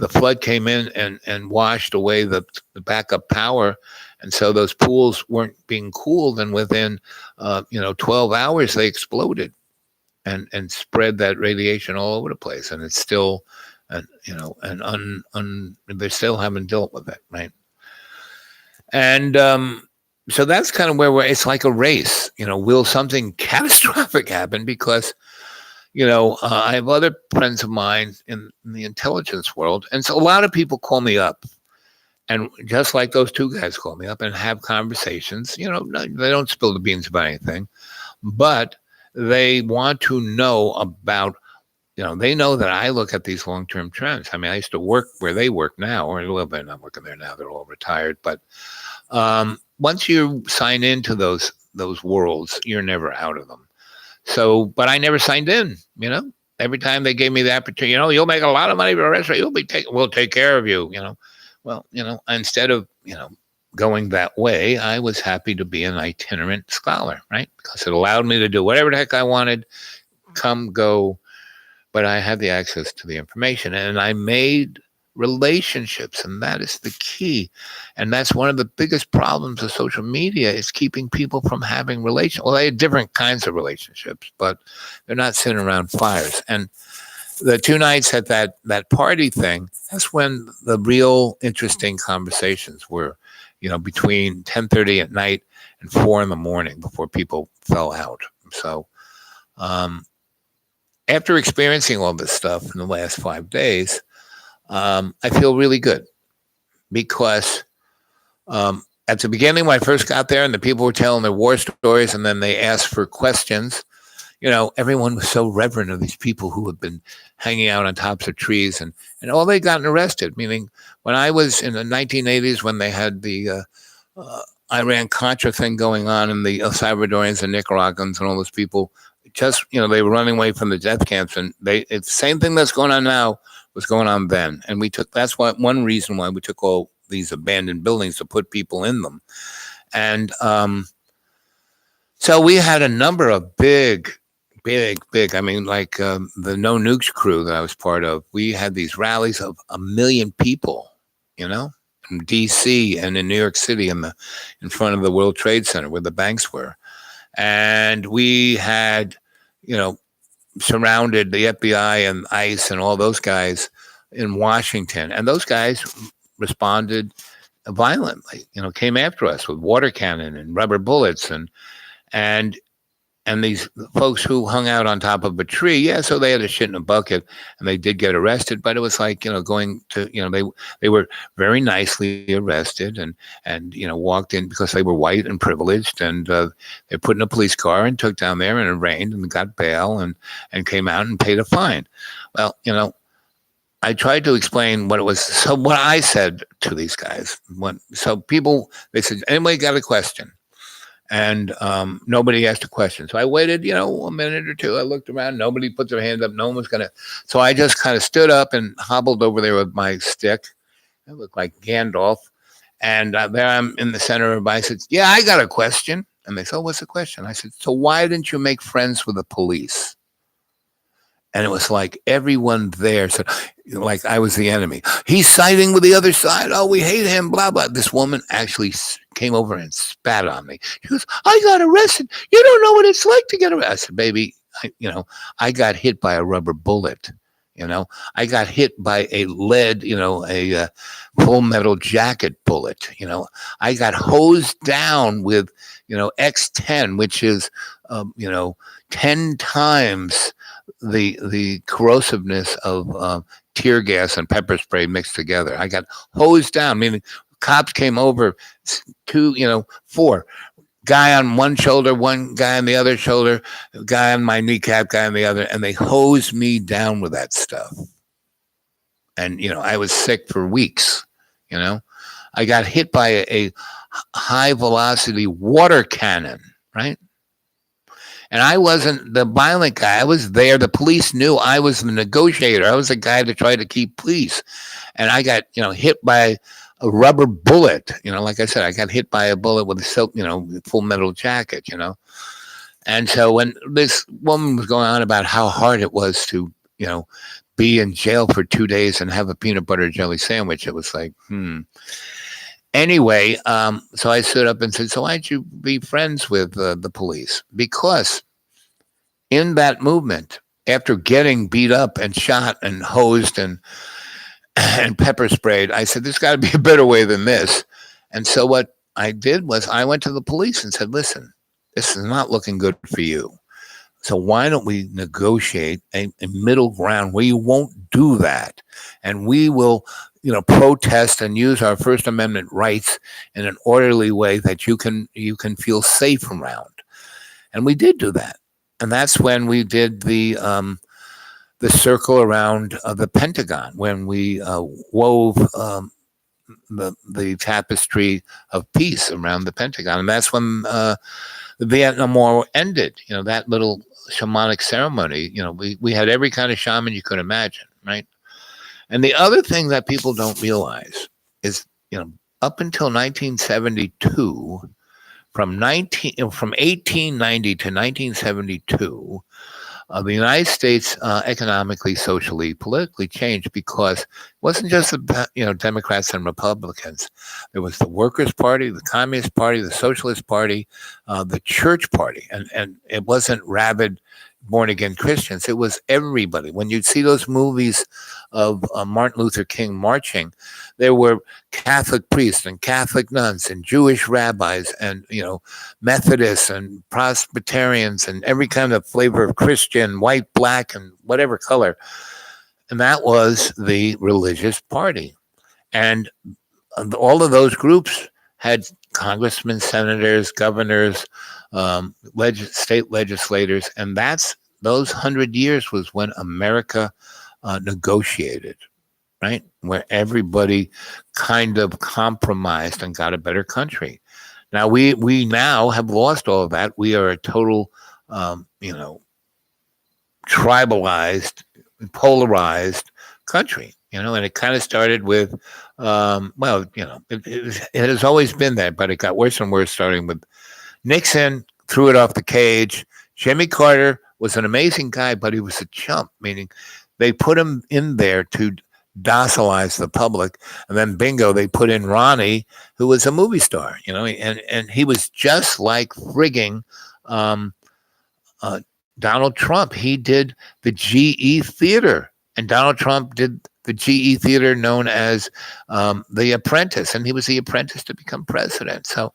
flood came in and washed away the backup power. And so those pools weren't being cooled. And within, 12 hours, they exploded. and spread that radiation all over the place, and it's still, and they still haven't dealt with it, right? And so that's kind of where it's like a race. Will something catastrophic happen? Because I have other friends of mine in the intelligence world, and so a lot of people call me up, and just like those two guys call me up and have conversations. They don't spill the beans about anything, but they want to know about. They know that I look at these long-term trends. I mean, I used to work where they work now, or they're not working there now; they're all retired. But once you sign into those worlds, you're never out of them. So, but I never signed in. Every time they gave me the opportunity, you'll make a lot of money for the restaurant. We'll take care of you. Well, instead of going that way, I was happy to be an itinerant scholar, right? Because it allowed me to do whatever the heck I wanted, come, go, but I had the access to the information, and I made relationships, and that is the key. And that's one of the biggest problems of social media, is keeping people from having relations. Well, they had different kinds of relationships, but they're not sitting around fires. And the 2 nights at that party thing, that's when the real interesting conversations were, between 10:30 at night and 4 in the morning, before people fell out. So after experiencing all this stuff in the last 5 days, I feel really good, because at the beginning, when I first got there and the people were telling their war stories, and then they asked for questions, everyone was so reverent of these people who had been hanging out on tops of trees, and all they gotten arrested. Meaning, when I was in the 1980s, when they had the Iran-Contra thing going on, and the El Salvadorians and Nicaraguans and all those people, just, they were running away from the death camps, and it's the same thing that's going on now was going on then. And that's one reason why we took all these abandoned buildings, to put people in them. And so we had a number of big, I mean, like the No Nukes crew that I was part of, we had these rallies of 1 million people, in DC and in New York City, in front of the World Trade Center where the banks were. And we had, surrounded the FBI and ICE and all those guys in Washington. And those guys responded violently, came after us with water cannon and rubber bullets, and these folks who hung out on top of a tree, so they had a shit in a bucket, and they did get arrested, but it was like, going to, they were very nicely arrested, and walked in because they were white and privileged, and they put in a police car and took down there, and it rained, and got bail, and came out and paid a fine. Well, I tried to explain what it was. So what I said to these guys, they said, anybody got a question? And nobody asked a question. So I waited, a minute or two. I looked around. Nobody put their hand up. No one was going to. So I just kind of stood up and hobbled over there with my stick. I looked like Gandalf. And there I'm in the center of everybody. I said, yeah, I got a question. And they said, what's the question? I said, so why didn't you make friends with the police? And it was like everyone there said, like I was the enemy. He's siding with the other side. Oh, we hate him, blah, blah. This woman actually came over and spat on me. She goes, I got arrested. You don't know what it's like to get arrested. I said, baby, I got hit by a rubber bullet. I got hit by a lead, a full metal jacket bullet. I got hosed down with, X10, which is, 10 times the corrosiveness of tear gas and pepper spray mixed together. I got hosed down, meaning cops came over, 4. Guy on one shoulder, one guy on the other shoulder, guy on my kneecap, guy on the other, and they hosed me down with that stuff. And, I was sick for weeks, I got hit by a high velocity water cannon, right? And I wasn't the violent guy. I was there. The police knew I was the negotiator. I was the guy that tried to keep peace. And I got, hit by a rubber bullet. Like I said, I got hit by a bullet with a silk, full metal jacket, And so when this woman was going on about how hard it was to, be in jail for 2 days and have a peanut butter jelly sandwich, it was like, Anyway, so I stood up and said, so why'd you be friends with the police? Because in that movement, after getting beat up and shot and hosed and and pepper sprayed, I said, "There's got to be a better way than this." And so what I did was I went to the police and said, "Listen, this is not looking good for you. So why don't we negotiate a middle ground where you won't do that, and we will, protest and use our First Amendment rights in an orderly way that you can feel safe around." And we did do that, and that's when we did the circle around the Pentagon, when we wove the tapestry of peace around the Pentagon, and that's when the Vietnam War ended. That little shamanic ceremony. We had every kind of shaman you could imagine, right? And the other thing that people don't realize is, up until 1972, from 1890 to 1972, the United States economically, socially, politically changed because it wasn't just the Democrats and Republicans. There was the Workers' Party, the Communist Party, the Socialist Party, the Church Party, and it wasn't rabid born again Christians. It was everybody. When you'd see those movies of Martin Luther King marching, there were Catholic priests and Catholic nuns and Jewish rabbis and Methodists and Presbyterians and every kind of flavor of Christian, white, black, and whatever color. And that was the religious party. And all of those groups had congressmen, senators, governors, state legislators, and those 100 years was when America negotiated, right? Where everybody kind of compromised and got a better country. Now we now have lost all of that. We are a total, tribalized, polarized country. And it kind of started with, it has always been that, but it got worse and worse, starting with Nixon, threw it off the cage. Jimmy Carter was an amazing guy, but he was a chump, meaning they put him in there to docilize the public. And then bingo, they put in Ronnie, who was a movie star, and he was just like frigging Donald Trump. He did the GE Theater, and Donald Trump did the GE Theater known as The Apprentice, and he was the apprentice to become president. So,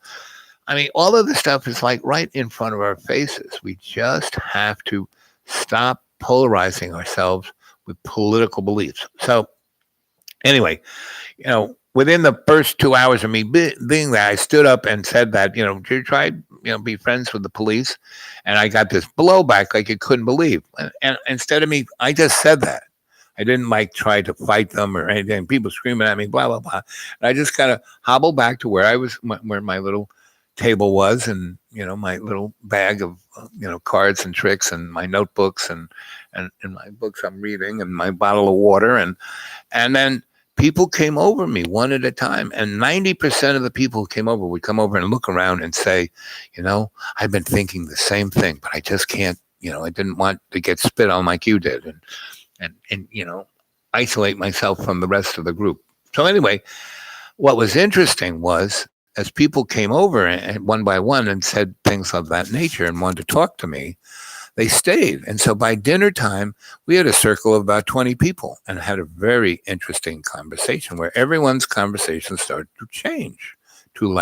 all of this stuff is like right in front of our faces. We just have to stop polarizing ourselves with political beliefs. So anyway, within the first 2 hours of me being there, I stood up and said that, you try, be friends with the police. And I got this blowback like you couldn't believe. And instead of me, I just said that. I didn't try to fight them or anything. People screaming at me, blah, blah, blah. And I just kind of hobbled back to where I was, where my little table was, and my little bag of cards and tricks and my notebooks and my books I'm reading and my bottle of water, and then people came over me one at a time, and 90% of the people who came over would come over and look around and say, I've been thinking the same thing, but I just can't, I didn't want to get spit on like you did, and isolate myself from the rest of the group. So anyway, what was interesting was, as people came over and one by one and said things of that nature and wanted to talk to me, they stayed. And so by dinner time, we had a circle of about 20 people and had a very interesting conversation where everyone's conversation started to change to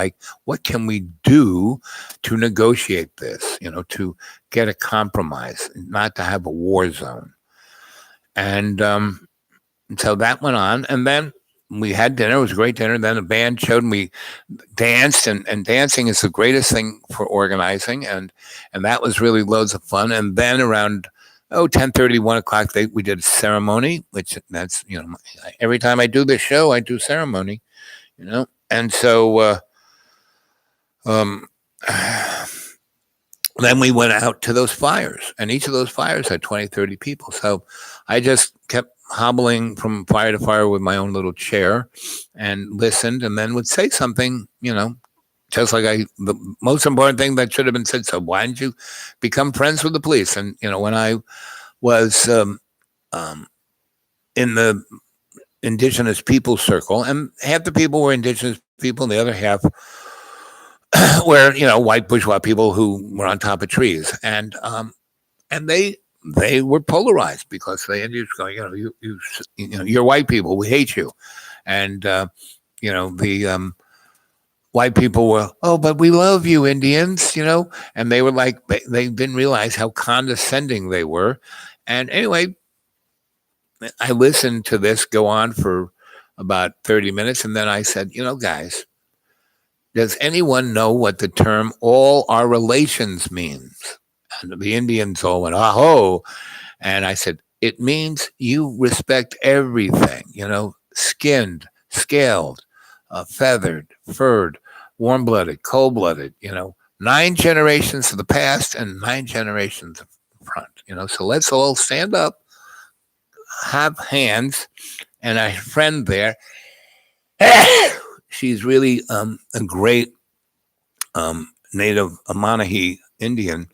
what can we do to negotiate this, to get a compromise, not to have a war zone. And so that went on. And then we had dinner. It was a great dinner. Then the band showed, and we danced, and dancing is the greatest thing for organizing. And that was really loads of fun. And then around 10:30, 1 o'clock, we did a ceremony, which that's, every time I do this show, I do ceremony, And so then we went out to those fires, and each of those fires had 20, 30 people. So I just kept hobbling from fire to fire with my own little chair and listened, and then would say something, just like the most important thing that should have been said. So why didn't you become friends with the police? And, when I was in the indigenous people circle, and half the people were indigenous people, and the other half were, white bourgeois people who were on top of trees. And and they were polarized because the Indians going, you're white people, we hate you, and the white people were, oh, but we love you, Indians, and they were like, they didn't realize how condescending they were. And anyway, I listened to this go on for about 30 minutes, and then I said, guys, does anyone know what the term all our relations means? And the Indians all went, aho. And I said, it means you respect everything, skinned, scaled, feathered, furred, warm-blooded, cold-blooded, 9 generations of the past and 9 generations of front, so let's all stand up, have hands. And I have a friend there, she's really a great native Manahi Indian,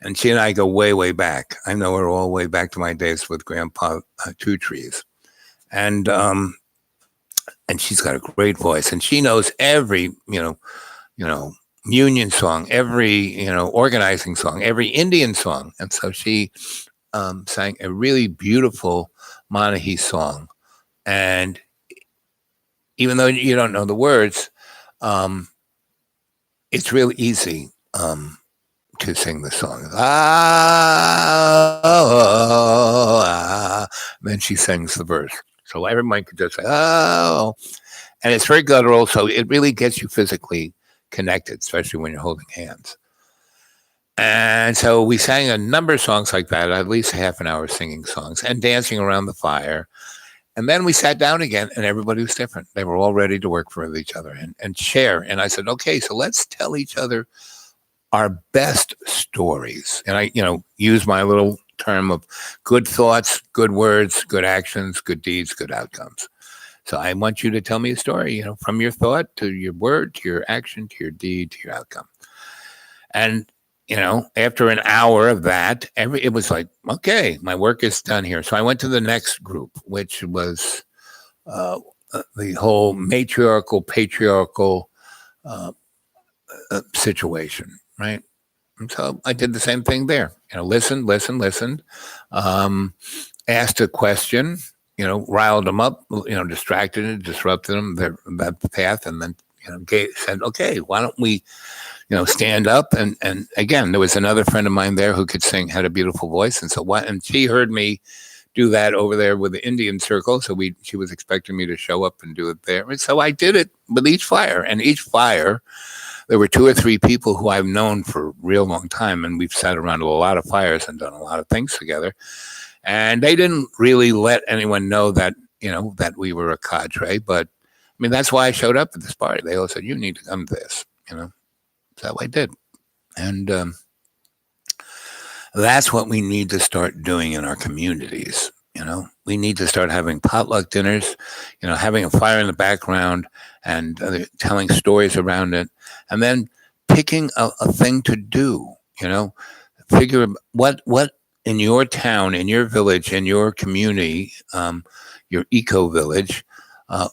and she and I go way, way back. I know her all the way back to my days with Grandpa Two Trees, and she's got a great voice, and she knows every union song, every organizing song, every Indian song, and so she sang a really beautiful Manahi song, and even though you don't know the words, it's really easy to sing the song. Then she sings the verse. So everyone could just say, oh. And it's very guttural, so it really gets you physically connected, especially when you're holding hands. And so we sang a number of songs like that, at least half an hour singing songs and dancing around the fire. And then we sat down again, and everybody was different. They were all ready to work with each other and share. And I said, okay, so let's tell each other our best stories. And I, use my little term of good thoughts, good words, good actions, good deeds, good outcomes. So I want you to tell me a story, from your thought to your word, to your action, to your deed, to your outcome. And, after an hour of that, it was like, okay, my work is done here. So I went to the next group, which was the whole matriarchal, patriarchal situation, right? And so I did the same thing there. Listened, asked a question, riled them up, distracted and disrupted them about the path, and then said, okay, why don't we stand up, and again, there was another friend of mine there who could sing, had a beautiful voice, and so and she heard me do that over there with the Indian circle, so she was expecting me to show up and do it there, and so I did it with each fire, and each fire, there were 2 or 3 people who I've known for a real long time, and we've sat around a lot of fires and done a lot of things together, and they didn't really let anyone know that that we were a cadre, but I mean that's why I showed up at this party. They all said, you need to come to this, So I did. And that's what we need to start doing in our communities. We need to start having potluck dinners, having a fire in the background and telling stories around it. And then picking a thing to do, figure what in your town, in your village, in your community, your eco village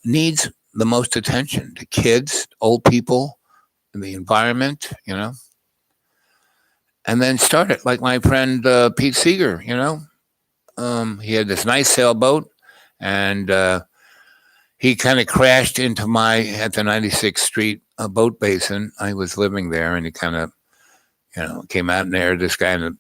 needs the most attention to kids, old people, the environment, and then start it like my friend Pete Seeger, he had this nice sailboat, and he kind of crashed into at the 96th Street boat basin. I was living there, and he kind of, came out and there, this guy in a,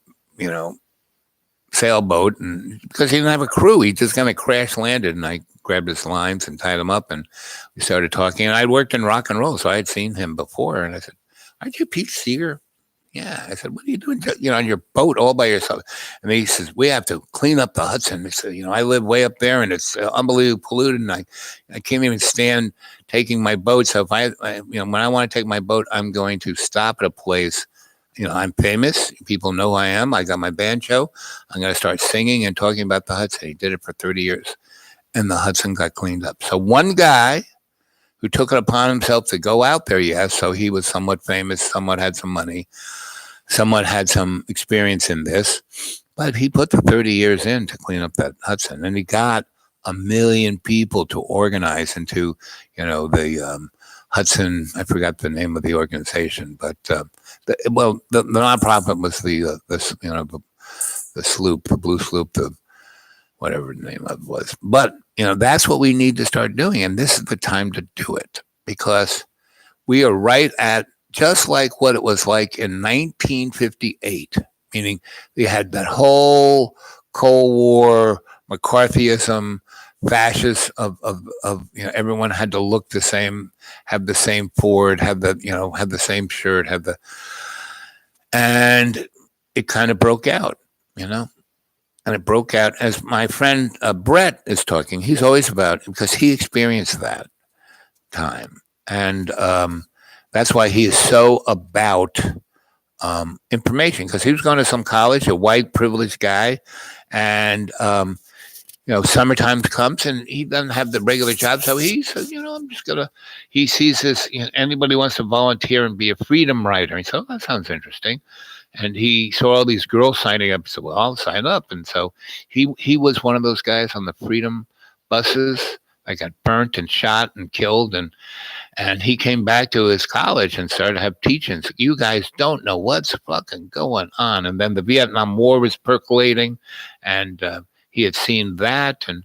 sailboat, and because he didn't have a crew, he just kind of crash landed, and I grabbed his lines and tied him up, and we started talking. And I'd worked in rock and roll, so I had seen him before, and I said, aren't you Pete Seeger? Yeah. I said, what are you doing, on your boat all by yourself? And he says, we have to clean up the Hudson. He said, I live way up there, and it's unbelievably polluted, and I can't even stand taking my boat. So if I when I want to take my boat, I'm going to stop at a place. I'm famous. People know who I am. I got my banjo. I'm going to start singing and talking about the Hudson. He did it for 30 years, and the Hudson got cleaned up. So one guy who took it upon himself to go out there, yes, so he was somewhat famous, somewhat had some money, somewhat had some experience in this, but he put the 30 years in to clean up that Hudson, and he got 1 million people to organize into, the Hudson, I forgot the name of the organization, but the nonprofit was sloop, the blue sloop, the whatever the name of it was. But, that's what we need to start doing. And this is the time to do it, because we are right at just like what it was like in 1958, meaning we had that whole Cold War, McCarthyism, fascists of everyone had to look the same, have the same Ford, have the same shirt, and it kind of broke out, and it broke out as my friend Brett is talking. He's always about, because he experienced that time, and that's why he is so about information, because he was going to some college, a white privileged guy, and summertime comes and he doesn't have the regular job, so he says, he sees this, anybody wants to volunteer and be a freedom writer. He said, that sounds interesting. And he saw all these girls signing up. So, well, I'll sign up. And so he was one of those guys on the freedom buses that got burnt and shot and killed. And he came back to his college and started to have teachings. You guys don't know what's fucking going on. And then the Vietnam War was percolating, and he had seen that. And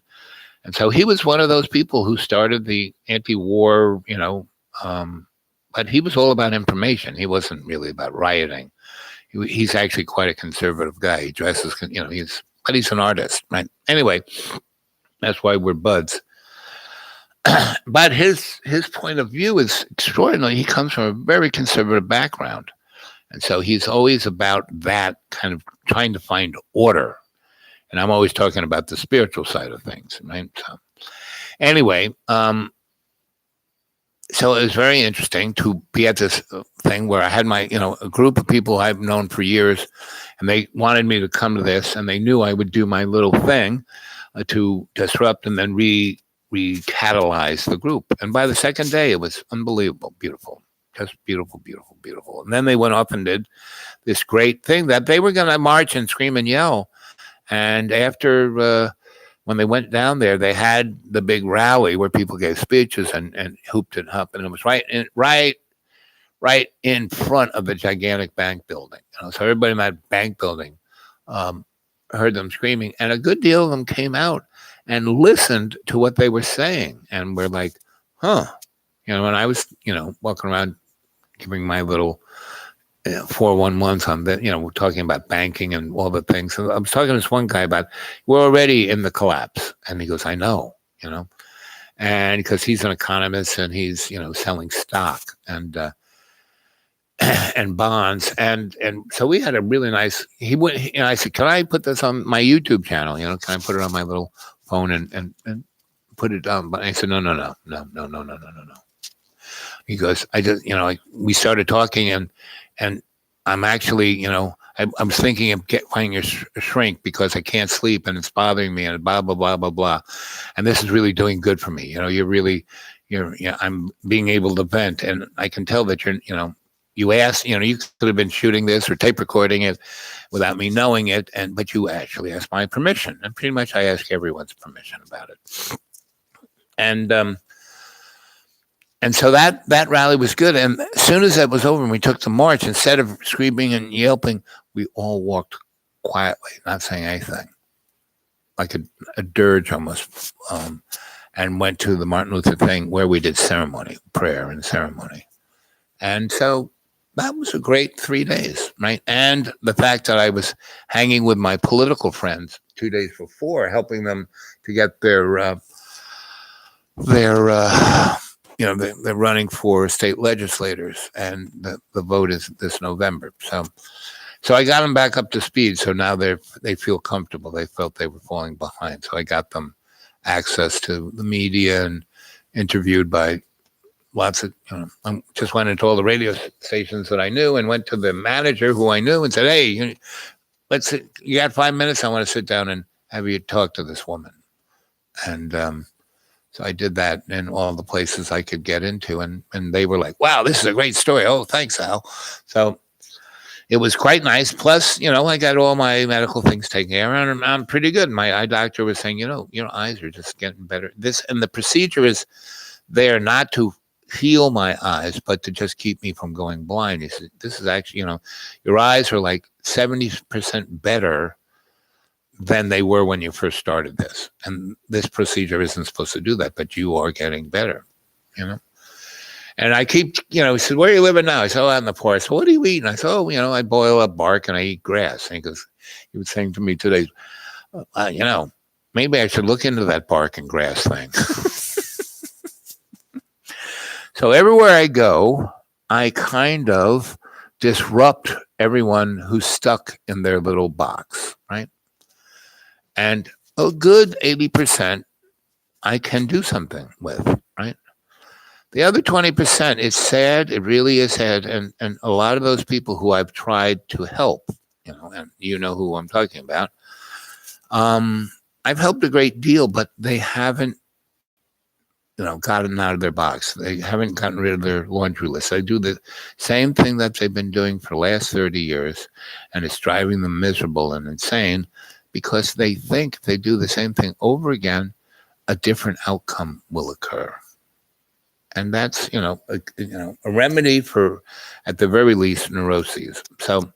so he was one of those people who started the anti-war, but he was all about information. He wasn't really about rioting. He's actually quite a conservative guy. He dresses, but he's an artist, right? Anyway, that's why we're buds. But his point of view is extraordinary. He comes from a very conservative background. And so he's always about that, kind of trying to find order. And I'm always talking about the spiritual side of things, right? So anyway, so it was very interesting to be at this thing where I had my, a group of people I've known for years, and they wanted me to come to this, and they knew I would do my little thing to disrupt and then recatalyze the group. And by the second day, it was unbelievable, beautiful, just beautiful, beautiful, beautiful. And then they went off and did this great thing that they were going to march and scream and yell. And after, when they went down there, they had the big rally where people gave speeches and hooped and humped, and it was right in front of the gigantic bank building. So everybody in that bank building heard them screaming, and a good deal of them came out and listened to what they were saying, and were like, "Huh," And I was, walking around giving my little 411s on that, we're talking about banking and all the things. And I was talking to this one guy about, we're already in the collapse. And he goes, I know, and because he's an economist and he's, selling stock and bonds. And so we had a really nice, he went, I said, can I put this on my YouTube channel? Can I put it on my little phone and put it on? But I said, no. He goes, I just, we started talking and I'm actually, I was thinking of finding a shrink because I can't sleep and it's bothering me and blah, blah, blah, blah, blah. And this is really doing good for me. I'm being able to vent, and I can tell that you asked, you could have been shooting this or tape recording it without me knowing it. But you actually asked my permission, and pretty much I ask everyone's permission about it. And so that rally was good. And as soon as that was over and we took the march, instead of screaming and yelping, we all walked quietly, not saying anything, like a dirge almost, and went to the Martin Luther thing where we did ceremony, prayer and ceremony. And so that was a great 3 days, right? And the fact that I was hanging with my political friends 2 days before, helping them to get they're running for state legislators, and the vote is this November. So I got them back up to speed. So now they feel comfortable. They felt they were falling behind. So I got them access to the media and interviewed by lots of, I just went into all the radio stations that I knew and went to the manager who I knew and said, hey, you got 5 minutes? I want to sit down and have you talk to this woman. And, so I did that in all the places I could get into, and they were like, wow, this is a great story. Oh, thanks, Al. So it was quite nice. Plus, I got all my medical things taken care of, and I'm pretty good. My eye doctor was saying, your eyes are just getting better. And the procedure is there not to heal my eyes, but to just keep me from going blind. He said, this is actually, your eyes are like 70% better than they were when you first started this. And this procedure isn't supposed to do that, but you are getting better, you know? And I keep, you know, he said, where are you living now? I said, oh, out in the forest. What do you eat? And I said, oh, you know, I boil up bark and I eat grass. And he was saying to me today, you know, maybe I should look into that bark and grass thing. So everywhere I go, I kind of disrupt everyone who's stuck in their little box, right? And a good 80% I can do something with, right? The other 20%, it's sad. It really is sad. And a lot of those people who I've tried to help, you know, and you know who I'm talking about, I've helped a great deal, but they haven't, you know, gotten out of their box. They haven't gotten rid of their laundry list. They do the same thing that they've been doing for the last 30 years, and it's driving them miserable and insane because they think if they do the same thing over again, a different outcome will occur. And that's, a remedy for, at the very least, neuroses. So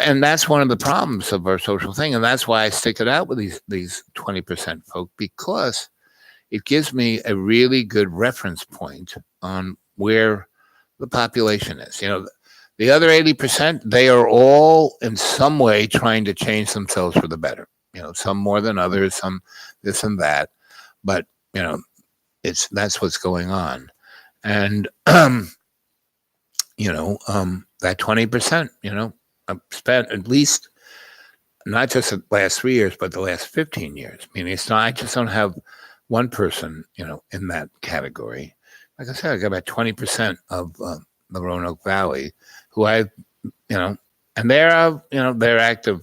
and that's one of the problems of our social thing. And that's why I stick it out with these 20% folk, because it gives me a really good reference point on where the population is. You know, the other 80%, they are all in some way trying to change themselves for the better. You know, some more than others, some this and that. But, you know, that's what's going on. And, that 20%, I've spent at least not just the last 3 years, but the last 15 years. I mean, it's not, I just don't have one person, in that category. Like I said, I got about 20% of the Roanoke Valley who and they're, they're active,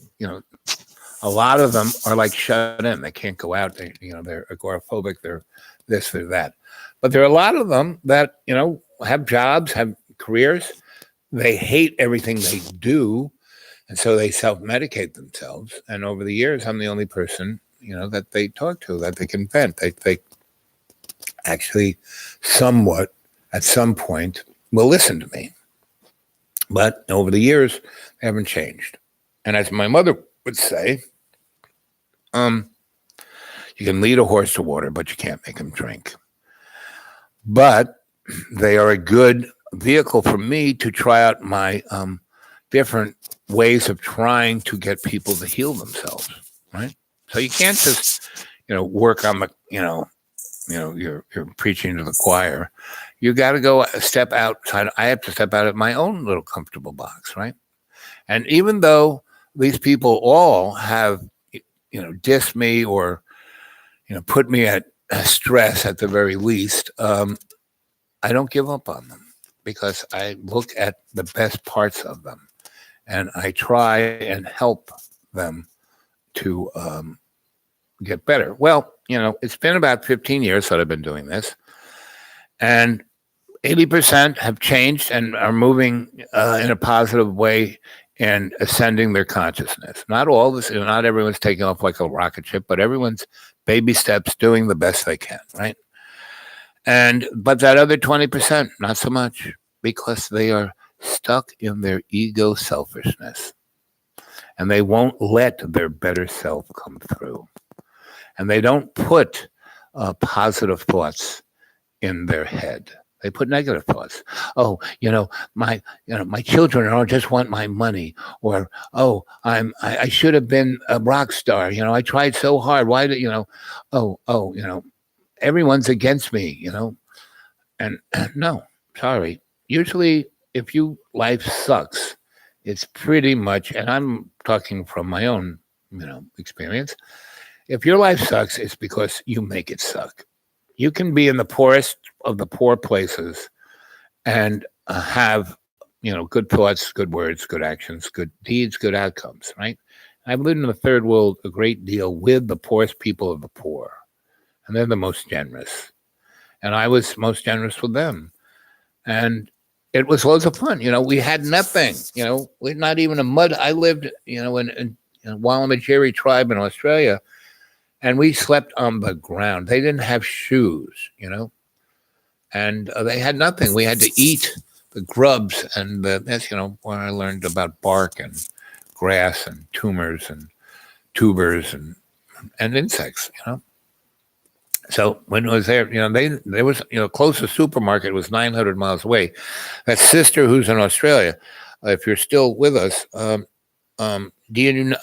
a lot of them are like shut in. They can't go out. They're agoraphobic. They're this, they're that. But there are a lot of them that, have jobs, have careers. They hate everything they do. And so they self-medicate themselves. And over the years, I'm the only person, that they talk to, that they can vent. They actually somewhat, at some point, will listen to me. But over the years, they haven't changed. And as my mother would say, you can lead a horse to water, but you can't make him drink. But they are a good vehicle for me to try out my different ways of trying to get people to heal themselves, right? So you can't just, work on the, you're preaching to the choir. You got to go a step outside. I have to step out of my own little comfortable box, right? And even though these people all have, dissed me or, put me at stress at the very least, I don't give up on them because I look at the best parts of them and I try and help them to get better. Well, it's been about 15 years that I've been doing this, and 80% have changed and are moving in a positive way and ascending their consciousness. Not all this, not everyone's taking off like a rocket ship, but everyone's baby steps doing the best they can, right? But that other 20%, not so much, because they are stuck in their ego selfishness and they won't let their better self come through. And they don't put positive thoughts in their head. They put negative thoughts. Oh, my children just want my money, or I should have been a rock star. I tried so hard. Why did everyone's against me. And no, sorry. Usually, if life sucks, it's pretty much, and I'm talking from my own experience. If your life sucks, it's because you make it suck. You can be in the poorest of the poor places and have, good thoughts, good words, good actions, good deeds, good outcomes, right? I've lived in the third world a great deal with the poorest people of the poor, and they're the most generous. And I was most generous with them. And it was loads of fun. We had nothing, we're not even a mud. I lived, in Wallamajeri tribe in Australia, and we slept on the ground. They didn't have shoes, and they had nothing. We had to eat the grubs, and that's, where I learned about bark and grass and tumors and tubers and insects, you know. So when it was there, you know, there was, you know, closest supermarket was 900 miles away. That sister who's in Australia, if you're still with us, do you know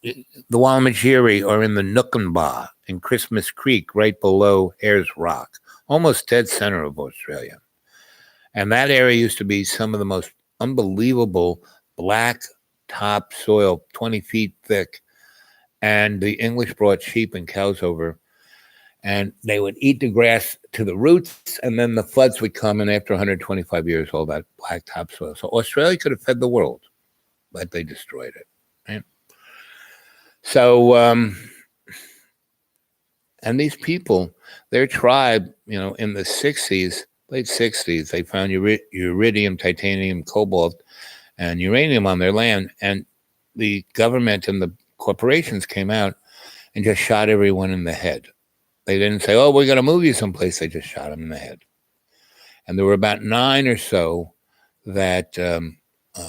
the Walmagiri are in the Nookenbah in Christmas Creek, right below Ayers Rock, almost dead center of Australia. And that area used to be some of the most unbelievable black top soil, 20 feet thick. And the English brought sheep and cows over, and they would eat the grass to the roots, and then the floods would come, and after 125 years, all that black topsoil. So Australia could have fed the world, but they destroyed it. Right? So, and these people, their tribe, you know, in the 60s, late 60s, they found iridium, titanium, cobalt, and uranium on their land, and the government and the corporations came out and just shot everyone in the head. They didn't say, oh, we're going to move you someplace. They just shot them in the head. And there were about 9 or so that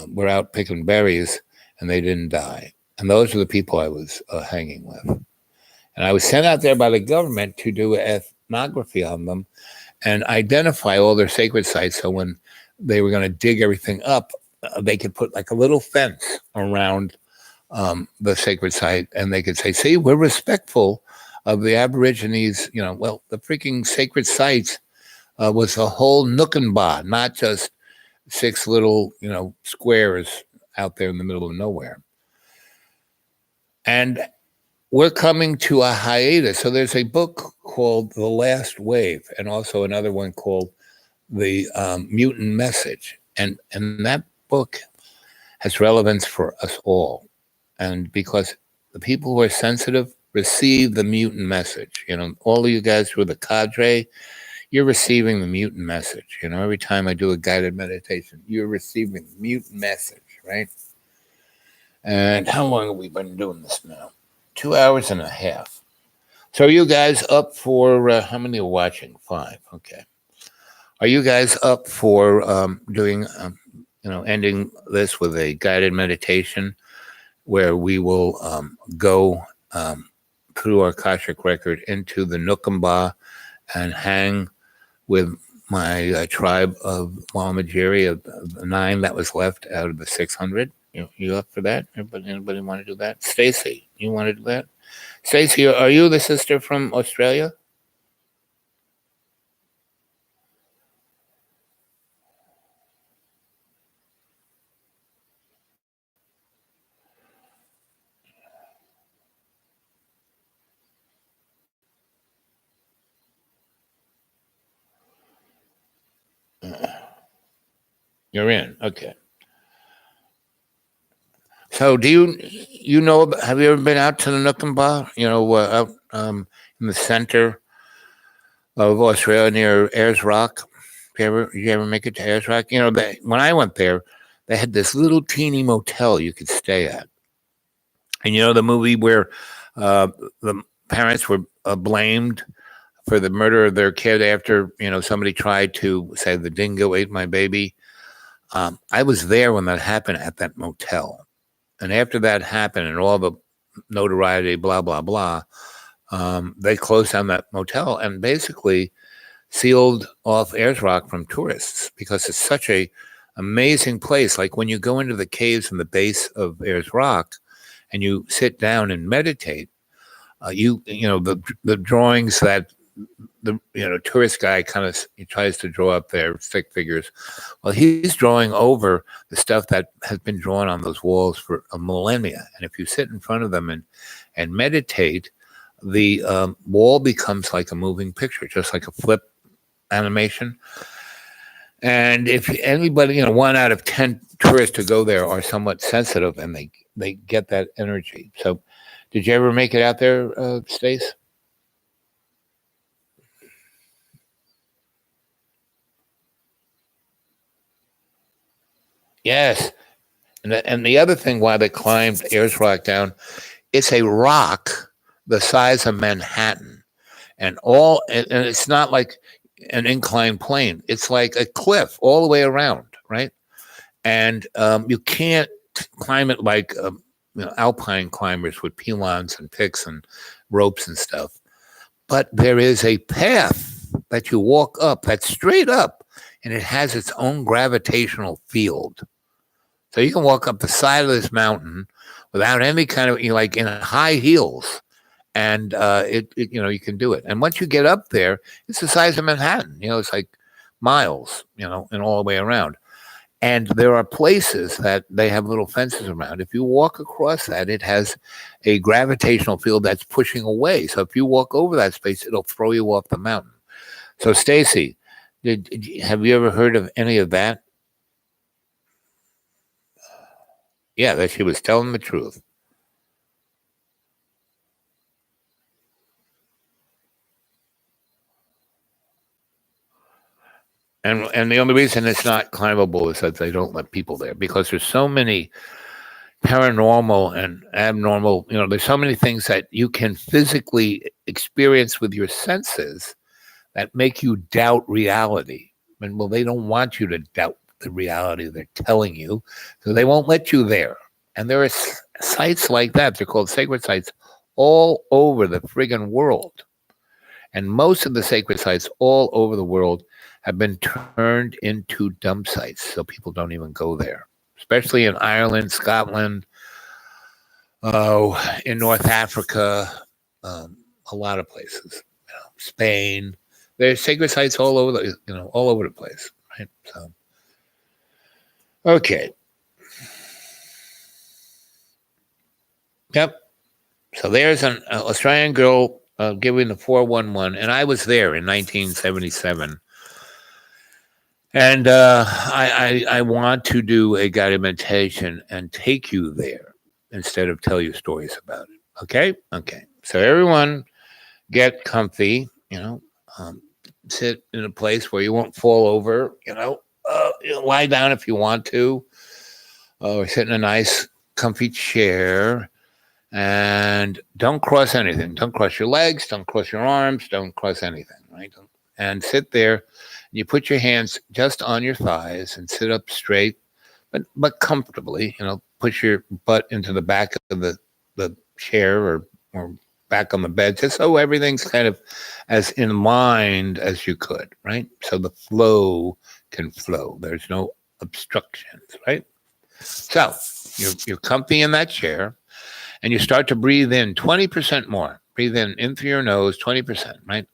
were out picking berries, and they didn't die. And those are the people I was hanging with. And I was sent out there by the government to do ethnography on them and identify all their sacred sites. So when they were going to dig everything up, they could put like a little fence around the sacred site, and they could say, see, we're respectful of the Aborigines. You know, well, the freaking sacred sites was a whole Nookenbah, not just 6 little, you know, squares out there in the middle of nowhere. And we're coming to a hiatus. So there's a book called The Last Wave, and also another one called The Mutant Message. And that book has relevance for us all. And because the people who are sensitive receive the mutant message, you know, all of you guys who are the cadre, you're receiving the mutant message. You know, every time I do a guided meditation, you're receiving the mutant message, right? And how long have we been doing this now? 2 hours and a half. So are you guys up for, how many are watching? 5, okay. Are you guys up for doing, you know, ending this with a guided meditation where we will go through our Akashic record into the Nookenbah and hang with my tribe of Walmagiri, of the 9 that was left out of the 600. You up for that? Anybody want to do that? Stacy, you want to do that? Stacy, are you the sister from Australia? You're in, okay. So do you know, have you ever been out to the Nookenbah, you know, out in the center of Australia near Ayers Rock? Did you ever make it to Ayers Rock? You know, when I went there, they had this little teeny motel you could stay at. And you know the movie where the parents were blamed for the murder of their kid after, you know, somebody tried to say the dingo ate my baby? I was there when that happened at that motel. And after that happened and all the notoriety, blah, blah, blah, they closed down that motel and basically sealed off Ayers Rock from tourists because it's such a amazing place. Like when you go into the caves in the base of Ayers Rock and you sit down and meditate, you know, the drawings that the, you know, tourist guy he tries to draw up there, stick figures. Well, he's drawing over the stuff that has been drawn on those walls for a millennia. And if you sit in front of them and meditate, the wall becomes like a moving picture, just like a flip animation. And if anybody, you know, 1 out of 10 tourists who go there are somewhat sensitive, and they get that energy. So did you ever make it out there, Stace? Yes. And the other thing why they climbed Ayers Rock down, it's a rock the size of Manhattan. And it's not like an inclined plane. It's like a cliff all the way around, right? And you can't climb it like alpine climbers with pilons and picks and ropes and stuff. But there is a path that you walk up that's straight up, and it has its own gravitational field. So you can walk up the side of this mountain without any kind of, like in high heels, and you can do it. And once you get up there, it's the size of Manhattan. It's like miles, and all the way around. And there are places that they have little fences around. If you walk across that, it has a gravitational field that's pushing away. So if you walk over that space, it'll throw you off the mountain. So, Stacy, have you ever heard of any of that? Yeah, that she was telling the truth. And the only reason it's not climbable is that they don't let people there, because there's so many paranormal and abnormal, there's so many things that you can physically experience with your senses that make you doubt reality. And well, they don't want you to doubt the reality they're telling you, so they won't let you there. And there are sites like that. They're called sacred sites all over the friggin' world. And most of the sacred sites all over the world have been turned into dump sites, so people don't even go there, especially in Ireland, Scotland, in North Africa, a lot of places, Spain. There's sacred sites all over the place, right? So, okay. Yep. So there's an Australian girl giving the 411, and I was there in 1977. And I want to do a guided meditation and take you there instead of tell you stories about it. Okay? Okay. So everyone get comfy, sit in a place where you won't fall over, lie down if you want to, or sit in a nice comfy chair, and don't cross anything. Don't cross your legs, don't cross your arms, don't cross anything, right? And sit there. You put your hands just on your thighs and sit up straight, but comfortably. Push your butt into the back of the chair or back on the bed, just so everything's kind of as in mind as you could, right? So the flow can flow. There's no obstructions, right? So you're comfy in that chair, and you start to breathe in 20% more. Breathe in through your nose, 20%, right?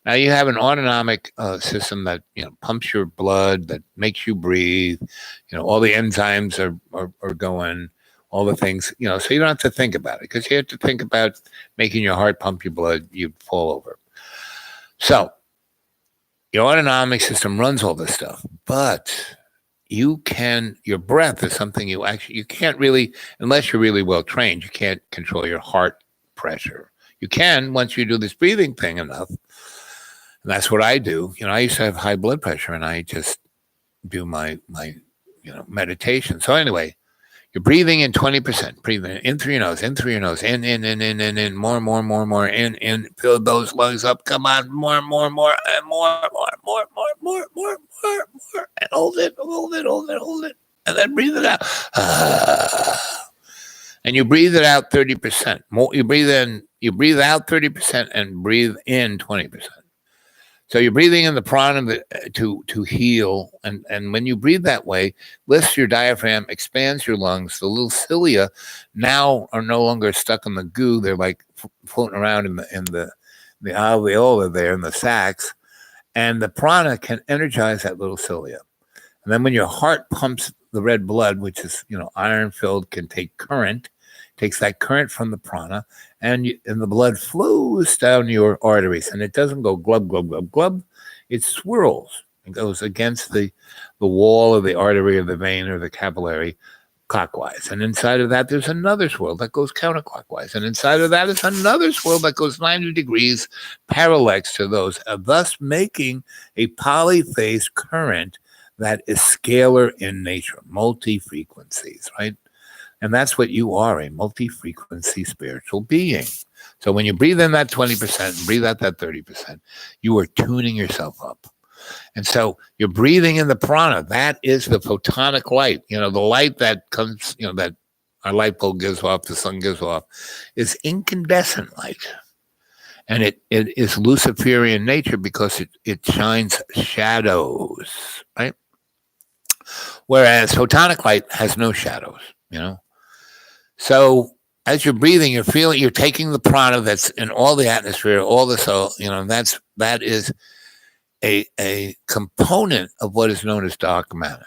Now you have an autonomic system that pumps your blood, that makes you breathe. All the enzymes are going, all the things. So you don't have to think about it, because you have to think about making your heart pump your blood. You'd fall over. So your autonomic system runs all this stuff, but your breath is something you can't really, unless you're really well trained, you can't control your heart pressure. You can once you do this breathing thing enough. And that's what I do. I used to have high blood pressure, and I just do my meditation. So anyway, you're breathing in 20%. Breathing in through your nose, in, more, in. Fill those lungs up. Come on, more, and more, and hold it, and then breathe it out. And you breathe it out 30%. More, you breathe out 30% and breathe in 20%. So you're breathing in the prana to heal, and when you breathe that way, lifts your diaphragm, expands your lungs. The little cilia now are no longer stuck in the goo; they're like floating around in the alveolar there in the sacs, and the prana can energize that little cilia. And then when your heart pumps the red blood, which is iron filled, can take current, takes that current from the prana, and the blood flows down your arteries, and it doesn't go glub, glub, glub, glub. It swirls. It goes against the wall of the artery or the vein or the capillary clockwise. And inside of that, there's another swirl that goes counterclockwise. And inside of that is another swirl that goes 90 degrees parallax to those, thus making a polyphase current that is scalar in nature, multi-frequencies, right? And that's what you are, a multi-frequency spiritual being. So when you breathe in that 20% and breathe out that 30%, you are tuning yourself up. And so you're breathing in the prana. That is the photonic light, the light that comes, that our light bulb gives off, the sun gives off, is incandescent light. And it is Luciferian nature because it shines shadows, right? Whereas photonic light has no shadows, So as you're breathing, you're taking the prana that's in all the atmosphere, all the soul, that is a component of what is known as dark matter.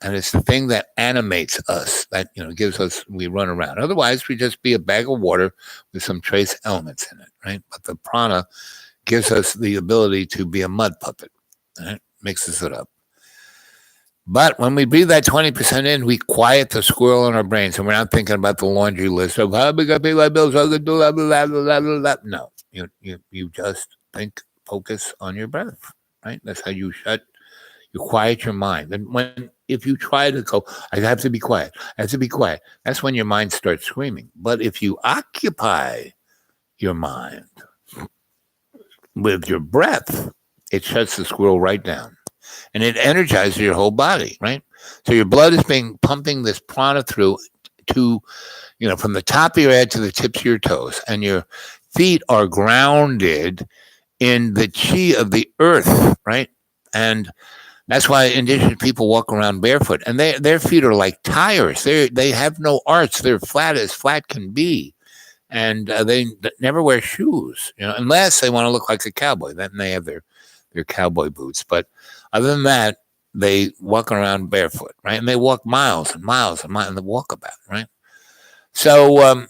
And it's the thing that animates us, that, gives us, we run around. Otherwise, we just be a bag of water with some trace elements in it, right? But the prana gives us the ability to be a mud puppet, right? Mixes it up. But when we breathe that 20% in, we quiet the squirrel in our brains, and we're not thinking about the laundry list of how big I pay my bills, how to do blah, blah, blah, blah, blah, blah. No, you just focus on your breath, right? That's how you quiet your mind. And if you try to go, I have to be quiet, that's when your mind starts screaming. But if you occupy your mind with your breath, it shuts the squirrel right down. And it energizes your whole body, right? So your blood is pumping this prana through to, from the top of your head to the tips of your toes. And your feet are grounded in the chi of the earth, right? And that's why indigenous people walk around barefoot. And their feet are like tires. They have no arch. They're flat as flat can be. And they never wear shoes, unless they want to look like a cowboy. Then they have their cowboy boots. But other than that, they walk around barefoot, right? And they walk miles and miles and miles in the walkabout, right? So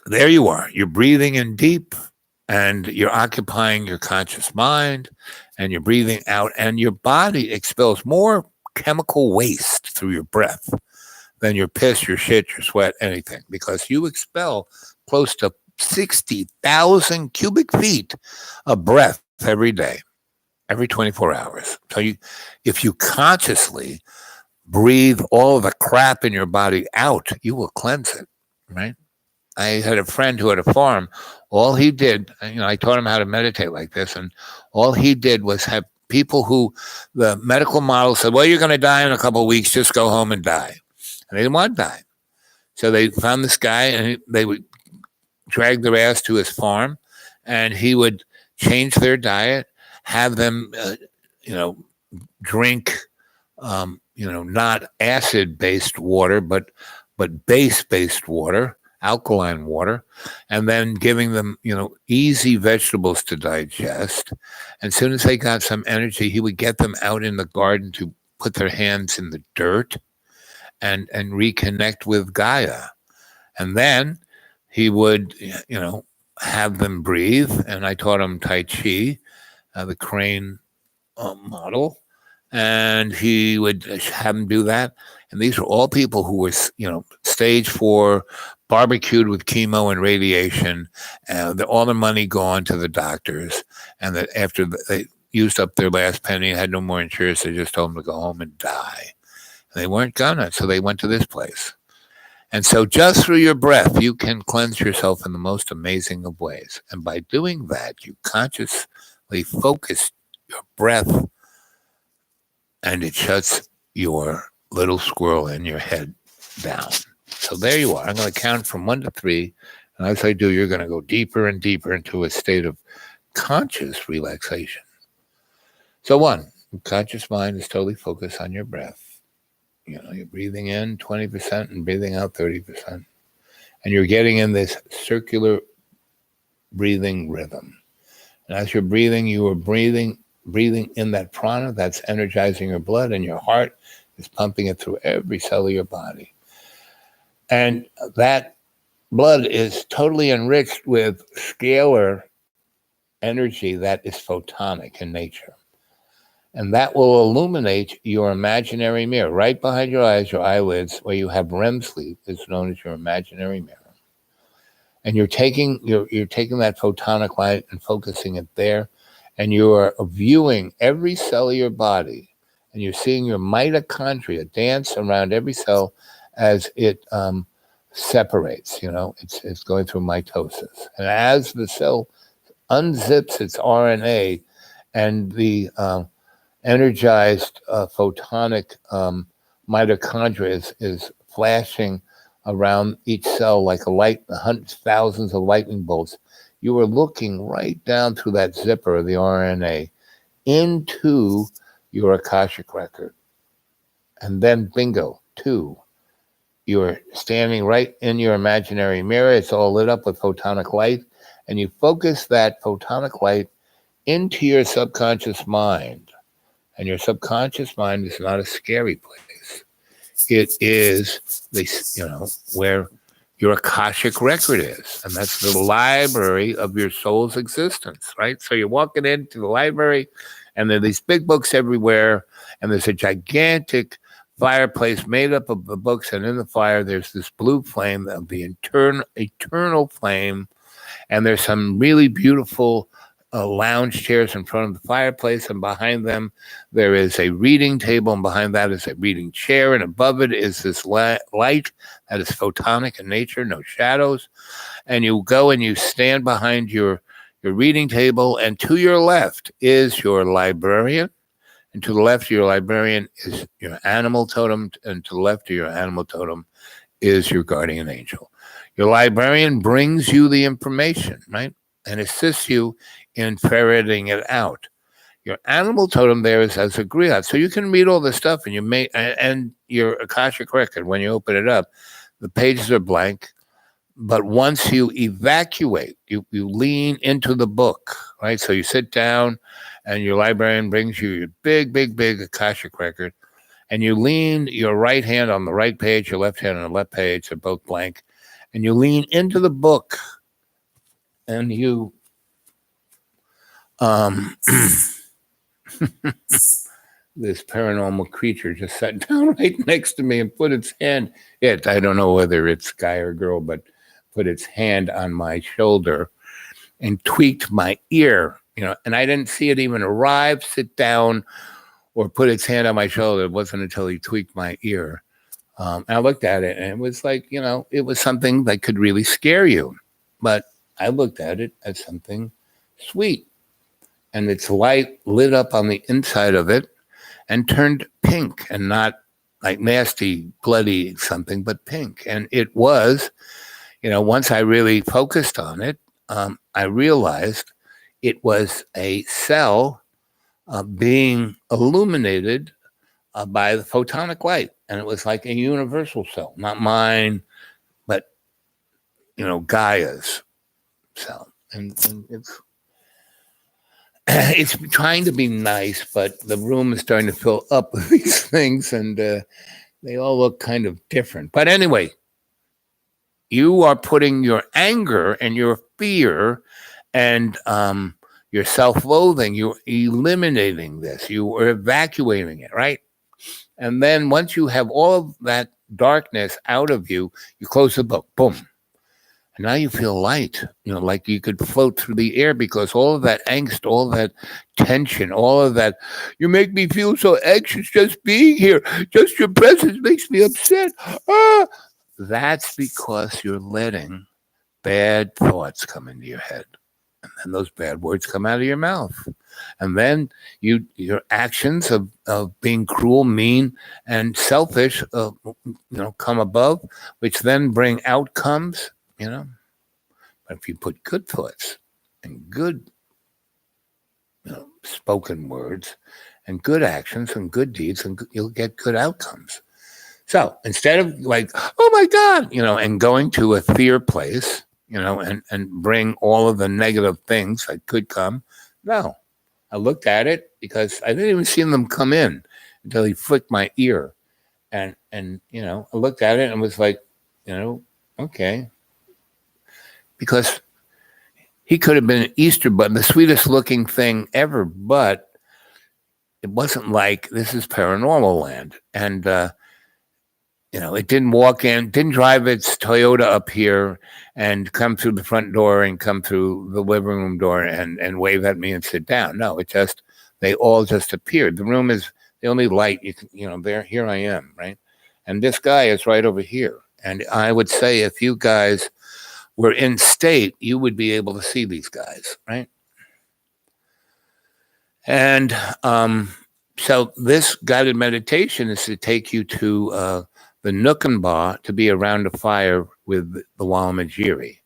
there you are. You're breathing in deep, and you're occupying your conscious mind, and you're breathing out, and your body expels more chemical waste through your breath than your piss, your shit, your sweat, anything, because you expel close to 60,000 cubic feet of breath every day, every 24 hours. So if you consciously breathe all of the crap in your body out, you will cleanse it, right? I had a friend who had a farm. All he did, I taught him how to meditate like this, and all he did was have people who the medical model said, well, you're going to die in a couple of weeks, just go home and die. And they didn't want to die. So they found this guy, and they would drag their ass to his farm, and he would change their diet, have them, drink, not acid-based water, but base-based water, alkaline water, and then giving them, easy vegetables to digest. And as soon as they got some energy, he would get them out in the garden to put their hands in the dirt and reconnect with Gaia. And then he would, have them breathe. And I taught him Tai Chi, the crane model. And he would have them do that. And these were all people who were, stage 4, barbecued with chemo and radiation, all their money gone to the doctors. And that after they used up their last penny and had no more insurance, they just told them to go home and die. And they weren't gonna, so they went to this place. And so just through your breath, you can cleanse yourself in the most amazing of ways. And by doing that, you consciously focus your breath, and it shuts your little squirrel in your head down. So there you are. I'm going to count from 1 to 3. And as I do, you're going to go deeper and deeper into a state of conscious relaxation. So 1, your conscious mind is totally focused on your breath. You're breathing in 20% and breathing out 30%. And you're getting in this circular breathing rhythm. And as you're breathing, you are breathing in that prana that's energizing your blood, and your heart is pumping it through every cell of your body. And that blood is totally enriched with scalar energy that is photonic in nature. And that will illuminate your imaginary mirror. Right behind your eyes, your eyelids, where you have REM sleep, is known as your imaginary mirror. And you're taking that photonic light and focusing it there, and you are viewing every cell of your body, and you're seeing your mitochondria dance around every cell as it separates. It's going through mitosis. And as the cell unzips its RNA, and the energized photonic mitochondria is flashing around each cell like a light, hundreds, thousands of lightning bolts. You were looking right down through that zipper of the RNA into your Akashic record. And then, bingo, 2, you're standing right in your imaginary mirror. It's all lit up with photonic light. And you focus that photonic light into your subconscious mind. And your subconscious mind is not a scary place. It is where your Akashic record is. And that's the library of your soul's existence, right? So you're walking into the library and there are these big books everywhere. And there's a gigantic fireplace made up of the books. And in the fire, there's this blue flame of the eternal flame. And there's some really beautiful lounge chairs in front of the fireplace, and behind them there is a reading table, and behind that is a reading chair, and above it is this light that is photonic in nature, no shadows. And you go and you stand behind your reading table, and to your left is your librarian, and to the left of your librarian is your animal totem, and to the left of your animal totem is your guardian angel. Your librarian brings you the information, right, and assists you in ferreting it out. Your animal totem there is as a griot, so you can read all the stuff, and and your Akashic record. When you open it up, the pages are blank, but once you evacuate, you lean into the book, right? So you sit down, and your librarian brings you your big Akashic record, and you lean your right hand on the right page, your left hand on the left page. They're both blank, and you lean into the book, and you this paranormal creature just sat down right next to me and put its hand, I don't know whether it's guy or girl, but put its hand on my shoulder and tweaked my ear, and I didn't see it even arrive, sit down, or put its hand on my shoulder. It wasn't until he tweaked my ear. And I looked at it, and it was like, it was something that could really scare you. But I looked at it as something sweet. And its light lit up on the inside of it and turned pink, and not like nasty, bloody something, but pink. And it was, once I really focused on it, I realized it was a cell being illuminated by the photonic light. And it was like a universal cell, not mine, but, Gaia's cell. And it's trying to be nice, but the room is starting to fill up with these things, and they all look kind of different. But anyway, you are putting your anger and your fear and your self-loathing, you're eliminating this. You are evacuating it, right? And then once you have all of that darkness out of you, you close the book, boom. And now you feel light, like you could float through the air, because all of that angst, all that tension, all of that, you make me feel so anxious just being here. Just your presence makes me upset. That's because you're letting bad thoughts come into your head. And then those bad words come out of your mouth. And then your actions of being cruel, mean, and selfish, come above, which then bring outcomes. But if you put good thoughts and good, spoken words and good actions and good deeds, and you'll get good outcomes. So instead of like, oh my God, and going to a fear place, and bring all of the negative things that could come, no. I looked at it because I didn't even see them come in until he flicked my ear. And I looked at it and was like, okay. Because he could have been an Easter bunny, the sweetest looking thing ever, but it wasn't like this is paranormal land. And, it didn't walk in, didn't drive its Toyota up here and come through the front door and come through the living room door and wave at me and sit down. No, they all just appeared. The room is the only light you can, here I am, right? And this guy is right over here. And I would say if you guys were in state, you would be able to see these guys, right? And so this guided meditation is to take you to the Nookenbaugh to be around a fire with the Walamajiri.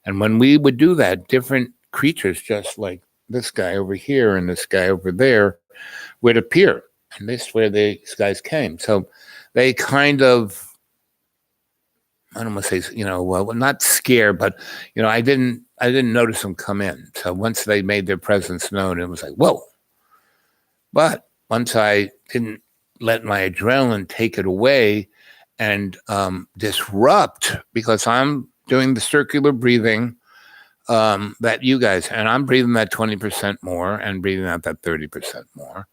And when we would do that, different creatures, just like this guy over here and this guy over there, would appear. And this is where these guys came. So they kind of, I don't want to say, well, not scared, but I didn't notice them come in. So once they made their presence known, it was like, whoa. But once I didn't let my adrenaline take it away and disrupt, because I'm doing the circular breathing that you guys, and I'm breathing that 20% more and breathing out that 30% more,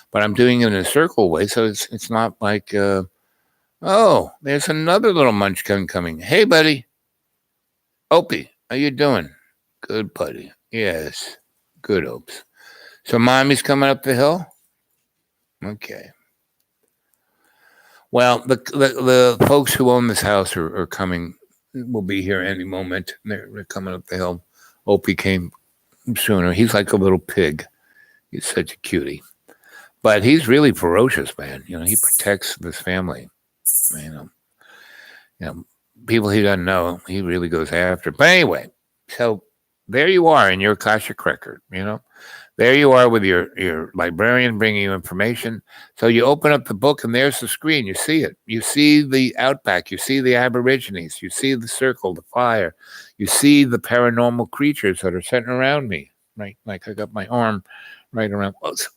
but I'm doing it in a circle way. So it's not like, oh, there's another little munchkin coming. Hey, buddy. Opie, how you doing? Good, buddy. Yes. Good, Opes. So mommy's coming up the hill? Okay. Well, the folks who own this house are coming, will be here any moment. They're coming up the hill. Opie came sooner. He's like a little pig. He's such a cutie. But he's really ferocious, man. He protects this family. People he doesn't know, he really goes after. But anyway, so there you are in your Akashic record, There you are with your librarian bringing you information. So you open up the book and there's the screen. You see it. You see the outback. You see the Aborigines. You see the circle, the fire. You see the paranormal creatures that are sitting around me, right? Like I got my arm right around.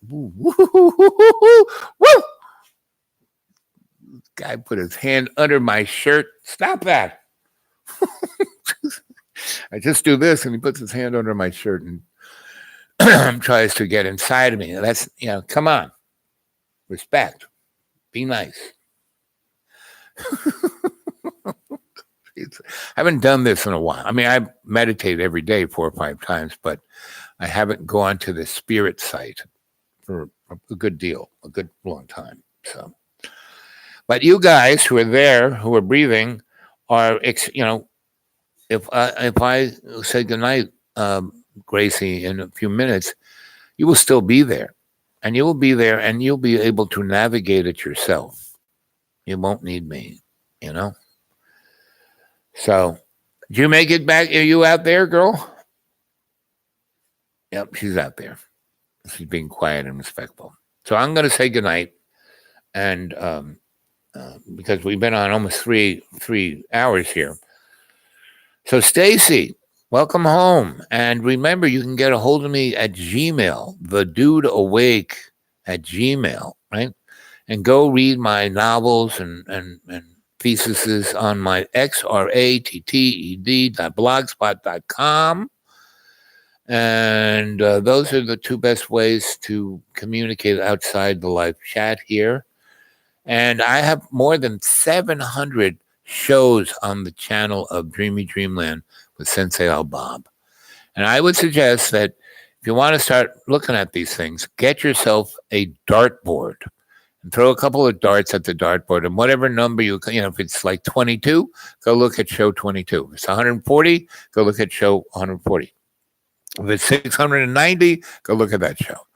Woo, woo, woo, woo, woo. Guy put his hand under my shirt. Stop that. I just do this and he puts his hand under my shirt and tries to get inside of me. That's, come on. Respect. Be nice. I haven't done this in a while. I mean, I meditate every day 4 or 5 times, but I haven't gone to the spirit site for a good deal, a good long time. So, but you guys who are there, who are breathing, are, if I say goodnight, Gracie, in a few minutes, you will still be there. And you will be there and you'll be able to navigate it yourself. You won't need me, So, did you make it back? Are you out there, girl? Yep, she's out there. She's being quiet and respectful. So I'm going to say goodnight. And because we've been on almost three hours here. So, Stacy, welcome home. And remember, you can get a hold of me at Gmail, thedudeawake@gmail, right? And go read my novels and theses on my xratted.blogspot.com. And those are the 2 best ways to communicate outside the live chat here. And I have more than 700 shows on the channel of Dreamy Dreamland with Sensei Al-Bab. And I would suggest that if you want to start looking at these things, get yourself a dartboard and throw a couple of darts at the dartboard, and whatever number if it's like 22, go look at show 22. If it's 140, go look at show 140. If it's 690, go look at that show.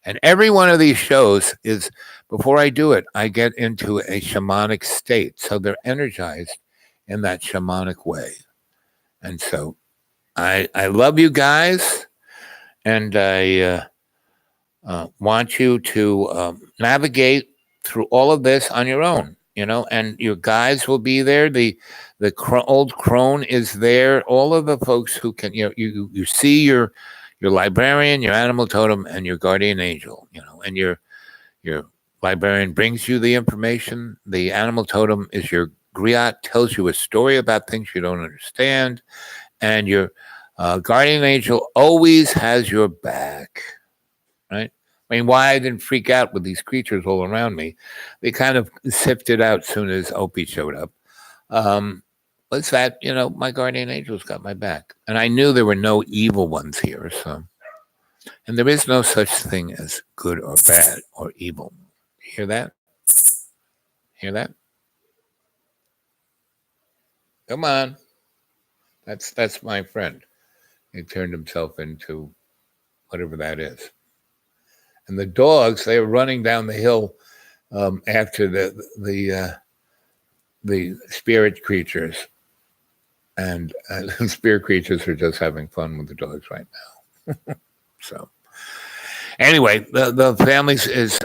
And every one of these shows is, before I do it, I get into a shamanic state. So they're energized in that shamanic way. And so I love you guys. And I want you to navigate through all of this on your own, and your guides will be there. The old crone is there. All of the folks who can, you see your librarian, your animal totem, and your guardian angel, and your librarian brings you the information. The animal totem is your griot, tells you a story about things you don't understand. And your guardian angel always has your back, right? I mean, why I didn't freak out with these creatures all around me. They kind of sifted out as soon as Opie showed up. What's that? My guardian angels got my back. And I knew there were no evil ones here. So, and there is no such thing as good or bad or evil. You hear that? Hear that? Come on. That's my friend. He turned himself into whatever that is. And the dogs, they were running down the hill after the the spirit creatures, and the spirit creatures are just having fun with the dogs right now. So anyway, the family is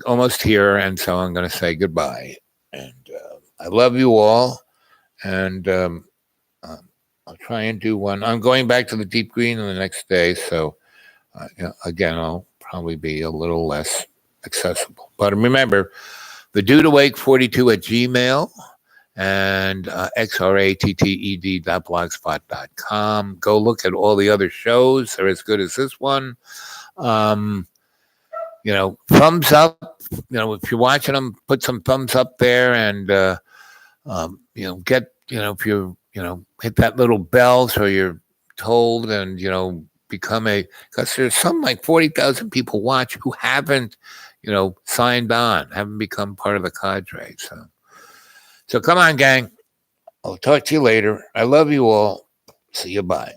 almost here, and so I'm going to say goodbye. And I love you all, and I'll try and do one. I'm going back to the Deep Green the next day, so again, I'll probably be a little less accessible. But remember, the Dude Awake 42 at Gmail and xratted.blogspot.com. Go look at all the other shows. They're as good as this one. Thumbs up. If you're watching them, put some thumbs up there, and get if you hit that little bell so you're told, and become because there's some like 40,000 people watch who haven't signed on, haven't become part of the cadre. So come on, gang. I'll talk to you later. I love you all. See you. Bye.